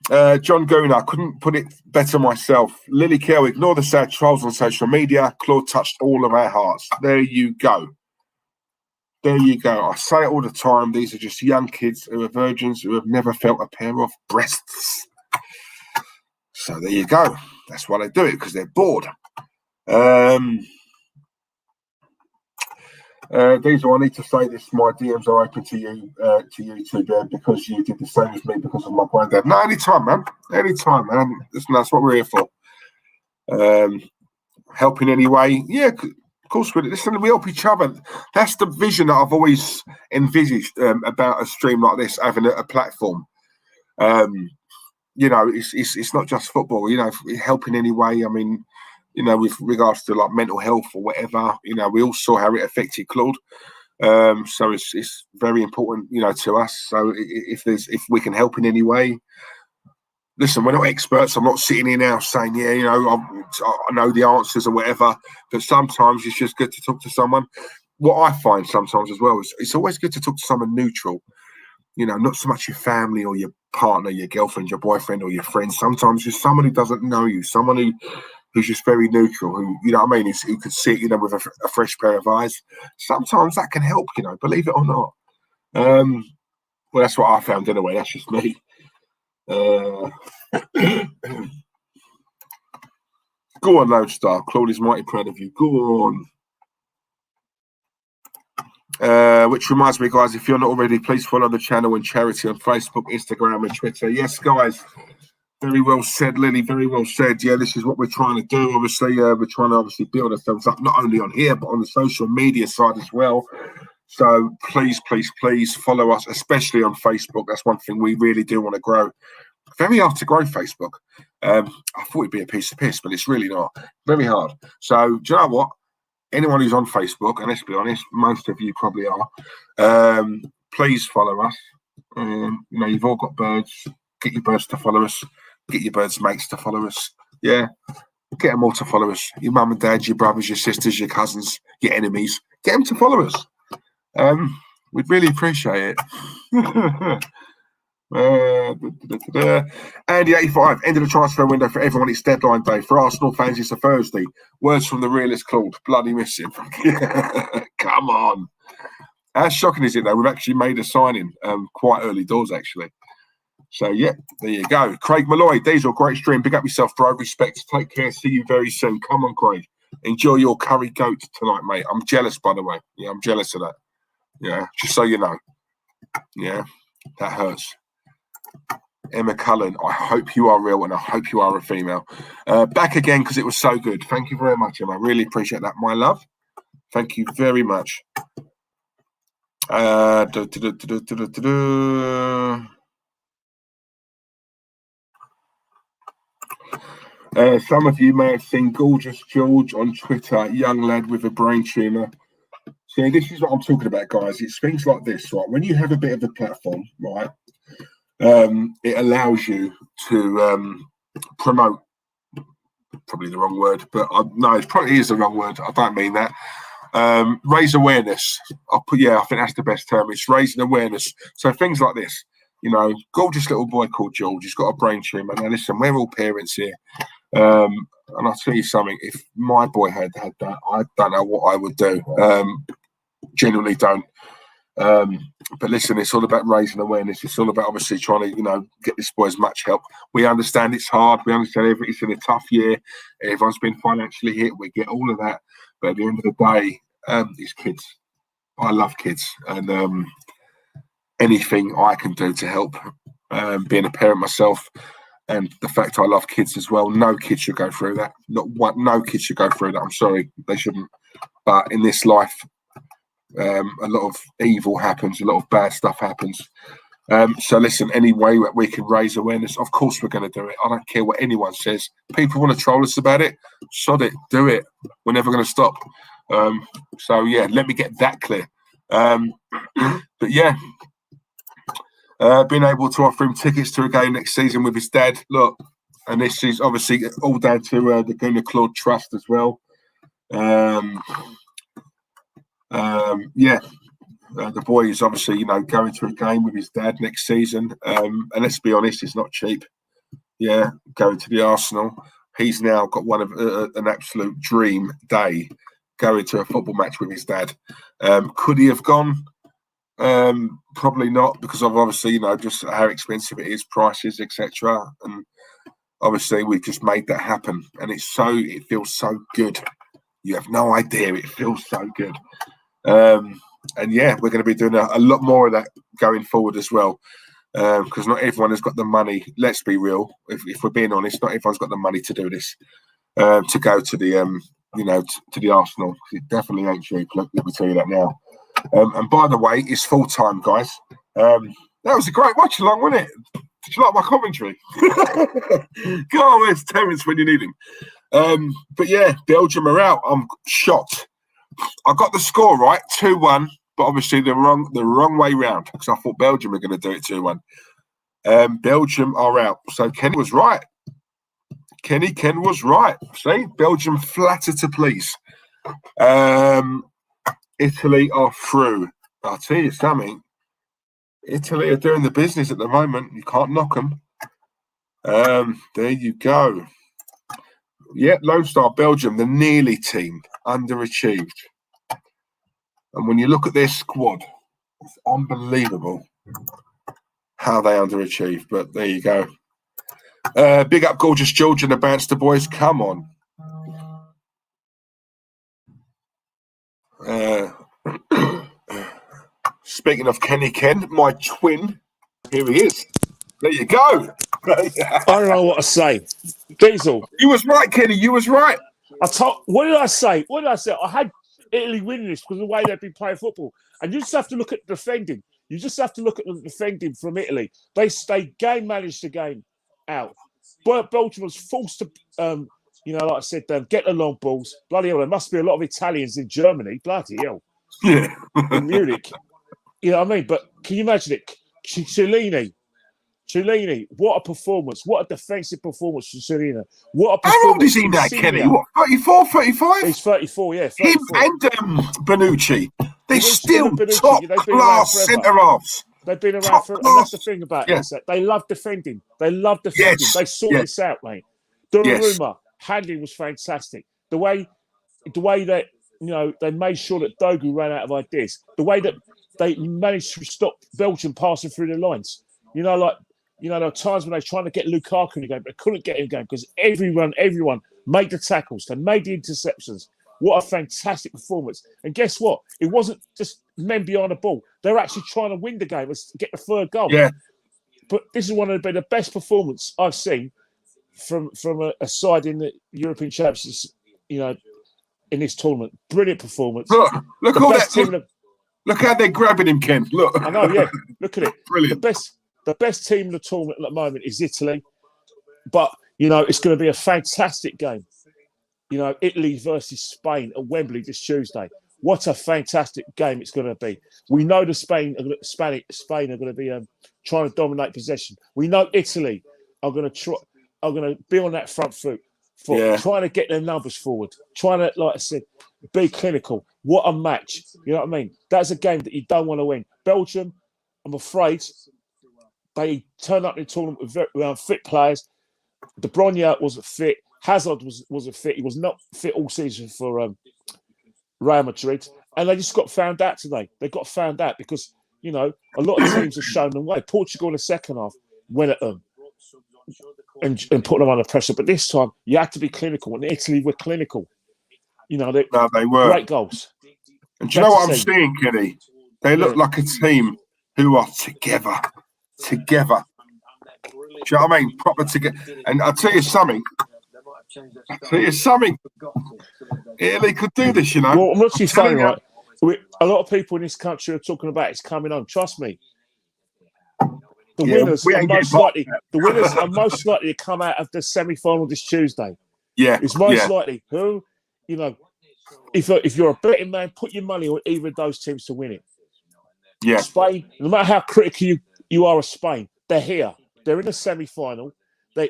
Gooner, couldn't put it better myself. Lily Kell, ignore the sad trolls on social media. Claude touched all of our hearts. There you go. I say it all the time. These are just young kids who are virgins who have never felt a pair of breasts. So there you go. That's why they do it, because they're bored. Diesel, I need to say this. My DMs are open to you two, because you did the same as me because of my granddad. No, anytime, man. Anytime, man. That's what we're here for. Helping anyway. Yeah, of course, listen, we help each other. That's the vision that I've always envisaged about a stream like this, having a platform. You know, it's not just football. You know, helping anyway. I mean, you know, with regards to like mental health or whatever. You know, we all saw how it affected Claude. So it's very important, you know, to us. So if we can help in any way. Listen, we're not experts. I'm not sitting here now saying, yeah, you know, I know the answers or whatever. But sometimes it's just good to talk to someone. What I find sometimes as well is it's always good to talk to someone neutral. You know, not so much your family or your partner, your girlfriend, your boyfriend, or your friend. Sometimes just someone who doesn't know you, someone who's just very neutral, who, you know what I mean, who could see it, you know, with a fresh pair of eyes. Sometimes that can help, you know, believe it or not. Well, that's what I found anyway. That's just me. Go on, Lodestar. Claude is mighty proud of you. Go on. Which reminds me, guys, if you're not already, please follow the channel and charity on Facebook, Instagram, and Twitter. Yes, guys. Very well said, Lily. Very well said. Yeah, this is what we're trying to do. Obviously, we're trying to build ourselves up, not only on here, but on the social media side as well. So please, please, please follow us, especially on Facebook. That's one thing we really do want to grow. Very hard to grow Facebook. I thought it'd be a piece of piss, but it's really not. Very hard. So do you know what? Anyone who's on Facebook, and let's be honest, most of you probably are, please follow us. You know, you've all got birds. Get your birds to follow us. Get your birds' mates to follow us. Yeah. Get them all to follow us. Your mum and dad, your brothers, your sisters, your cousins, your enemies. Get them to follow us. We'd really appreciate it. Andy 85, end of the transfer window for everyone. It's deadline day. For Arsenal fans, it's a Thursday. Words from the realist Claude. Bloody miss him. Come on. How shocking is it, though? We've actually made a signing quite early doors, actually. So, yeah, there you go. Craig Malloy, Diesel, great stream. Big up yourself, bro. Respect. Take care. See you very soon. Come on, Craig. Enjoy your curry goat tonight, mate. I'm jealous, by the way. Yeah, I'm jealous of that. Yeah, just so you know. Yeah, that hurts. Emma Cullen, I hope you are real and I hope you are a female. Back again because it was so good. Thank you very much, Emma. I really appreciate that, my love. Thank you very much. Some of you may have seen Gorgeous George on Twitter, young lad with a brain tumour. See, this is what I'm talking about, guys. It's things like this, right? When you have a bit of a platform, right, it allows you to promote, probably the wrong word, but no, it probably is the wrong word. I don't mean that. Raise awareness. I think that's the best term. It's raising awareness. So things like this, you know, gorgeous little boy called George. He's got a brain tumour. Now, listen, we're all parents here. And I'll tell you something, if my boy had that, I don't know what I would do. Genuinely don't. But listen, it's all about raising awareness. It's all about obviously trying to, you know, get this boy as much help. We understand it's hard. We understand it's in a tough year. Everyone's been financially hit. We get all of that. But at the end of the day, it's kids. I love kids. And anything I can do to help, being a parent myself, and the fact I love kids as well. No kid should go through that. No kid should go through that. I'm sorry, they shouldn't. But in this life, a lot of evil happens. A lot of bad stuff happens. So listen, any way that we can raise awareness, of course we're going to do it. I don't care what anyone says. People want to troll us about it. Sod it. Do it. We're never going to stop. So yeah, let me get that clear. But yeah. Being able to offer him tickets to a game next season with his dad. Look, and this is obviously all down to the Gooner Claude Trust as well. The boy is obviously, you know, going to a game with his dad next season. And let's be honest, it's not cheap. Yeah, going to the Arsenal. He's now got one of an absolute dream day going to a football match with his dad. Could he have gone? Probably not, because of obviously, you know, just how expensive it is, prices, etc. And obviously we've just made that happen, and it feels so good. You have no idea, it feels so good. And yeah, we're going to be doing a lot more of that going forward as well, because not everyone has got the money. Let's be real, if we're being honest, not everyone's got the money to do this, to go to the you know, to the Arsenal. It definitely ain't cheap. Let me tell you that now. And by the way, it's full time, guys. That was a great watch along, wasn't it? Did you like my commentary? Go on, where's Terence when you need him? But yeah, Belgium are out. I'm shocked. I got the score right, 2-1, but obviously the wrong way round, because I thought Belgium were going to do it 2-1. Belgium are out. So Ken was right. Ken was right. See, Belgium flatter to please. Italy are through. I'll tell you something. Italy are doing the business at the moment. You can't knock them. There you go. Yeah, Lone Star Belgium, the nearly team, underachieved. And when you look at their squad, it's unbelievable how they underachieved. But there you go. Big up Gorgeous George and the Banster boys. Come on. Speaking of Kenny Ken, my twin, here he is. There you go.
I don't know what to say. Diesel.
You was right, Kenny. You was right.
What did I say? What did I say? I had Italy winning this because of the way they've been playing football. And you just have to look at the defending. You just have to look at the defending from Italy. They game managed the game out. But Belgium was forced to, like I said, get the long balls. Bloody hell, there must be a lot of Italians in Germany. Bloody hell.
Yeah.
In Munich. You know what I mean? But can you imagine it? Cellini, what a performance. What a defensive performance from Cellini. What a performance.
How old is he now, Kenny? What, 34, 35?
He's 34, yeah. 34.
Him and Bonucci. They're still top-class centre-halves.
They've been around for... And that's the thing about it. Is that they love defending. They love defending.
Yes.
They sort this out, mate. Donnarumma, handling was fantastic. The way that, they made sure that Dogu ran out of ideas. The way that they managed to stop Belgium passing through the lines. There are times when they were trying to get Lukaku in the game, but they couldn't get in the game because everyone made the tackles. They made the interceptions. What a fantastic performance. And guess what? It wasn't just men behind the ball. They were actually trying to win the game and get the third goal.
Yeah.
But this is one of the best performances I've seen from a side in the European Championships, in this tournament. Brilliant performance.
Look all that. Look how they're grabbing him, Ken. Look.
I know, yeah. Look at it.
Brilliant.
The best team in the tournament at the moment is Italy. But, it's going to be a fantastic game. Italy versus Spain at Wembley this Tuesday. What a fantastic game it's going to be. We know the Spain are going to be trying to dominate possession. We know Italy are going to be on that front foot for trying to get their numbers forward, trying to, like I said, be clinical. What a match. You know what I mean? That's a game that you don't want to win. Belgium, I'm afraid, they turned up in the tournament with unfit players. De Bruyne wasn't fit. Hazard wasn't fit. He was not fit all season for Real Madrid. And they just got found out today. They got found out because, a lot of teams have shown them way. Portugal in the second half went at them and put them under pressure. But this time, you had to be clinical. And Italy were clinical. They were. Great goals.
And do you know what I'm seeing, Kenny? They look like a team who are together. Do you know what I mean? Proper together. And I'll tell you something. Italy could do this,
Well, I'm not saying, right? A lot of people in this country are talking about it's coming on. Trust me. The winners are most likely to come out of the semi-final this Tuesday.
Yeah.
It's most likely who, if you're a betting man, put your money on either of those teams to win it.
Yeah.
Spain, no matter how critical you are of Spain, they're here. They're in the semi-final. They're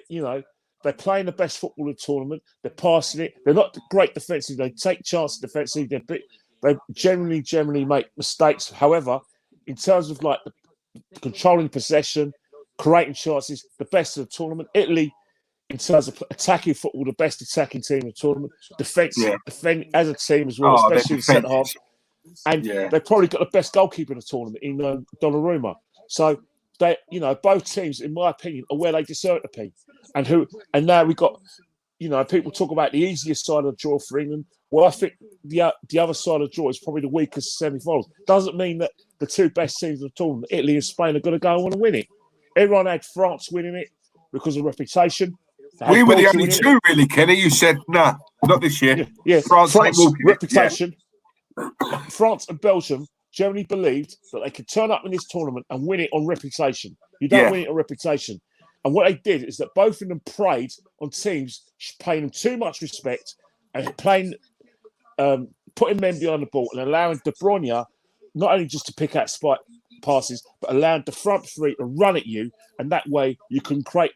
playing the best football in the tournament. They're passing it. They're not great defensively. They take chances defensively. They generally make mistakes. However, in terms of the controlling possession, creating chances, the best of the tournament. Italy, in terms of attacking football, the best attacking team in the tournament. Defend as a team as well, especially in the centre half. And they've probably got the best goalkeeper in the tournament in Donnarumma. So they, both teams, in my opinion, are where they deserve to be. And now we've got, people talk about the easiest side of the draw for England. Well, I think the other side of the draw is probably the weakest semi-finals. Doesn't mean that the two best teams of the tournament, Italy and Spain, are going to go and want to win it. Everyone had France winning it because of reputation.
We were the only two, really, Kenny. You said, nah, not this year.
Yeah.
France
reputation. Yeah. France and Belgium generally believed that they could turn up in this tournament and win it on reputation. You don't win it on reputation. And what they did is that both of them preyed on teams paying them too much respect and putting men behind the ball and allowing De Bruyne not only just to pick out spike passes, but allowing the front three to run at you, and that way you can create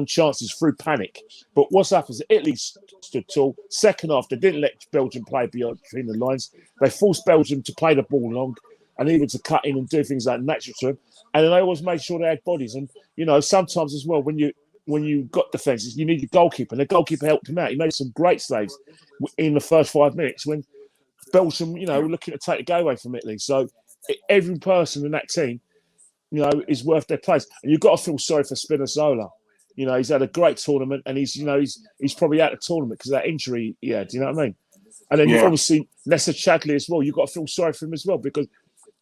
chances through panic. But what's happened is Italy stood tall. Second half, they didn't let Belgium play between the lines. They forced Belgium to play the ball long, and even to cut in and do things like natural to them. And then they always made sure they had bodies. And sometimes as well, when you got defences, you need a goalkeeper, and the goalkeeper helped him out. He made some great saves in the first 5 minutes when Belgium, were looking to take the game away from Italy. So every person in that team, is worth their place. And you've got to feel sorry for Spinazzola. He's had a great tournament, and he's probably out of the tournament because of that injury he had. Do you know what I mean? And then you've obviously Nessa Chadley as well. You've got to feel sorry for him as well, because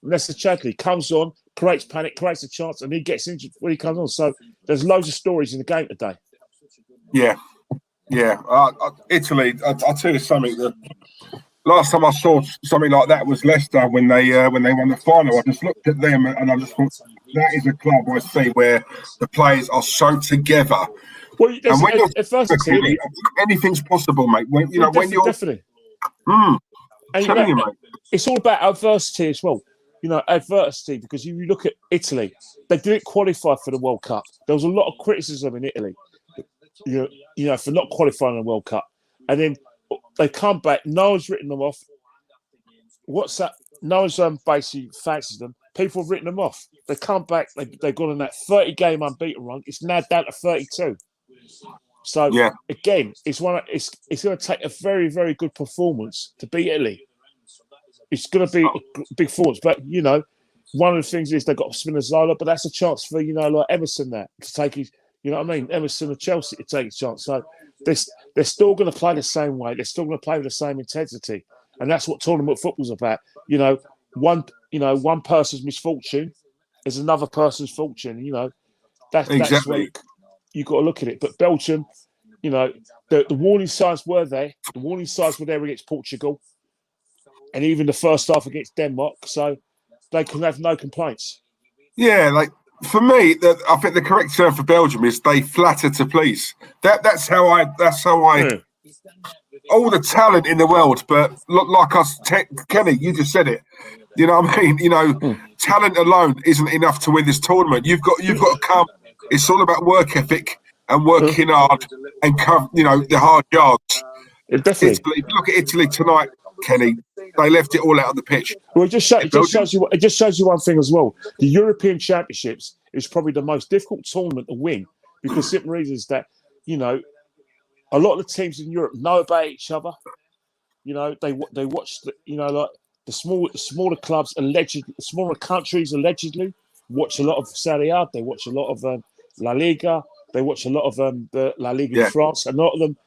Nessa Chadley comes on, creates panic, creates a chance, and he gets injured when he comes on. So there's loads of stories in the game today.
Yeah. Italy, I'll tell you something. The last time I saw something like that was Leicester when they won the final. I just looked at them and I just thought, that is a club I see where the players are so together.
Well, and when
anything's possible, mate. When you're
definitely.
I'm telling you, mate.
It's all about adversity as well. Adversity, because if you look at Italy, they didn't qualify for the World Cup. There was a lot of criticism in Italy, for not qualifying the World Cup. And then they come back, no one's written them off. What's that? No one's basically fancies them. People have written them off. They come back, they've gone on that 30-game unbeaten run. It's now down to 32. So, again, it's going to take a very, very good performance to beat Italy. It's going to be a big performance. But, one of the things is they've got Spinazzola, but that's a chance for, like Emerson to take his, Emerson of Chelsea to take his chance. So they're still going to play the same way. They're still going to play with the same intensity. And that's what tournament football's about. One person's misfortune is another person's fortune. That's where you've got to look at it. But Belgium, the warning signs were there. The warning signs were there against Portugal, and even the first half against Denmark. So they can have no complaints. Yeah,
for me, I think the correct term for Belgium is they flatter to please. That's how I. All the talent in the world, but like us, Kenny, you just said it. You know what I mean? Talent alone isn't enough to win this tournament. You've got to come. It's all about work ethic and working hard and the hard yards.
Definitely.
If you look at Italy tonight, Kenny, they left it all out on the pitch.
Well, it just shows you one thing as well. The European Championships is probably the most difficult tournament to win, because simple reason is that a lot of the teams in Europe know about each other. They watch the smaller clubs, smaller countries allegedly watch a lot of Serie A. They watch a lot of La Liga. They watch a lot of the La Liga in France. And a lot of them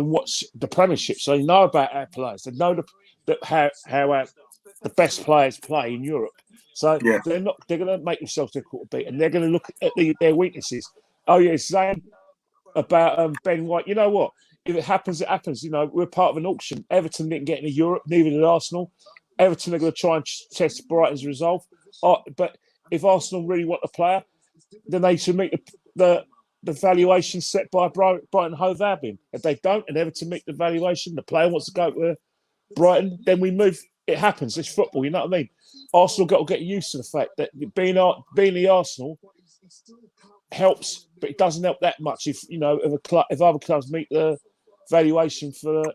watch the Premiership, so they know about our players. They know how the best players play in Europe. So they're going to make themselves difficult to beat, and they're going to look at their weaknesses. Oh yeah, saying about Ben White. You know what? If it happens, it happens. We're part of an auction. Everton didn't get into Europe, neither did Arsenal. Everton are going to try and test Brighton's resolve. But if Arsenal really want a player, then they should meet the valuation set by Brighton Hove Albion. If they don't, and Everton meet the valuation, the player wants to go to Brighton, then we move. It happens. It's football. You know what I mean? Arsenal got to get used to the fact that being the Arsenal helps, but it doesn't help that much if if other clubs meet the valuation for a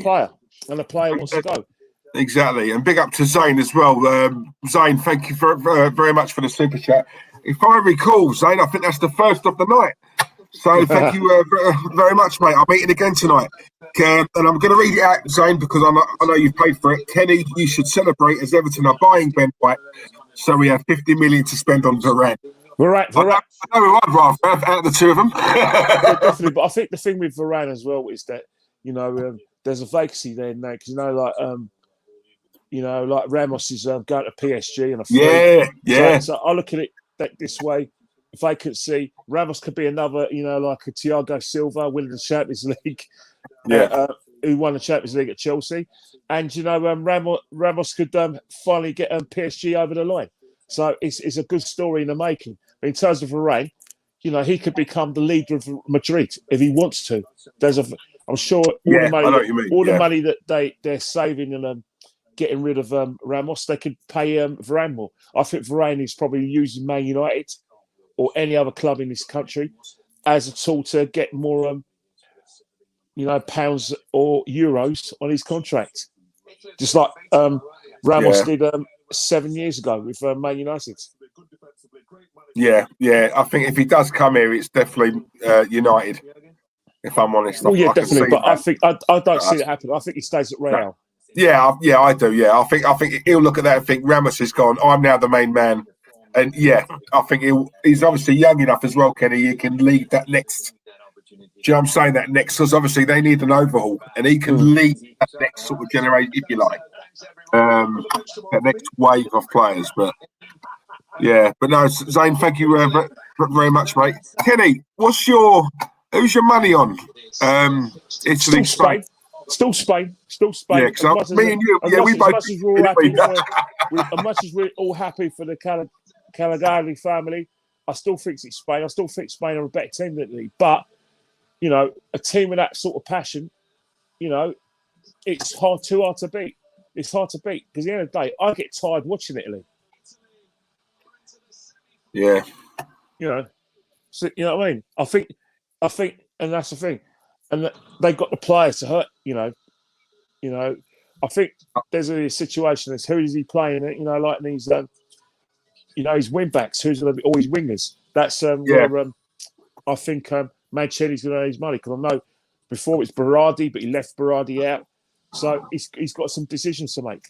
player, and the player wants to go.
Exactly, and big up to Zane as well. Zane, thank you very much for the super chat. If I recall, Zane, I think that's the first of the night. So thank you very much, mate. I'm eating again tonight. And I'm going to read it out, Zane, because I know you've paid for it. Kenny, you should celebrate as Everton are buying Ben White, so we have 50 million to spend on Varane.
Varane.
I know who I'd rather have out of the two of them.
Definitely, but I think the thing with Varane as well is that there's a vacancy there now, because like Ramos is going to PSG and a free. So I look at it this way: vacancy. Ramos could be another, like a Thiago Silva winning the Champions League. Who won the Champions League at Chelsea, and Ramos could finally get PSG over the line. So it's a good story in the making. But in terms of Varane, he could become the leader of Madrid if he wants to. I'm sure all the money that they're saving and getting rid of Ramos, they could pay Varane more. I think Varane is probably using Man United or any other club in this country as a tool to get more pounds or euros on his contract. Just like Ramos did 7 years ago with Man United.
Yeah. I think if he does come here, it's definitely United. If I'm honest,
Well, yeah,
I can
definitely.
see
But
that.
I don't see it happen. I think he stays at Real.
Yeah, I do. Yeah, I think he'll look at that and think Ramos is gone. I'm now the main man, and yeah, I think he's obviously young enough as well, Kenny. He can lead that next. Do you know what I'm saying? That next, because obviously they need an overhaul, and he can lead that next sort of generation, if you like, that next wave of players. But yeah, but no, Zane, thank you very much, mate. Kenny, who's your money on? Italy,
Spain. Still Spain.
Yeah, because me and you, we both.
As much as we're all happy for the Caligari family, I still think it's Spain. I still think Spain are a better team than Italy. But, a team with that sort of passion, it's too hard to beat. It's hard to beat because at the end of the day, I get tired watching Italy.
Yeah.
So, you know what I mean? I think, and that's the thing. And they got the players to hurt, I think there's a situation as who is he playing? Like these, his wing backs, who's going to be all his wingers. That's where I think Mancini's going to earn his money because I know before it was Berardi, but he left Berardi out, so he's got some decisions to make.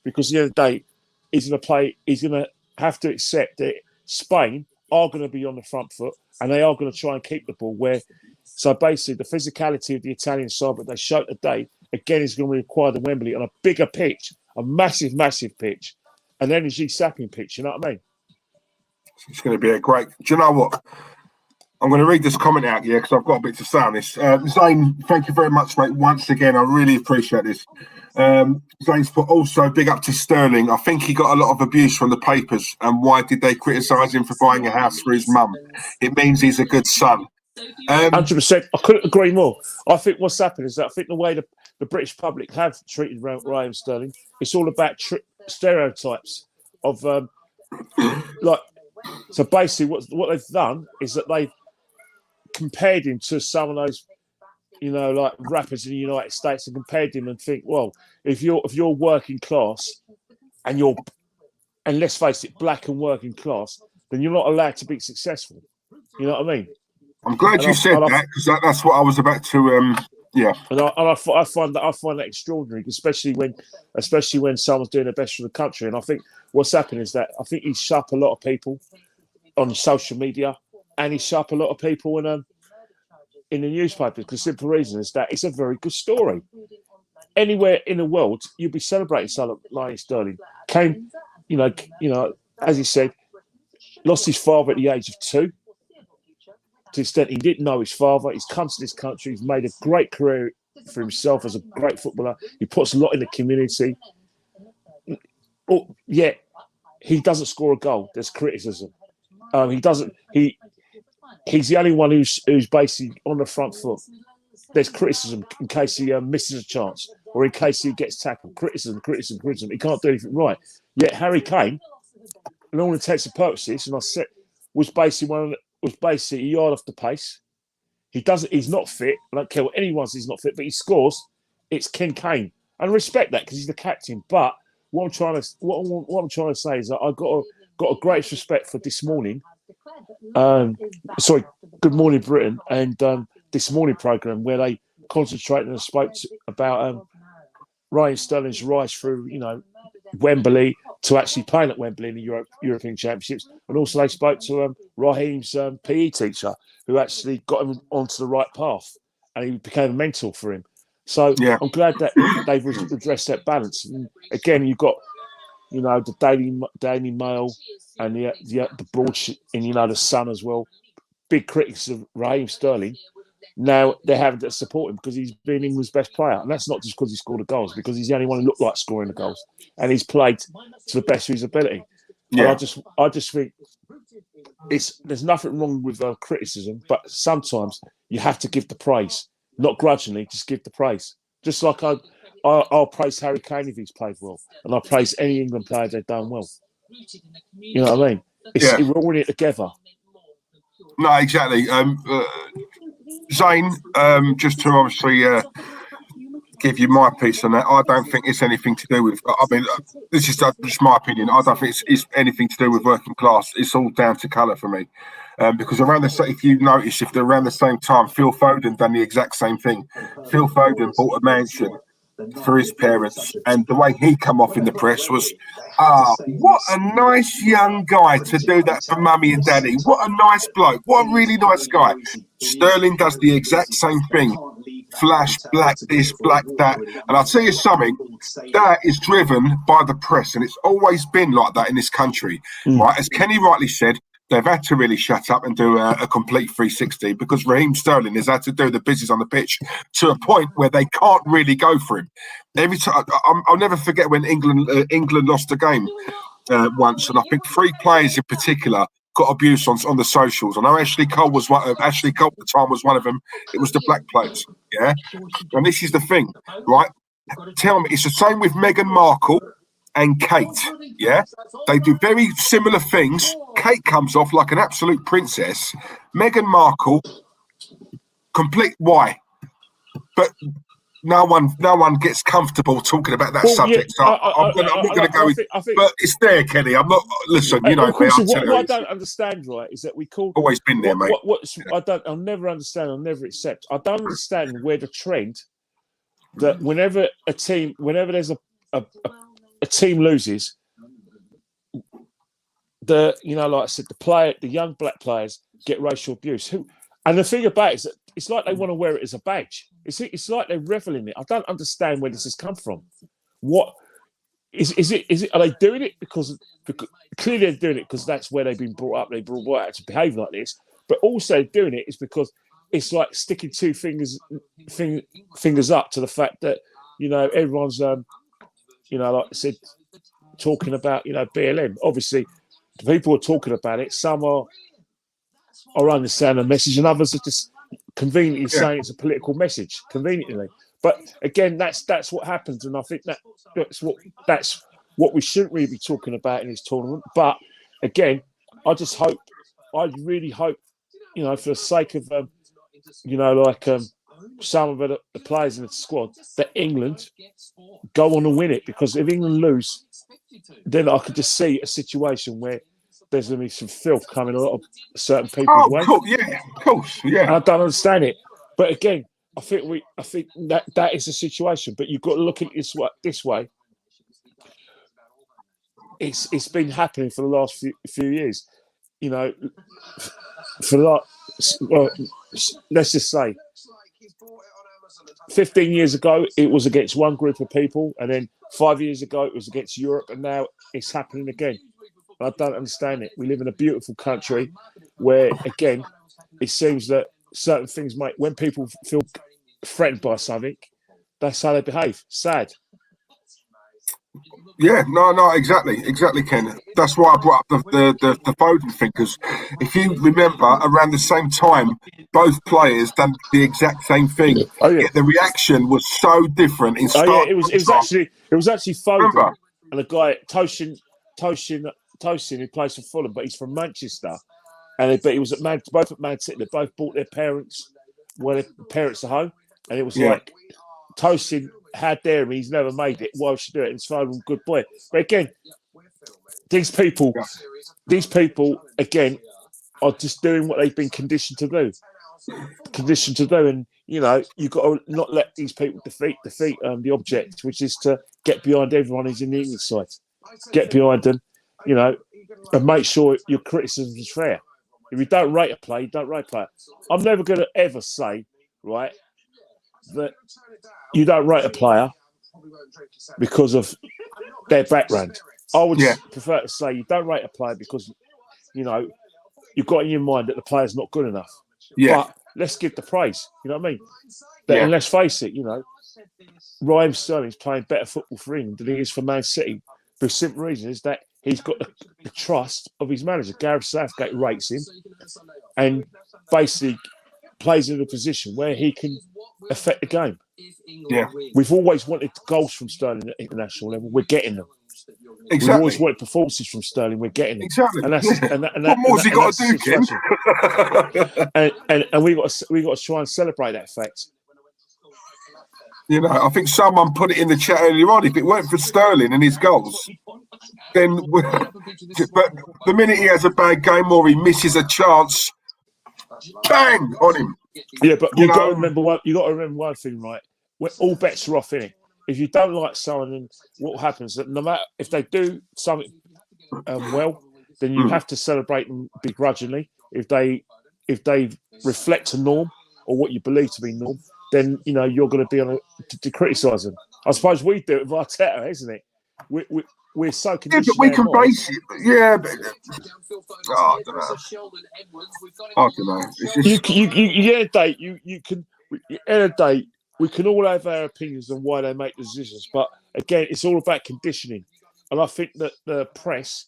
Because at the end of the day, he's going to play. He's going to have to accept that Spain are going to be on the front foot and they are going to try and keep the ball. So basically, the physicality of the Italian side, but they showed today, again, is going to require the Wembley on a bigger pitch, a massive, massive pitch, an energy sapping pitch. You know what I mean?
It's going to be a great. Do you know what? I'm going to read this comment out here because I've got a bit to say on this. Zane, thank you very much, mate. Once again, I really appreciate this. Zane's put also big up to Sterling. I think he got a lot of abuse from the papers. And why did they criticise him for buying a house for his mum? It means he's a good son.
100%. I couldn't agree more. I think what's happened is that I think the way the British public have treated Raheem Sterling, it's all about stereotypes of So basically, what they've done is that they've compared him to some of those, like rappers in the United States, and compared him and think, well, if you're working class and let's face it, black and working class, then you're not allowed to be successful. You know what I mean?
I'm glad you said that because that's what I was about to. Yeah, and
I find that extraordinary, especially when someone's doing the best for the country. And I think what's happened is that I think he's shut up a lot of people on social media, and he's shut up a lot of people in the newspapers. Because the simple reason is that it's a very good story. Anywhere in the world, you'll be celebrating someone like Sterling. Came, as he said, lost his father at the age of 2. To the extent he didn't know his father, he's come to this country, he's made a great career for himself as a great footballer. He puts a lot in the community. Yet he doesn't score a goal. There's criticism. He doesn't. He's the only one who's basically on the front foot. There's criticism in case he misses a chance or in case he gets tackled. Criticism. He can't do anything right. Yet Harry Kane, in all intents and purposes, and I said, was basically a yard off the pace. He's not fit. I don't care what anyone says, he's not fit, but he scores. It's Ken Kane. And I respect that because he's the captain. But what I'm trying to say is that I got a great respect for This Morning. Good Morning Britain and This Morning programme where they concentrated and spoke about Raheem Sterling's rise through, Wembley to actually playing at Wembley in the European Championships. And also they spoke to Raheem's PE teacher who actually got him onto the right path and he became a mentor for him. So yeah. I'm glad that they've addressed that balance. And again, you've got, the Daily Mail and the broadsheet and, the Sun as well. Big critics of Raheem Sterling. Now they're having to support him because he's been England's best player. And that's not just because he scored the goals, because he's the only one who looked like scoring the goals. And he's played to the best of his ability. Yeah. And I just think there's nothing wrong with criticism, but sometimes you have to give the praise. Not grudgingly, just give the praise. Just like I'll praise Harry Kane if he's played well. And I'll praise any England player if they've done well. You know what I mean? We're all in it together.
No, exactly. Zane, just to obviously give you my piece on that. I don't think it's anything to do with. I mean, this is just my opinion. I don't think it's anything to do with working class. It's all down to colour for me, because if you notice, if they're around the same time, Phil Foden done the exact same thing. Phil Foden bought a mansion for his parents, and the way he come off in the press was, what a nice young guy to do that for mummy and daddy. What a nice bloke. What a really nice guy. Sterling does the exact same thing. Flash, black this, black that. And I'll tell you something, that is driven by the press, and it's always been like that in this country. Right? As Kenny rightly said, they've had to really shut up and do a complete 360, because Raheem Sterling has had to do the business on the pitch to a point where they can't really go for him. Every time, I'll never forget when England lost a game once, and I think 3 players in particular got abuse on the socials. I know Ashley Cole at the time was one of them. It was the black players, yeah. And this is the thing, right? Tell me, it's the same with Meghan Markle and Kate, yeah? They do very similar things. Kate comes off like an absolute princess. Meghan Markle, complete why? But no one gets comfortable talking about that subject. So I'm not going to go with. But it's there, Kenny. I'm not. Listen, you know.
What I don't understand, right, is that we call.
Always been there, mate.
I'll never understand. I'll never accept. I don't understand where the trend that whenever there's a team loses, like I said, the young black players get racial abuse. And the thing about it is that it's like they want to wear it as a badge. It's like they're reveling in it. I don't understand where this has come from. What is it? Are they doing it because clearly they're doing it because that's where they've been brought up. They've been brought up to behave like this. But also doing it is because it's like sticking 2 fingers up to the fact that everyone's like I said, talking about BLM. Obviously, the people are talking about it. Some are understand the message, and others are just conveniently saying it's a political message. Conveniently, but again, that's what happens, and I think that's what we shouldn't really be talking about in this tournament. But again, I really hope, for the sake of some of the players in the squad, that England go on and win it, because if England lose, then I could just see a situation where there's going to be some filth coming a lot of certain people's way.
Of course, yeah.
I don't understand it, but again, I think that is the situation. But you've got to look at it this way. It's been happening for the last few years. Let's just say 15 years ago it was against one group of people, and then 5 years ago it was against Europe, and now it's happening again. I don't understand it. We live in a beautiful country where, again, it seems that certain things when people feel threatened by something, that's how they behave. Sad.
Yeah, no, exactly, Ken. That's why I brought up the Foden thing, because if you remember, around the same time, both players done the exact same thing.
Oh, yeah.
Yet the reaction was so different. It was actually Foden, remember? And a guy Tosin, who plays for Fulham, but he's from Manchester, but he was both at Man City. They both bought their parents when their parents are home, and it was like Tosin, how dare him? He's never made it. Why should do it? And it's Foden, good boy. But again, these people again are just doing what they've been conditioned to do. And you've got to not let these people defeat the object, which is to get behind everyone who's in the English side. Get behind them. And make sure your criticism is fair. If you don't rate a player, you don't rate a player. I'm never going to ever say, right, that you don't rate a player because of their background. I would prefer to say you don't rate a player because, you've got in your mind that the player's not good enough. Yeah. But let's give the praise. You know what I mean? And let's face it, Raheem Sterling's playing better football for England than he is for Man City. For the simple reason is that he's got the trust of his manager. Gareth Southgate rates him and basically plays in a position where he can affect the game. Yeah, we've always wanted goals from Sterling at international level. We're getting them. Exactly. We've always wanted performances from Sterling. We're getting them. Exactly. And that's what more's he got to do, Kim? and we got to try and celebrate that fact. You know, I think someone put it in the chat earlier on. If it weren't for Sterling and his goals, then but the minute he has a bad game or he misses a chance, bang on him.
Yeah, but you got to remember one. You got to remember one thing, right? When all bets are off, innit? If you don't like someone, then what happens? That no matter if they do something well, then you have to celebrate them begrudgingly. If they reflect a norm or what you believe to be norm, then you know you're going to be on to criticise them. I suppose we do it with Arteta, isn't it? We're so conditioned.
Yeah, but we can base it. Yeah, but I don't know.
You can. End of the day, we can all have our opinions on why they make the decisions, but again, it's all about conditioning. And I think that the press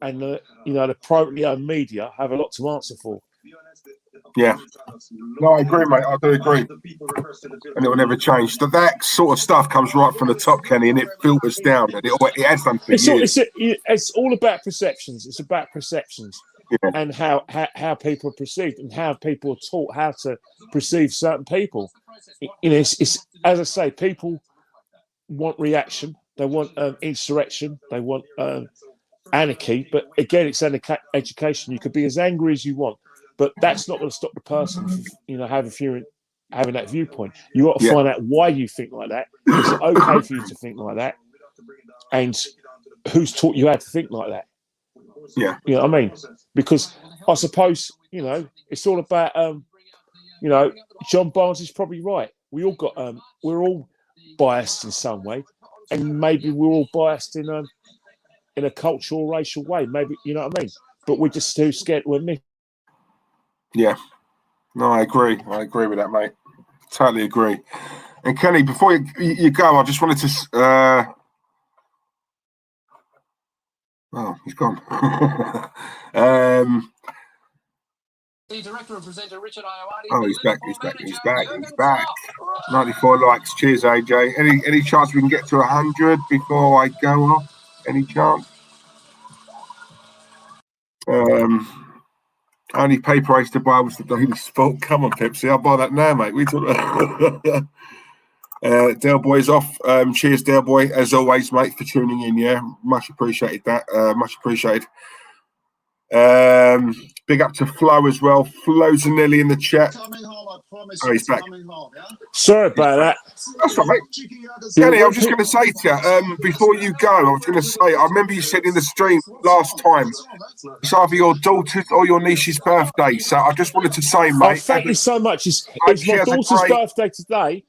and the privately owned media have a lot to answer for.
Yeah, no, I agree, mate. I do agree, and it will never change. That sort of stuff comes right from the top, Kenny, and it filters down, and it has done for years.
It's all about perceptions. It's about perceptions, and how people are perceived, and how people are taught how to perceive certain people. You know, it's as I say, people want reaction. They want insurrection. They want anarchy. But again, it's education. You could be as angry as you want. But that's not going to stop the person from, having that viewpoint. You got to find out why you think like that. Is it okay for you to think like that? And who's taught you how to think like that?
Yeah.
You know what I mean? Because I suppose, it's all about, John Barnes is probably right. We all got, we're all biased in some way. And maybe we're all biased in a cultural, racial way. Maybe, you know what I mean? But we're just too scared to admit.
Yeah, no, I agree. I agree with that, mate. Totally agree. And Kenny, before you go, I just wanted to. Oh, he's gone.
The director and presenter Richard Iowati.
Oh, he's back. He's back. 94 likes. Cheers, AJ. Any chance we can get to 100 before I go off? Any chance? Only paper I used to buy was the Daily Sport. Come on, Pepsi. I'll buy that now, mate. We talk about Del Boy's off. Cheers, Del Boy, as always, mate, for tuning in. Yeah, much appreciated that. Much appreciated. Big up to Flo as well. Flo's nearly in the chat. Oh, he's back.
Sorry about that.
That's all right. Kenny, I was just going to say to you, before you go, I was going to say, I remember you said in the stream last time, it's either your daughter's or your niece's birthday. So I just wanted to say, mate.
Oh, thank you so much. It's my daughter's birthday today.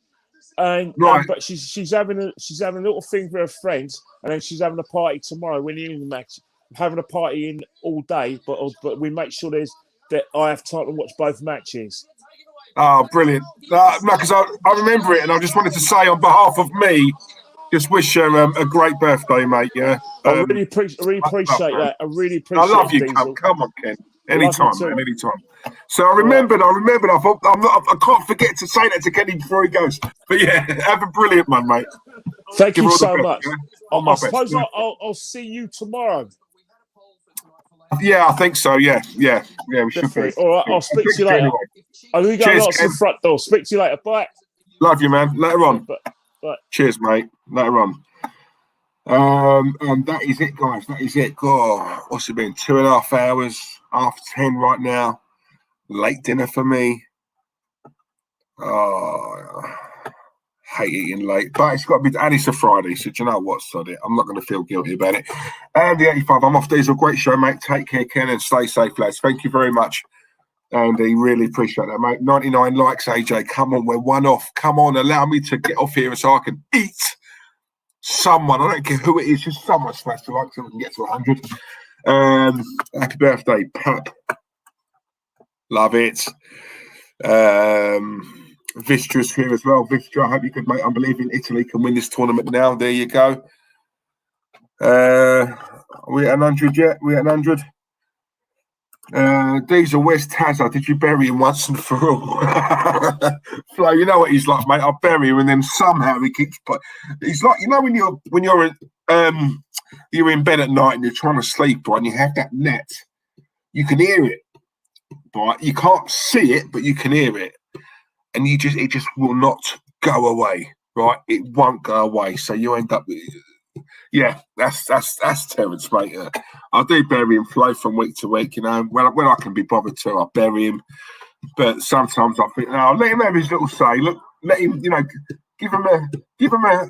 But she's having a little thing for her friends, and then she's having a party tomorrow. We're in the match. Having a party in all day, but we make sure that I have time to watch both matches.
Oh, brilliant! No, because I remember it, and I just wanted to say on behalf of me, just wish her a great birthday, mate. Yeah,
I really appreciate that. I really appreciate.
I love you, Ken. Come on, Ken. Anytime, man. Anytime. So I remembered. I thought I can't forget to say that to Kenny before he goes. But yeah, have a brilliant one, mate.
Thank you so much.
Yeah?
I suppose I'll see you tomorrow.
Yeah, I think so. Yeah, we should be.
All right, I'll speak to you later. I'm going to go out to the front door. Speak to you later. Bye.
Love you, man. Later on.
Bye.
Cheers, mate. Later on. And that is it, guys. That is it. God, what's it been? 2.5 hours after 10 right now. Late dinner for me. Oh, hate eating late, but it's got to be. And it's a Friday, so do you know what? Sod it. I'm not going to feel guilty about it. And the 85. I'm off. Diesel. Great show, mate. Take care, Ken, and stay safe, lads. Thank you very much. Andy, really appreciate that, mate. 99 likes, AJ. Come on, we're one off. Come on, allow me to get off here so I can eat someone. I don't care who it is, just someone smash the like so we can get to 100. Happy birthday, Pap. Love it. Vistra's here as well. Vistra, I hope you could, mate. I'm believing Italy can win this tournament now. There you go. Are we at 100 yet? We're at 100. Diesel, where's Tazza? Did you bury him once and for all? Flo, you know what he's like, mate. I'll bury him and then somehow he keeps. He's like, you know, when you're in bed at night and you're trying to sleep, right, and you have that net, you can hear it, right? You can't see it, but you can hear it, and it just will not go away, right? It won't go away. So you end up with, yeah, that's Terence, mate. I do bury him flow from week to week, you know. When I can be bothered to, I bury him. But sometimes I think, no, let him have his little say. Look, let him, you know, give him a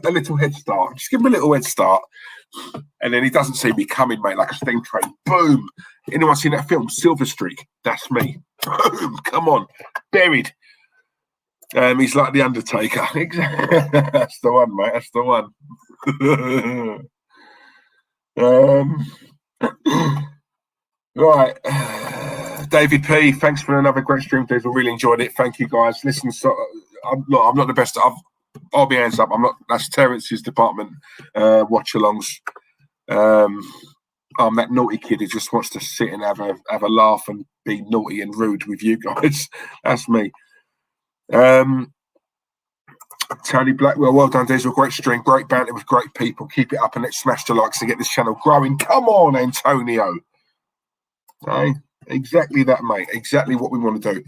little head start. Just give him a little head start. And then he doesn't see me coming, mate, like a steam train. Boom. Anyone seen that film, Silver Streak? That's me. Boom. Come on. Buried. He's like the Undertaker. That's the one, mate. That's the one. Right. David P, thanks for another great stream, dudes. I really enjoyed it. Thank you, guys. Listen, so I'm not the best. I'll be hands up. I'm not. That's Terence's department. Watch-alongs. I'm that naughty kid who just wants to sit and have a laugh and be naughty and rude with you guys. That's me. Tony Blackwell, well done, Diesel. Great stream, great banter with great people. Keep it up and let's smash the likes to get this channel growing. Come on, Antonio. Hey, exactly that, mate. Exactly what we want to do.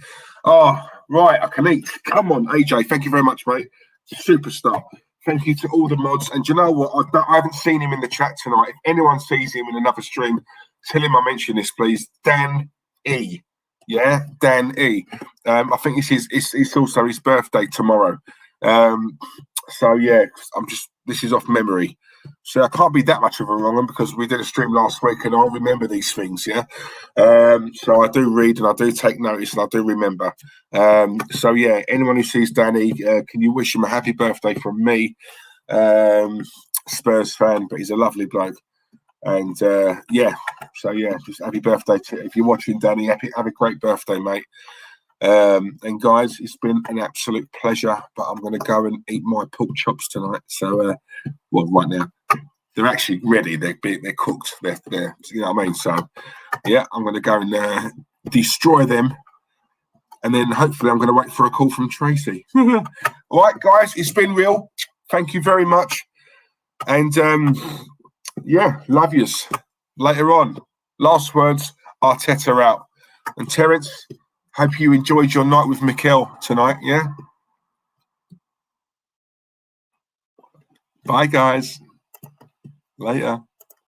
Oh, right, I can eat. Come on, AJ. Thank you very much, mate. Superstar. Thank you to all the mods. And you know what? I haven't seen him in the chat tonight. If anyone sees him in another stream, tell him I mentioned this, please. Dan E. Yeah, Dan E. I think it's also his birthday tomorrow. So yeah, this is off memory. So I can't be that much of a wrong one because we did a stream last week and I'll remember these things, yeah. So I do read and I do take notice and I do remember. So yeah, anyone who sees Danny, can you wish him a happy birthday from me? Spurs fan, but he's a lovely bloke. And yeah, so yeah, just happy birthday to if you're watching, Danny. Have a great birthday, mate. And guys, it's been an absolute pleasure, but I'm going to go and eat my pork chops tonight. So well, right now they're actually ready. They're cooked. They're you know what I mean. So yeah, I'm going to go and destroy them, and then hopefully I'm going to wait for a call from Tracy. All right, guys, it's been real. Thank you very much, and yeah, love yous. Later on, last words. Arteta out, and Terence. Hope you enjoyed your night with Mikel tonight, yeah? Bye, guys. Later.